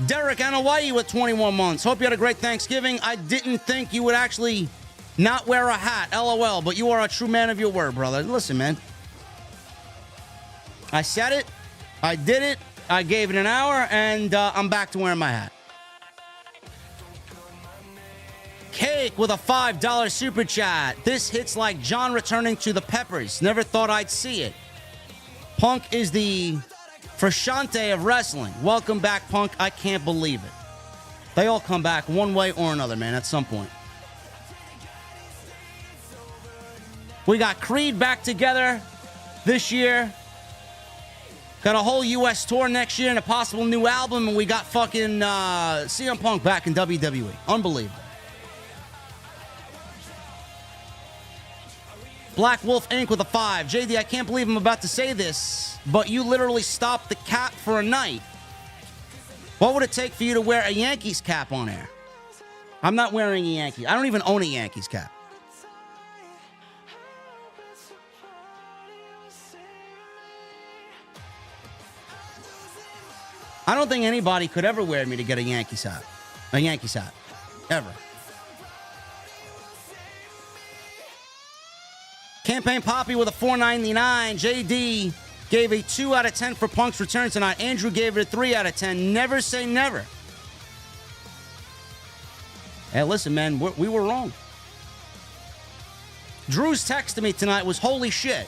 Derek Anawai with 21 months. Hope you had a great Thanksgiving. I didn't think you would actually not wear a hat. LOL. But you are a true man of your word, brother. Listen, man. I said it. I did it. I gave it an hour. And I'm back to wearing my hat. Cake with a $5 super chat. This hits like John returning to the Peppers. Never thought I'd see it. Punk is the Frashante of wrestling. Welcome back, Punk. I can't believe it. They all come back one way or another, man, at some point. We got Creed back together this year. Got a whole U.S. tour next year and a possible new album. And we got fucking CM Punk back in WWE. Unbelievable. Black Wolf Inc. with a 5. JD, I can't believe I'm about to say this, but you literally stopped the cap for a night. What would it take for you to wear a Yankees cap on air? I'm not wearing a Yankee. I don't even own a Yankees cap. I don't think anybody could ever wear me to get a Yankees hat. A Yankees hat. Ever. Campaign Poppy with a $4.99. JD gave a 2 out of 10 for Punk's return tonight. Andrew gave it a 3 out of 10. Never say never. Hey, listen, man, we were wrong. Drew's text to me tonight was, holy shit.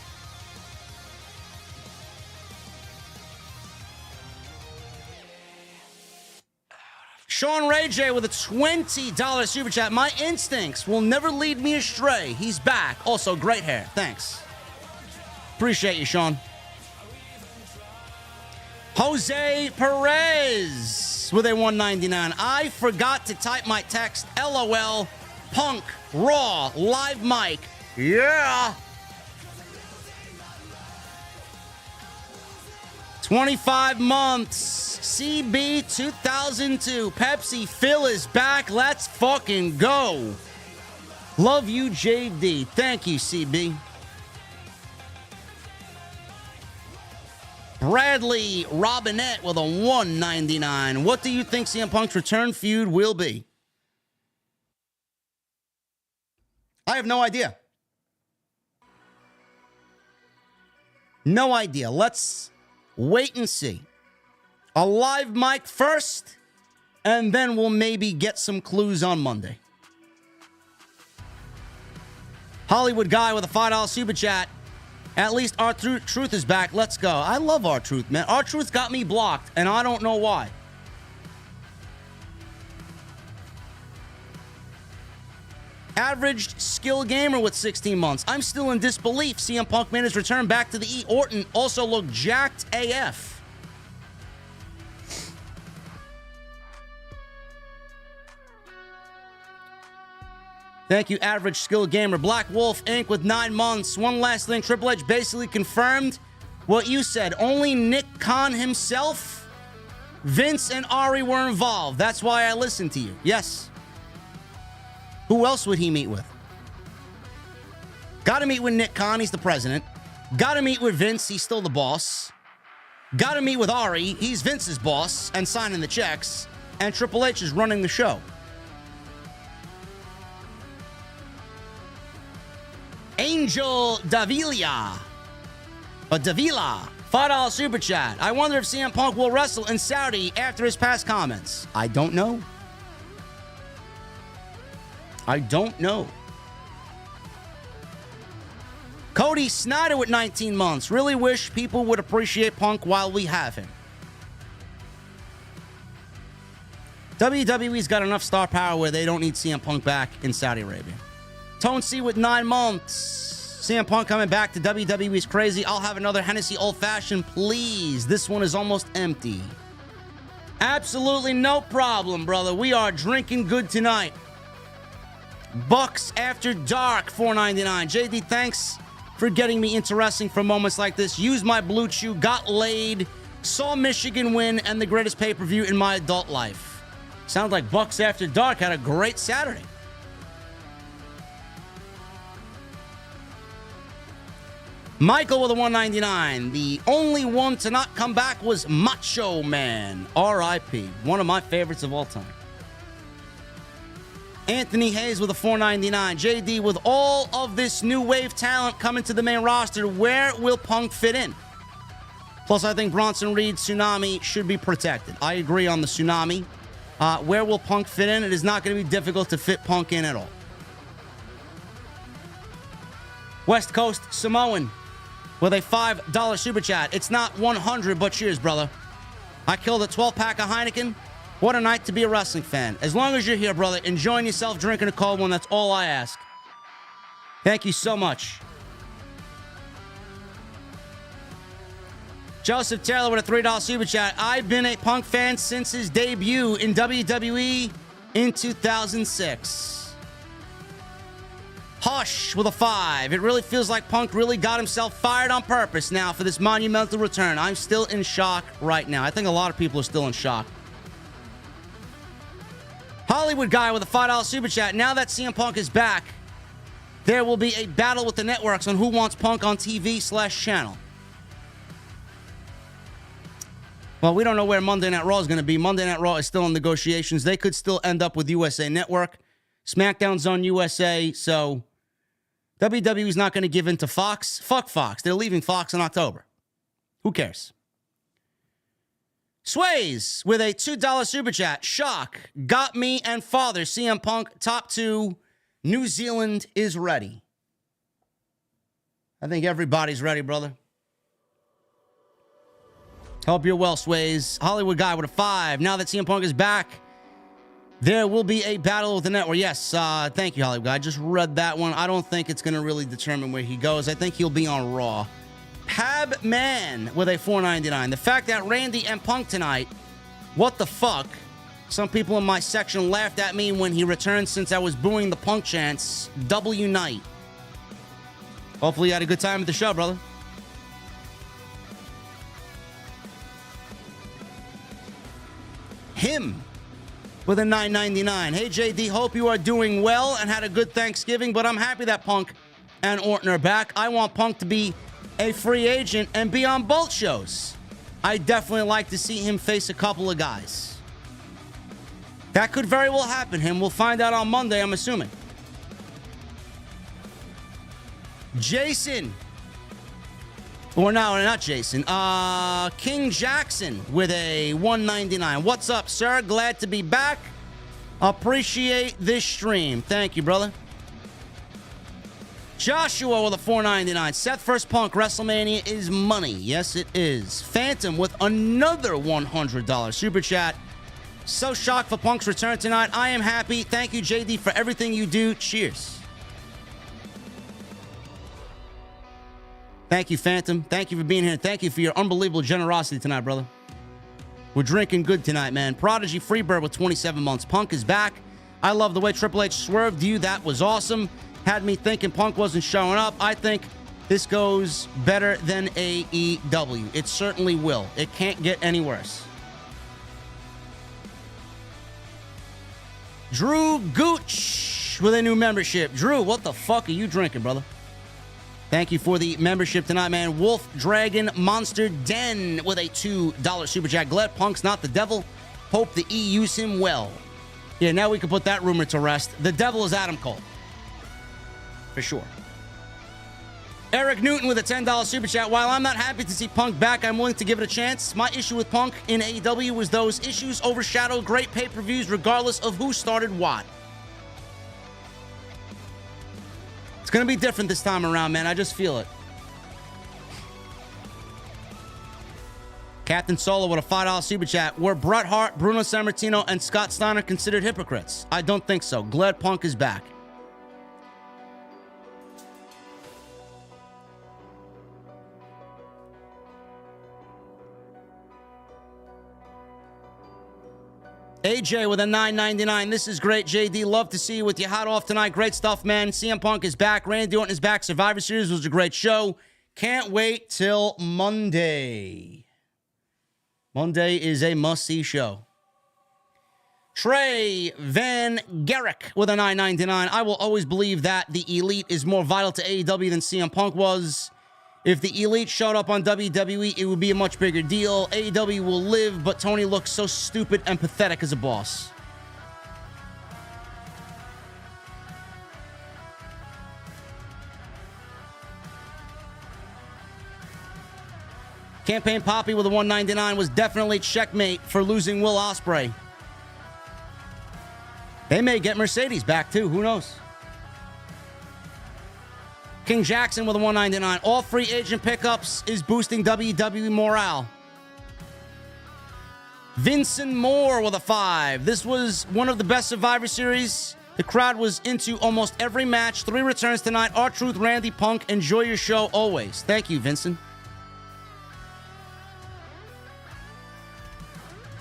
Sean Ray J with a $20 super chat. My instincts will never lead me astray. He's back. Also, great hair. Thanks. Appreciate you, Sean. Jose Perez with a $1.99. I forgot to type my text. LOL. Punk. Raw. Live mic. Yeah. 25 months. CB 2002. Pepsi Phil is back. Let's fucking go. Love you, JD. Thank you, CB. Bradley Robinette with a $1.99. What do you think CM Punk's return feud will be? I have no idea. No idea. Let's wait and see. A live mic first, and then we'll maybe get some clues on Monday. Hollywood Guy with a $5 super chat. At least our truth is back. Let's go. I love our truth, man. Our truth got me blocked, and I don't know why. Averaged skill gamer with 16 months. I'm still in disbelief. CM Punk made his return back to the E. Orton also looked jacked AF. Thank you, Average Skill Gamer. Black Wolf Inc. with 9 months. One last thing. Triple H basically confirmed what you said. Only Nick Khan himself, Vince, and Ari were involved. That's why I listened to you. Yes. Who else would he meet with? Got to meet with Nick Khan. He's the president. Got to meet with Vince. He's still the boss. Got to meet with Ari. He's Vince's boss and signing the checks. And Triple H is running the show. Angel Davila. Davila. $5 super chat. I wonder if CM Punk will wrestle in Saudi after his past comments. I don't know. I don't know. Cody Snyder with 19 months. Really wish people would appreciate Punk while we have him. WWE's got enough star power where they don't need CM Punk back in Saudi Arabia. Tone C with 9 months. CM Punk coming back to WWE is crazy. I'll have another Hennessy Old Fashioned, please. This one is almost empty. Absolutely no problem, brother. We are drinking good tonight. Bucks After Dark, $4.99. JD, thanks for getting me interesting for moments like this. Used my blue chew, got laid, saw Michigan win, and the greatest pay-per-view in my adult life. Sounds like Bucks After Dark had a great Saturday. Michael with a 199. The only one to not come back was Macho Man. R.I.P. One of my favorites of all time. Anthony Hayes with a 499. JD, with all of this new wave talent coming to the main roster, where will Punk fit in? Plus, I think Bronson Reed's Tsunami should be protected. I agree on the Tsunami. Where will Punk fit in? It is not going to be difficult to fit Punk in at all. West Coast Samoan with a $5 super chat. It's not 100, but cheers, brother. I killed a 12-pack of Heineken. What a night to be a wrestling fan. As long as you're here, brother, enjoying yourself, drinking a cold one, that's all I ask. Thank you so much. Joseph Taylor with a $3 super chat. I've been a Punk fan since his debut in WWE in 2006. Hush with a 5. It really feels like Punk really got himself fired on purpose now for this monumental return. I'm still in shock right now. I think a lot of people are still in shock. Hollywood guy with a $5 super chat. Now that CM Punk is back, there will be a battle with the networks on who wants Punk on TV/channel. Well, we don't know where Monday Night Raw is going to be. Monday Night Raw is still in negotiations. They could still end up with USA Network. SmackDown's on USA, so WWE's not going to give in to Fox. Fuck Fox. They're leaving Fox in October. Who cares? Sways with a $2 super chat. Shock. Got me and father. CM Punk, top 2. New Zealand is ready. I think everybody's ready, brother. Hope you're well, Sways. Hollywood guy with a 5. Now that CM Punk is back, there will be a battle with the network. Yes, thank you, Hollywood guy. I just read that one. I don't think it's going to really determine where he goes. I think he'll be on Raw. Pab Man with a $4.99. The fact that Randy and Punk tonight, what the fuck? Some people in my section laughed at me when he returned since I was booing the Punk chants. W night. Hopefully you had a good time at the show, brother. Him with a $9.99. Hey, JD, hope you are doing well and had a good Thanksgiving, but I'm happy that Punk and Orton are back. I want Punk to be a free agent and be on both shows. I definitely like to see him face a couple of guys. That could very well happen. We'll find out on Monday, I'm assuming. Jason. Or no, not Jason. King Jackson with a $1.99. What's up, sir? Glad to be back. Appreciate this stream. Thank you, brother. Joshua with a $4.99. Seth vs. Punk WrestleMania is money. Yes, it is. Phantom with another $100 super chat. So shocked for Punk's return tonight. I am happy. Thank you, JD, for everything you do. Cheers. Thank you, Phantom. Thank you for being here. Thank you for your unbelievable generosity tonight, brother. We're drinking good tonight, man. Prodigy Freebird with 27 months. Punk is back. I love the way Triple H swerved you. That was awesome. Had me thinking Punk wasn't showing up. I think this goes better than AEW. It certainly will. It can't get any worse. Drew Gooch with a new membership. Drew, what the fuck are you drinking, brother? Thank you for the membership tonight, man. Wolf Dragon Monster Den with a $2 super chat. Glad Punk's not the devil. Hope the E use him well. Yeah, now we can put that rumor to rest. The devil is Adam Cole. For sure. Eric Newton with a $10 super chat. While I'm not happy to see Punk back, I'm willing to give it a chance. My issue with Punk in AEW was those issues overshadowed great pay-per-views regardless of who started what. It's going to be different this time around, man. I just feel it. Captain Solo with a $5 super chat. Were Bret Hart, Bruno Sammartino, and Scott Steiner considered hypocrites? I don't think so. Glad Punk is back. AJ with a $9.99. This is great, JD. Love to see you with your hat off tonight. Great stuff, man. CM Punk is back. Randy Orton is back. Survivor Series was a great show. Can't wait till Monday. Monday is a must-see show. Trey Van Gerrick with a $9.99. I will always believe that the Elite is more vital to AEW than CM Punk was. If the Elite showed up on WWE, it would be a much bigger deal. AEW will live, but Tony looks so stupid and pathetic as a boss. Campaign Poppy with a $1.99 was definitely checkmate for losing Will Ospreay. They may get Mercedes back too. Who knows? King Jackson with a $1.99. All free agent pickups is boosting WWE morale. Vincent Moore with a 5. This was one of the best Survivor Series. The crowd was into almost every match. 3 returns tonight. R-Truth, Randy, Punk. Enjoy your show always. Thank you, Vincent.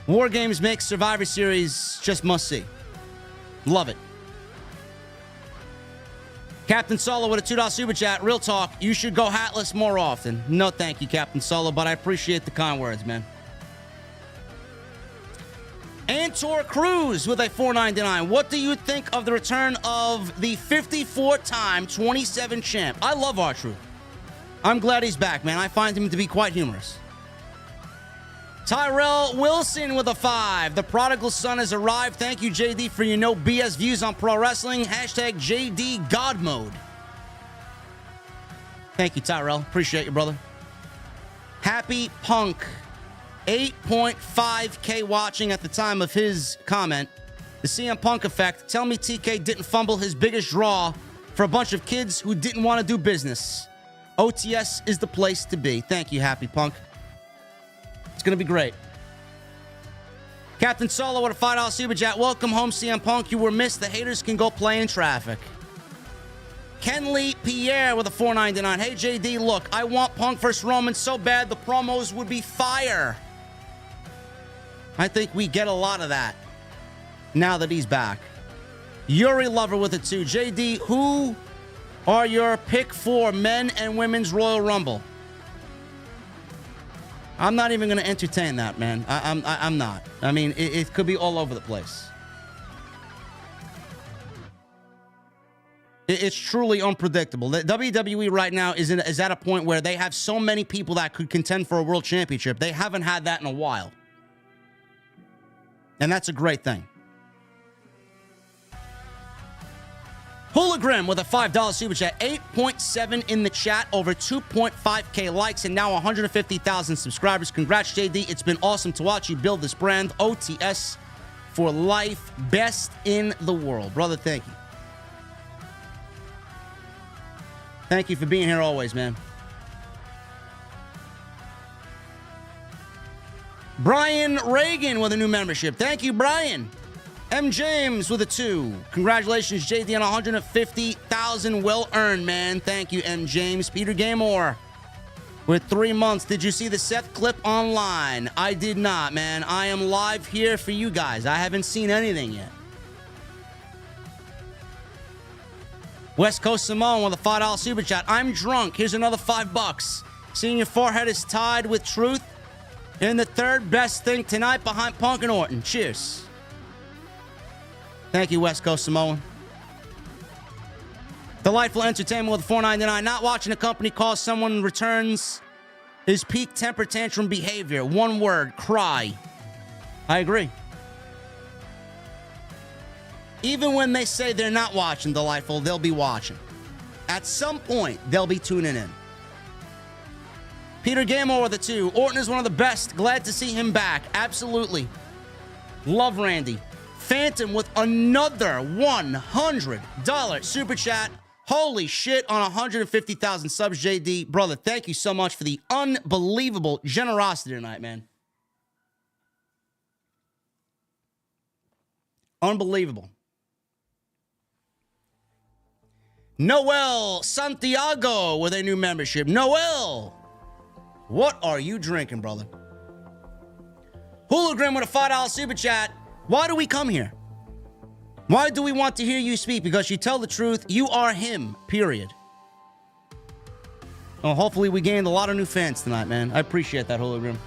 War Games makes Survivor Series just must see. Love it. Captain Solo with a $2 super chat. Real talk, you should go hatless more often. No, thank you, Captain Solo, but I appreciate the kind words, man. Antor Cruz with a $4.99. What do you think of the return of the 54-time 27 champ? I love R-Truth. I'm glad he's back, man. I find him to be quite humorous. Tyrell Wilson with a 5. The prodigal son has arrived. Thank you, JD, for your no BS views on pro wrestling. Hashtag JD God Mode. Thank you, Tyrell. Appreciate you, brother. Happy Punk. 8.5K watching at the time of his comment. The CM Punk effect. Tell me TK didn't fumble his biggest draw for a bunch of kids who didn't want to do business. OTS is the place to be. Thank you, Happy Punk. It's going to be great. Captain Solo with a $5 super chat. Welcome home, CM Punk. You were missed. The haters can go play in traffic. Kenley Pierre with a $4.99. Hey, JD, look, I want Punk versus Roman so bad the promos would be fire. I think we get a lot of that now that he's back. Yuri Lover with a 2. JD, who are your pick for men and women's Royal Rumble? I'm not even going to entertain that, man. I'm not. I mean, it could be all over the place. It's truly unpredictable. The WWE right now is at a point where they have so many people that could contend for a world championship. They haven't had that in a while. And that's a great thing. Hologram with a $5 super chat. 8.7 in the chat, over 2.5K likes, and now 150,000 subscribers. Congrats, JD. It's been awesome to watch you build this brand. OTS for life. Best in the world. Brother, thank you. Thank you for being here always, man. Brian Reagan with a new membership. Thank you, Brian. M. James with a 2. Congratulations, JD, on 150,000 well-earned, man. Thank you, M. James. Peter Gamore with 3 months. Did you see the Seth clip online? I did not, man. I am live here for you guys. I haven't seen anything yet. West Coast Simone with a $5 super chat. I'm drunk. Here's another $5. Seeing your forehead is tied with truth. And the third best thing tonight behind Punk and Orton. Cheers. Thank you, West Coast Samoan. Delightful Entertainment with $4.99. Not watching a company cause someone returns is peak temper tantrum behavior. One word, cry. I agree. Even when they say they're not watching Delightful, they'll be watching. At some point, they'll be tuning in. Peter Gamore with a 2. Orton is one of the best. Glad to see him back. Absolutely. Love Randy. Phantom with another $100 super chat. Holy shit, on 150,000 subs, JD. Brother, thank you so much for the unbelievable generosity tonight, man. Unbelievable. Noel Santiago with a new membership. Noel, what are you drinking, brother? Hologram with a $5 super chat. Why do we come here? Why do we want to hear you speak? Because you tell the truth. You are him, period. Well, hopefully we gained a lot of new fans tonight, man. I appreciate that, Hologram.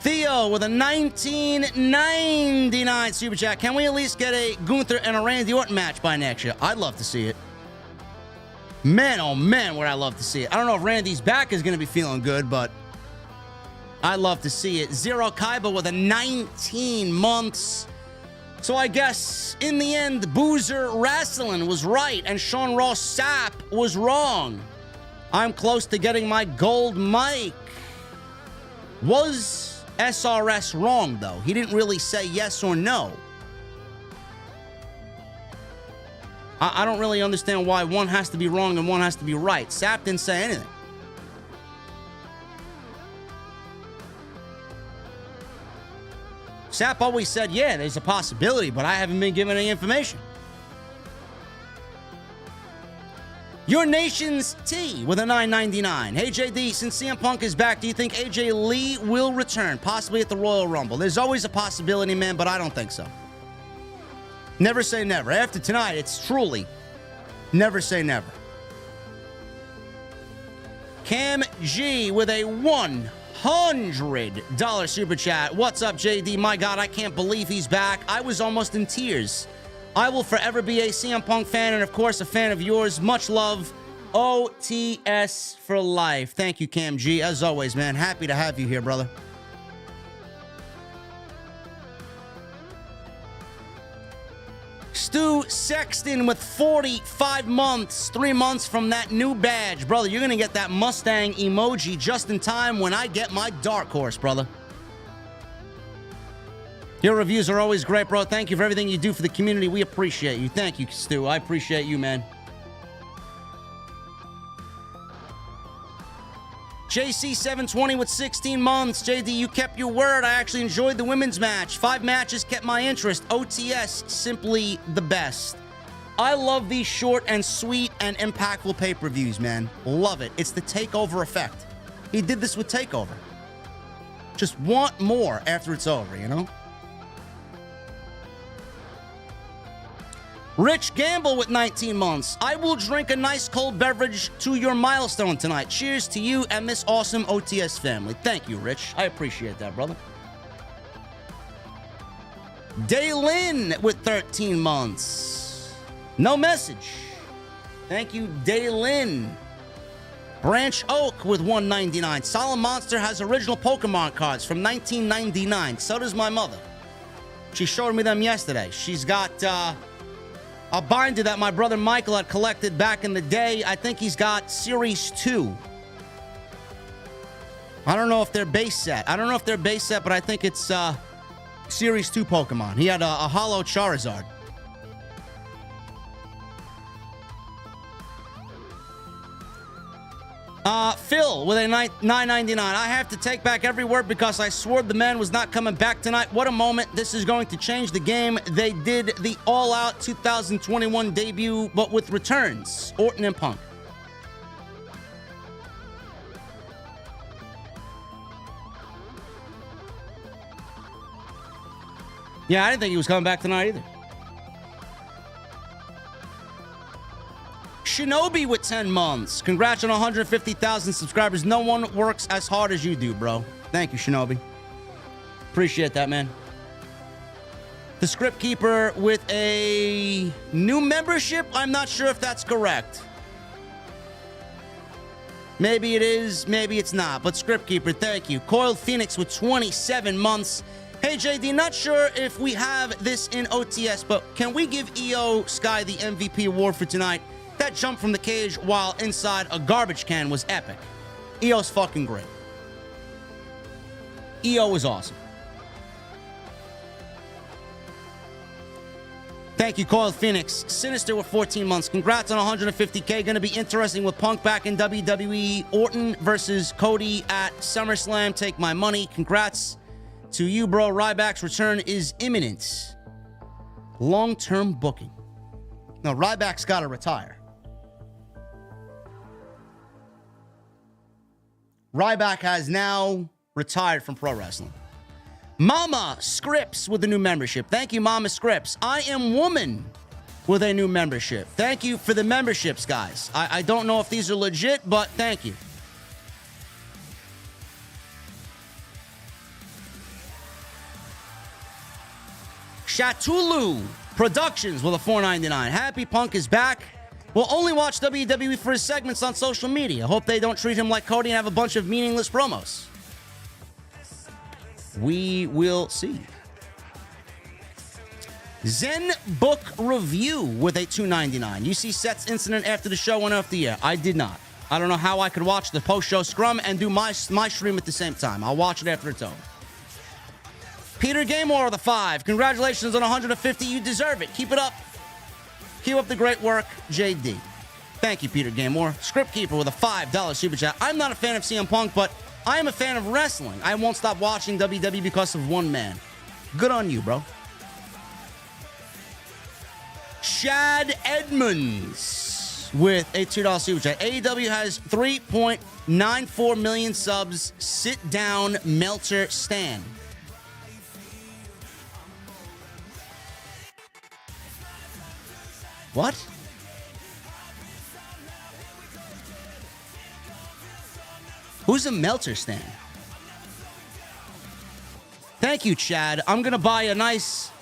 Theo with a $19.99 super chat. Can we at least get a Gunther and a Randy Orton match by next year? I'd love to see it. Man, oh man, would I love to see it. I don't know if Randy's back is going to be feeling good, but I love to see it. Zero Kaiba with a 19 months. So I guess in the end, Boozer Wrestling was right and Sean Ross Sapp was wrong. I'm close to getting my gold mic. Was SRS wrong, though? He didn't really say yes or no. I don't really understand why one has to be wrong and one has to be right. Sapp didn't say anything. Sapp always said, yeah, there's a possibility, but I haven't been given any information. Your Nation's T with a $9.99. Hey, JD, since CM Punk is back, do you think AJ Lee will return, possibly at the Royal Rumble? There's always a possibility, man, but I don't think so. Never say never. After tonight, it's truly never say never. Cam G with a $100 super chat. What's up, JD? My God, I can't believe he's back. I was almost in tears. I will forever be a CM Punk fan and, of course, a fan of yours. Much love. OTS for life. Thank you, Cam G. As always, man. Happy to have you here, brother. Stu Sexton with 45 months, 3 months from that new badge. Brother, you're going to get that Mustang emoji just in time when I get my dark horse, brother. Your reviews are always great, bro. Thank you for everything you do for the community. We appreciate you. Thank you, Stu. I appreciate you, man. JC720 with 16 months. JD, you kept your word. I actually enjoyed the women's match. 5 matches kept my interest. OTS, simply the best. I love these short and sweet and impactful pay-per-views, man. Love it. It's the takeover effect. He did this with TakeOver. Just want more after it's over, you know? Rich Gamble with 19 months. I will drink a nice cold beverage to your milestone tonight. Cheers to you and this awesome OTS family. Thank you, Rich. I appreciate that, brother. Daylin with 13 months. No message. Thank you, Daylin. Branch Oak with $1.99. Solemn Monster has original Pokemon cards from 1999. So does my mother. She showed me them yesterday. She's got a binder that my brother Michael had collected back in the day. I think he's got Series 2. I don't know if they're base set. But I think it's Series 2 Pokemon. He had a Holo Charizard. Phil with a $9.99. I have to take back every word because I swore the man was not coming back tonight. What a moment. This is going to change the game. They did the all-out 2021 debut, but with returns. Orton and Punk. Yeah, I didn't think he was coming back tonight either. Shinobi with 10 months. Congrats on 150,000 subscribers. No one works as hard as you do, bro. Thank you, Shinobi. Appreciate that, man. The Script Keeper with a new membership. I'm not sure if that's correct. Maybe it is, maybe it's not. But Script Keeper, thank you. Coiled Phoenix with 27 months. Hey, JD, not sure if we have this in OTS, but can we give EO Sky the MVP award for tonight? That jump from the cage while inside a garbage can was epic. EO's fucking great. EO is awesome. Thank you, Coiled Phoenix. Sinister with 14 months. Congrats on 150K. Going to be interesting with Punk back in WWE. Orton versus Cody at SummerSlam. Take my money. Congrats to you, bro. Ryback's return is imminent. Long-term booking. No, Ryback's got to retire. Ryback has now retired from pro wrestling. Mama Scripps with a new membership. Thank you, Mama Scripps. I Am Woman with a new membership. Thank you for the memberships, guys. I don't know if these are legit, but thank you. Chatulu Productions with a $4.99. Happy Punk is back. will only watch WWE for his segments on social media. Hope they don't treat him like Cody and have a bunch of meaningless promos. We will see. Zen Book Review with a $2.99. You see Seth's incident after the show went off the air. I did not. I don't know how I could watch the post-show scrum and do my stream at the same time. I'll watch it after it's over. Peter Gamore with a 5. Congratulations on 150. You deserve it. Keep it up. Keep up the great work, JD. Thank you, Peter Gamore. Script Keeper with a $5 super chat. I'm not a fan of CM Punk, but I am a fan of wrestling. I won't stop watching WWE because of one man. Good on you, bro. Shad Edmonds with a $2 super chat. AEW has 3.94 million subs. Sit down, Meltzer Stan. What? Who's a Meltzer Stan? Thank you, Chad. I'm going to buy a nice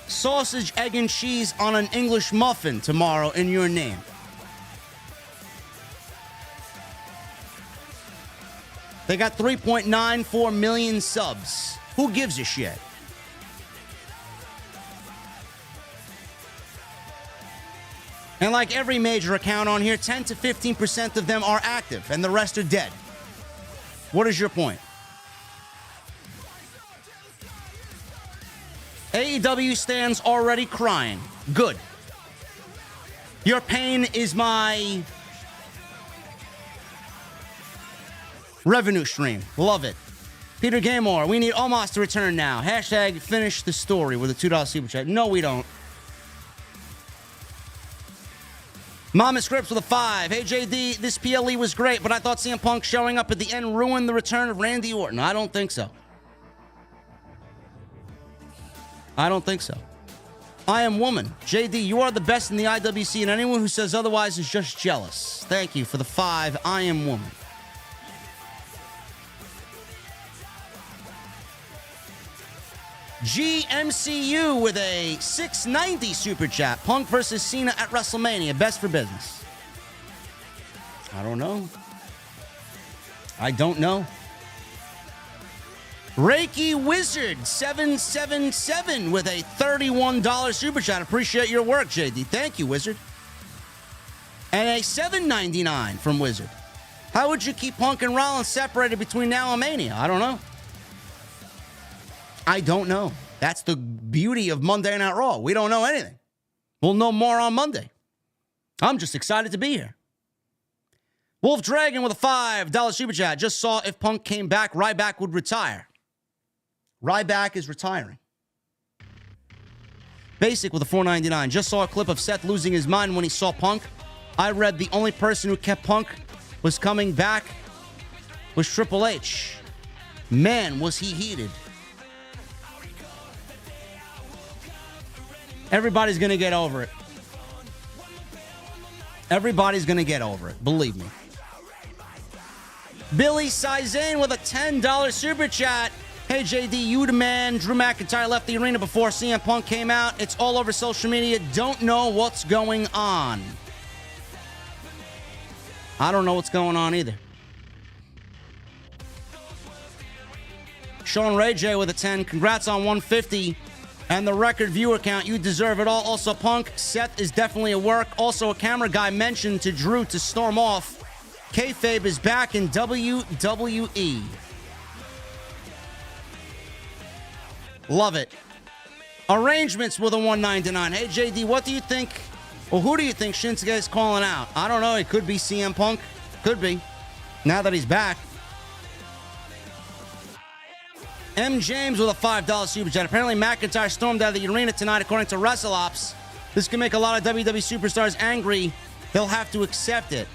sausage, egg, and cheese on an English muffin tomorrow in your name. They got 3.94 million subs. Who gives a shit? And like every major account on here, 10 to 15% of them are active and the rest are dead. What is your point? AEW stands already crying. Good. Your pain is my revenue stream. Love it. Peter Gamore, we need Omos to return now. Hashtag finish the story with a $2 super chat. No, we don't. Mama Scripts with a 5. Hey, JD, this PLE was great, but I thought CM Punk showing up at the end ruined the return of Randy Orton. I don't think so. I don't think so. I am woman. JD, you are the best in the IWC, and anyone who says otherwise is just jealous. Thank you for the 5. I am woman. GMCU with a $6.90 super chat. Punk versus Cena at WrestleMania. Best for business. I don't know. I don't know. Reiki Wizard 777 with a $31 super chat. Appreciate your work, JD. Thank you, Wizard. And a $7.99 from Wizard. How would you keep Punk and Rollins separated between now and Mania? I don't know. I don't know. That's the beauty of Monday Night Raw. We don't know anything. We'll know more on Monday. I'm just excited to be here. Wolf Dragon with a $5 super chat. Just saw if Punk came back, Ryback would retire. Ryback is retiring. Basic with a $4.99. Just saw a clip of Seth losing his mind when he saw Punk. I read the only person who kept Punk was coming back was Triple H. Man, was he heated. Everybody's going to get over it. Everybody's going to get over it. Believe me. Billy Zayn with a $10 super chat. Hey, JD, you the man. Drew McIntyre left the arena before CM Punk came out. It's all over social media. Don't know what's going on. I don't know what's going on either. Sean Ray J with a 10. Congrats on 150. And the record viewer count, you deserve it all. Also, Punk, Seth is definitely a work. Also, a camera guy mentioned to Drew to storm off. Kayfabe is back in WWE. Love it. Arrangements with a $1.99. Hey, JD, what do you think, or who do you think Shinsuke is calling out? I don't know. It could be CM Punk. Could be. Now that he's back. M. James with a $5 super chat. Apparently, McIntyre stormed out of the arena tonight, according to WrestleOps. This can make a lot of WWE superstars angry. They'll have to accept it.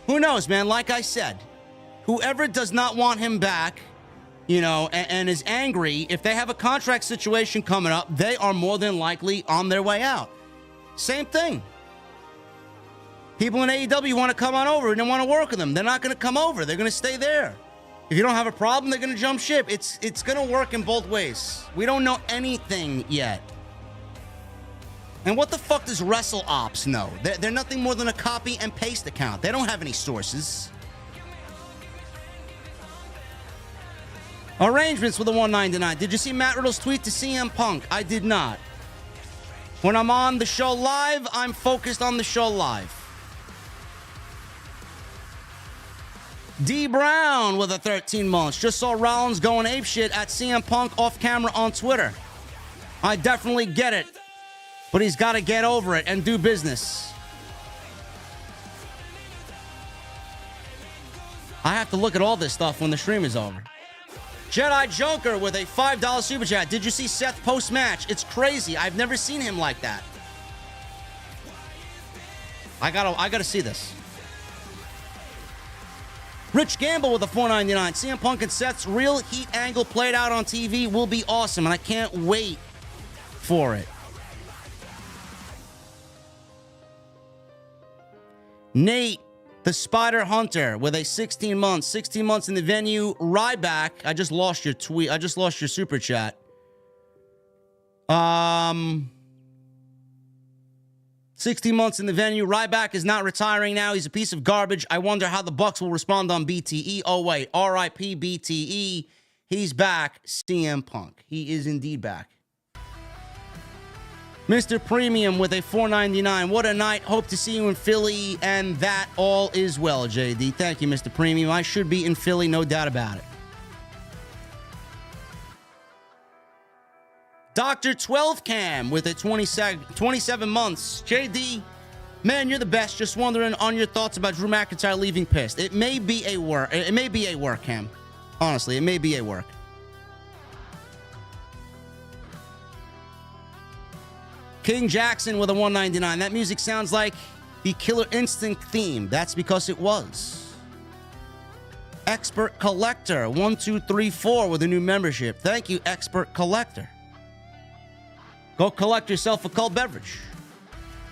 Who knows, man? Like I said, whoever does not want him back, you know, and is angry, if they have a contract situation coming up, they are more than likely on their way out. Same thing. People in AEW want to come on over and they want to work with them. They're not going to come over. They're going to stay there. If you don't have a problem, they're going to jump ship. It's going to work in both ways. We don't know anything yet. And what the fuck does WrestleOps know? They're nothing more than a copy and paste account. They don't have any sources. Arrangements with the 199. Did you see Matt Riddle's tweet to CM Punk? I did not. When I'm on the show live, I'm focused on the show live. D Brown with a 13 months. Just saw Rollins going apeshit at CM Punk off camera on Twitter. I definitely get it. But he's got to get over it and do business. I have to look at all this stuff when the stream is over. Jedi Joker with a $5 super chat. Did you see Seth post-match? It's crazy. I've never seen him like that. I gotta see this. Rich Gamble with a $4.99. CM Punk and Seth's real heat angle played out on TV will be awesome, and I can't wait for it. Nate, the Spider Hunter, with a 16 months. 16 months in the venue. Ryback. I just lost your tweet. I just lost your super chat. 16 months in the venue. Ryback is not retiring now. He's a piece of garbage. I wonder how the Bucks will respond on BTE. Oh, wait. R.I.P. BTE. He's back. CM Punk. He is indeed back. Mr. Premium with a $4.99. What a night. Hope to see you in Philly. And that all is well, JD. Thank you, Mr. Premium. I should be in Philly, no doubt about it. Dr. 12 Cam with a 27 months. JD, man, you're the best. Just wondering on your thoughts about Drew McIntyre leaving pissed. It may be a work. It may be a work, Cam. Honestly, it may be a work. King Jackson with a $1.99. That music sounds like the Killer Instinct theme. That's because it was. Expert Collector 1234 with a new membership. Thank you, Expert Collector. Go collect yourself a cold beverage.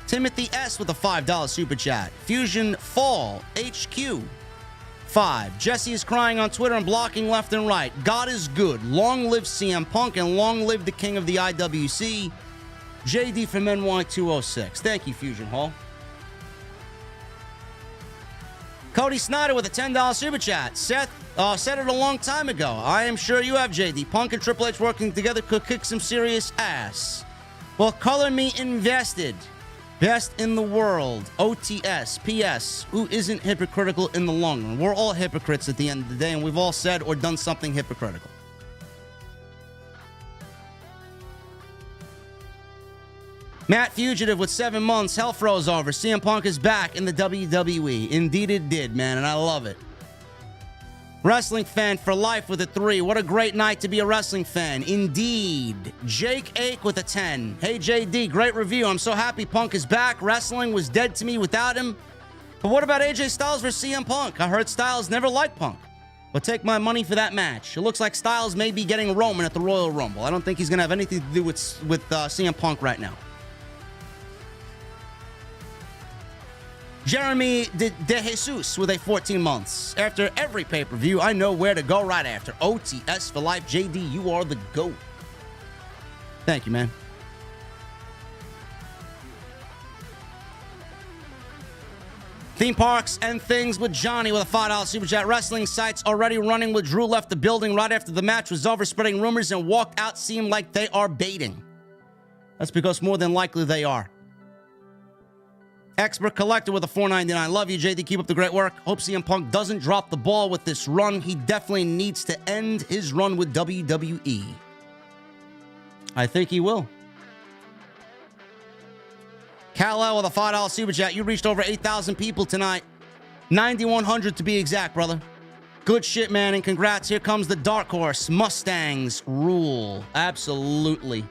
Timothy S with a $5 super chat. Fusion Fall HQ 5. Jesse is crying on Twitter and blocking left and right. God is good. Long live CM Punk and long live the king of the IWC. JD from NY206. Thank you, Fusion Hall. Cody Snyder with a $10 super chat. Seth said it a long time ago. I am sure you have, JD. Punk and Triple H working together could kick some serious ass. Well, color me invested. Best in the world. OTS. PS. Who isn't hypocritical in the long run? We're all hypocrites at the end of the day, and we've all said or done something hypocritical. Matt Fugitive with 7 months. Hell froze over. CM Punk is back in the WWE. Indeed it did, man, and I love it. Wrestling fan for life with a 3. What a great night to be a wrestling fan. Indeed. Jake Ake with a 10. Hey, JD, great review. I'm so happy Punk is back. Wrestling was dead to me without him. But what about AJ Styles versus CM Punk? I heard Styles never liked Punk. But take my money for that match. It looks like Styles may be getting Roman at the Royal Rumble. I don't think he's going to have anything to do with CM Punk right now. Jeremy De Jesus with a 14 months. After every pay-per-view, I know where to go right after. OTS for life. JD, you are the GOAT. Thank you, man. Theme parks and things with Johnny with a $5 super chat. Wrestling sites already running with Drew left the building right after the match was over, spreading rumors and walked out seem like they are baiting. That's because more than likely they are. Expert Collector with a $4.99. Love you, JD. Keep up the great work. Hope CM Punk doesn't drop the ball with this run. He definitely needs to end his run with WWE. I think he will. Kal-El with a $5 super chat. You reached over 8,000 people tonight. 9,100 to be exact, brother. Good shit, man, and congrats. Here comes the dark horse. Mustangs rule. Absolutely.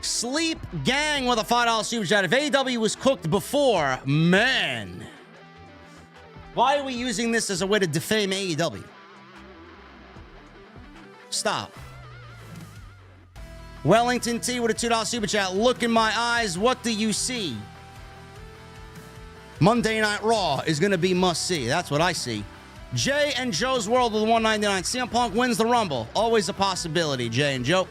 Sleep Gang with a $5 super chat. If AEW was cooked before, man. Why are we using this as a way to defame AEW? Stop. Wellington T with a $2 super chat. Look in my eyes. What do you see? Monday Night Raw is going to be must-see. That's what I see. Jay and Joe's World with a $1.99. CM Punk wins the Rumble. Always a possibility, Jay and Joe.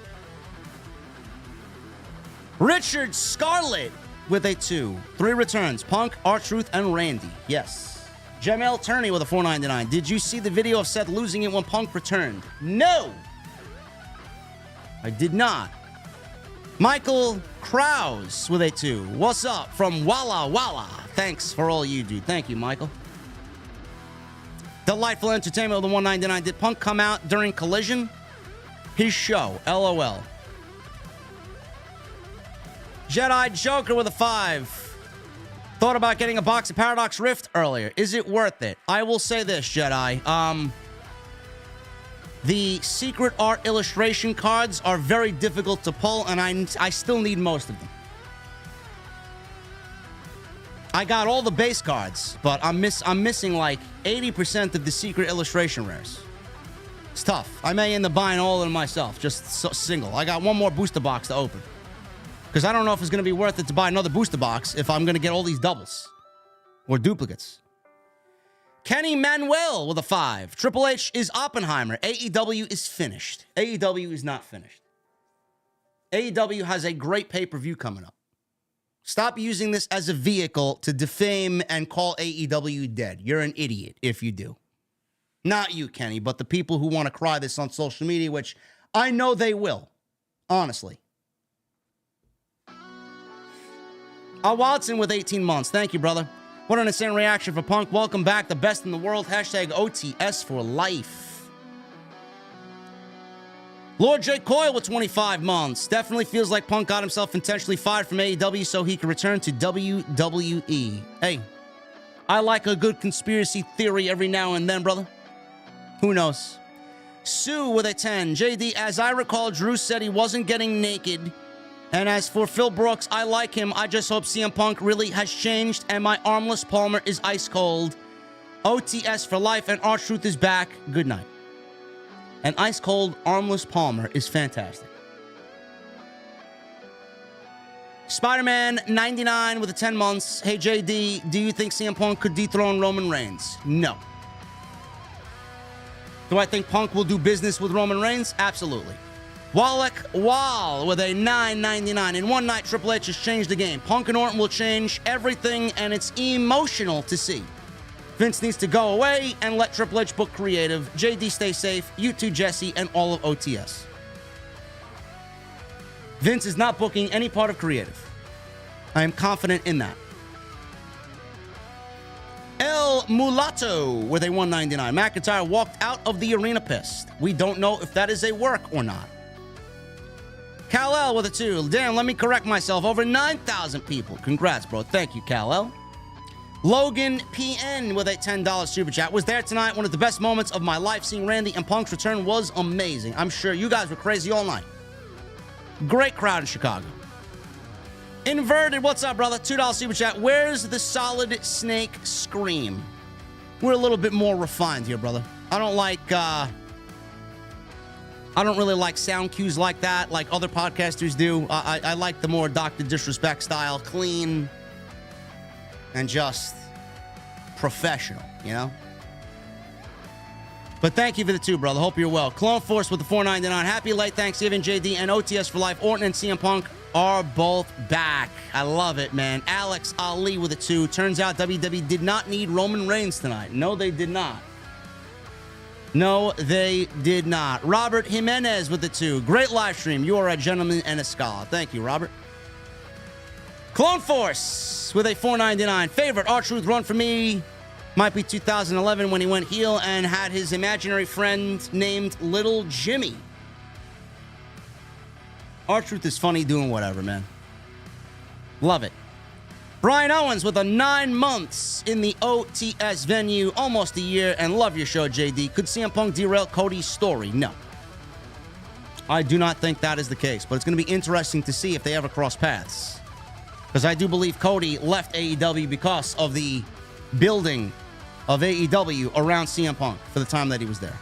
Richard Scarlett with a 2. 3 returns. Punk, R-Truth, and Randy. Yes. Jamel Turney with a $4.99. Did you see the video of Seth losing it when Punk returned? No! I did not. Michael Krause with a 2. What's up from Walla Walla? Thanks for all you do. Thank you, Michael. Delightful Entertainment with a $1.99. Did Punk come out during Collision? His show. LOL. Jedi Joker with a 5. Thought about getting a box of Paradox Rift earlier. Is it worth it? I will say this, Jedi. The secret art illustration cards are very difficult to pull, and I still need most of them. I got all the base cards, but I'm missing like 80% of the secret illustration rares. It's tough. I may end up buying all of them myself, just single. I got one more booster box to open. Because I don't know if it's going to be worth it to buy another booster box if I'm going to get all these doubles. Or duplicates. Kenny Manuel with a 5. Triple H is Oppenheimer. AEW is finished. AEW is not finished. AEW has a great pay-per-view coming up. Stop using this as a vehicle to defame and call AEW dead. You're an idiot if you do. Not you, Kenny, but the people who want to cry this on social media, which I know they will. Honestly. Watson with 18 months. Thank you, brother. What an insane reaction for Punk. Welcome back. The best in the world. Hashtag OTS for life. Lord J. Coyle with 25 months. Definitely feels like Punk got himself intentionally fired from AEW so he could return to WWE. Hey, I like a good conspiracy theory every now and then, brother. Who knows? Sue with a 10. JD, as I recall, Drew said he wasn't getting naked. And as for Phil Brooks, I like him. I just hope CM Punk really has changed and my armless Palmer is ice cold. OTS for life and R-Truth is back. Good night. An ice cold armless Palmer is fantastic. Spider-Man 99 with a 10 months. Hey JD, do you think CM Punk could dethrone Roman Reigns? No. Do I think Punk will do business with Roman Reigns? Absolutely. Wallach Wall with a $9.99. In one night, Triple H has changed the game. Punk and Orton will change everything, and it's emotional to see. Vince needs to go away and let Triple H book creative. JD, stay safe. You too, Jesse, and all of OTS. Vince is not booking any part of creative. I am confident in that. El Mulatto with a $1.99. McIntyre walked out of the arena pissed. We don't know if that is a work or not. Kal-El with a 2. Damn, let me correct myself. Over 9,000 people. Congrats, bro. Thank you, Kal-El. Logan PN with a $10 super chat. Was there tonight. One of the best moments of my life. Seeing Randy and Punk's return was amazing. I'm sure you guys were crazy all night. Great crowd in Chicago. Inverted, what's up, brother? $2 super chat. Where's the Solid Snake scream? We're a little bit more refined here, brother. I don't really like sound cues like that, like other podcasters do. I like the more Dr. Disrespect style, clean, and just professional, you know? But thank you for the 2, brother. Hope you're well. Clone Force with the $4.99. Happy late Thanksgiving, JD, and OTS for life. Orton and CM Punk are both back. I love it, man. Alex Ali with a 2. Turns out WWE did not need Roman Reigns tonight. No, they did not. No, they did not. Robert Jimenez with the 2. Great live stream. You are a gentleman and a scholar. Thank you, Robert. Clone Force with a $4.99. Favorite R-Truth run for me might be 2011 when he went heel and had his imaginary friend named Little Jimmy. R-Truth is funny doing whatever, man. Love it. Brian Owens with a 9 months in the OTS venue, almost a year, and love your show, JD. Could CM Punk derail Cody's story? No. I do not think that is the case, but it's going to be interesting to see if they ever cross paths. Because I do believe Cody left AEW because of the building of AEW around CM Punk for the time that he was there.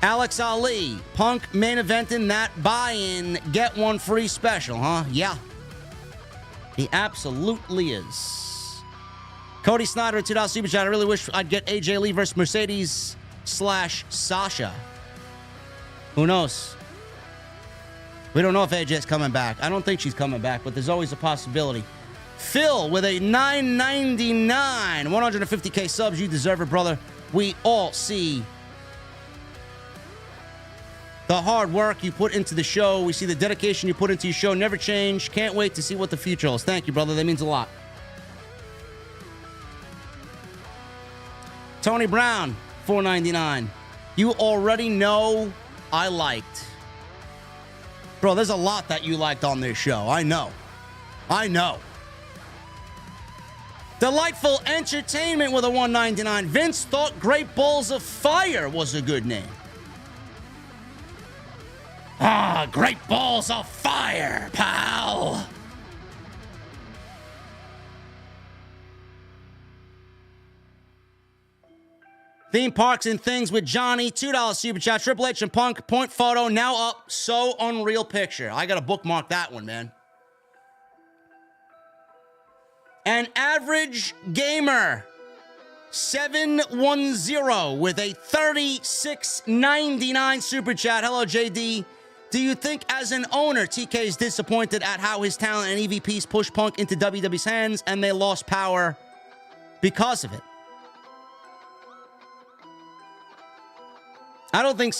Alex Ali, Punk main eventing that buy-in, get one free special, huh? Yeah. He absolutely is. Cody Snyder, $2 super chat. I really wish I'd get AJ Lee versus Mercedes / Sasha. Who knows? We don't know if AJ's coming back. I don't think she's coming back, but there's always a possibility. Phil with a $9.99, 150K subs. You deserve it, brother. We all see the hard work you put into the show. We see the dedication you put into your show. Never change. Can't wait to see what the future holds. Thank you, brother. That means a lot. Tony Brown, $4.99. You already know I liked. Bro, there's a lot that you liked on this show. I know. Delightful Entertainment with a $1.99. Vince thought Great Balls of Fire was a good name. Ah, Great Balls of Fire, pal. Theme Parks and Things with Johnny, $2 super chat. Triple H and Punk, point photo, now up. So unreal picture. I got to bookmark that one, man. An Average Gamer, 710 with a $36.99 super chat. Hello, JD. Do you think as an owner, TK is disappointed at how his talent and EVPs pushed Punk into WWE's hands and they lost power because of it? I don't think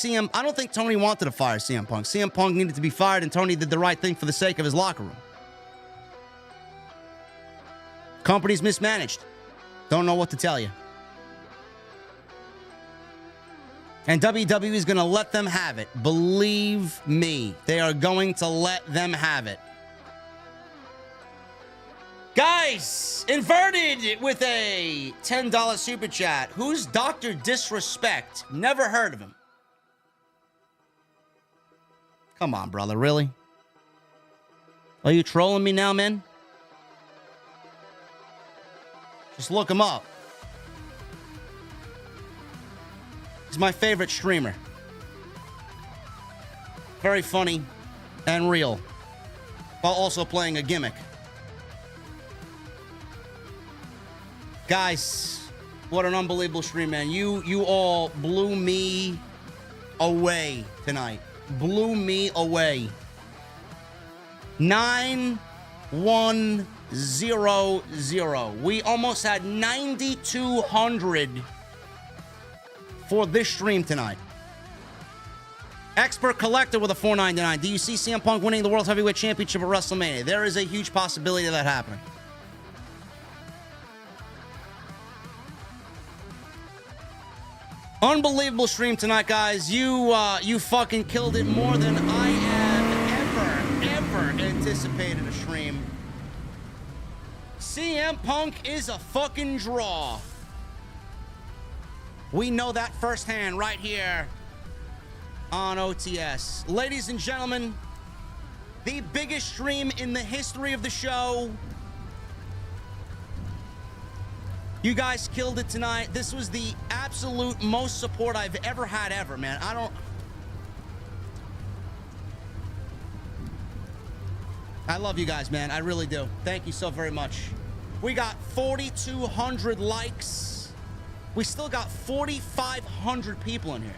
Tony wanted to fire CM Punk. CM Punk needed to be fired, and Tony did the right thing for the sake of his locker room. Company's mismanaged. Don't know what to tell you. And WWE is going to let them have it. Believe me, they are going to let them have it. Guys, Inverted with a $10 super chat. Who's Dr. Disrespect? Never heard of him. Come on, brother, really? Are you trolling me now, man? Just look him up. He's my favorite streamer. Very funny and real, while also playing a gimmick. Guys, what an unbelievable stream, man. You all blew me away tonight. Blew me away. 9100. We almost had 9,200 for this stream tonight. Expert Collector with a $4.99. Do you see CM Punk winning the World Heavyweight Championship at WrestleMania? There is a huge possibility of that happening. Unbelievable stream tonight, guys. You fucking killed it more than I have ever anticipated a stream. CM Punk is a fucking draw. We know that firsthand right here on OTS. Ladies and gentlemen, the biggest stream in the history of the show. You guys killed it tonight. This was the absolute most support I've ever had man. I love you guys, man. I really do. Thank you so very much. We got 4,200 likes. We still got 4,500 people in here.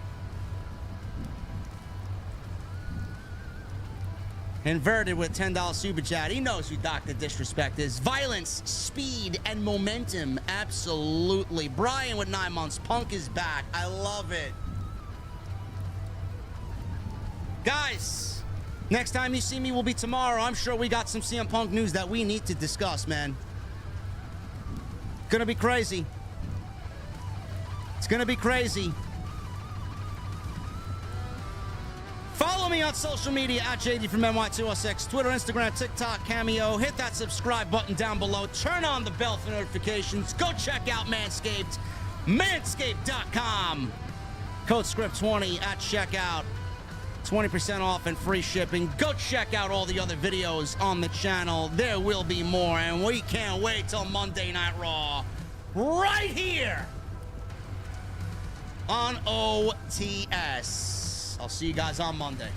Inverted with $10 super chat. He knows who Dr. Disrespect is. Violence, speed, and momentum. Absolutely. Brian with 9 months. Punk is back. I love it. Guys, next time you see me will be tomorrow. I'm sure we got some CM Punk news that we need to discuss, man. Gonna be crazy. It's gonna be crazy. Follow me on social media at JDfromNY206, Twitter, Instagram, TikTok, Cameo. Hit that subscribe button down below. Turn on the bell for notifications. Go check out Manscaped, manscaped.com. Code SCRIPT20 at checkout. 20% off and free shipping. Go check out all the other videos on the channel. There will be more, and we can't wait till Monday Night Raw. Right here on OTS. I'll see you guys on Monday.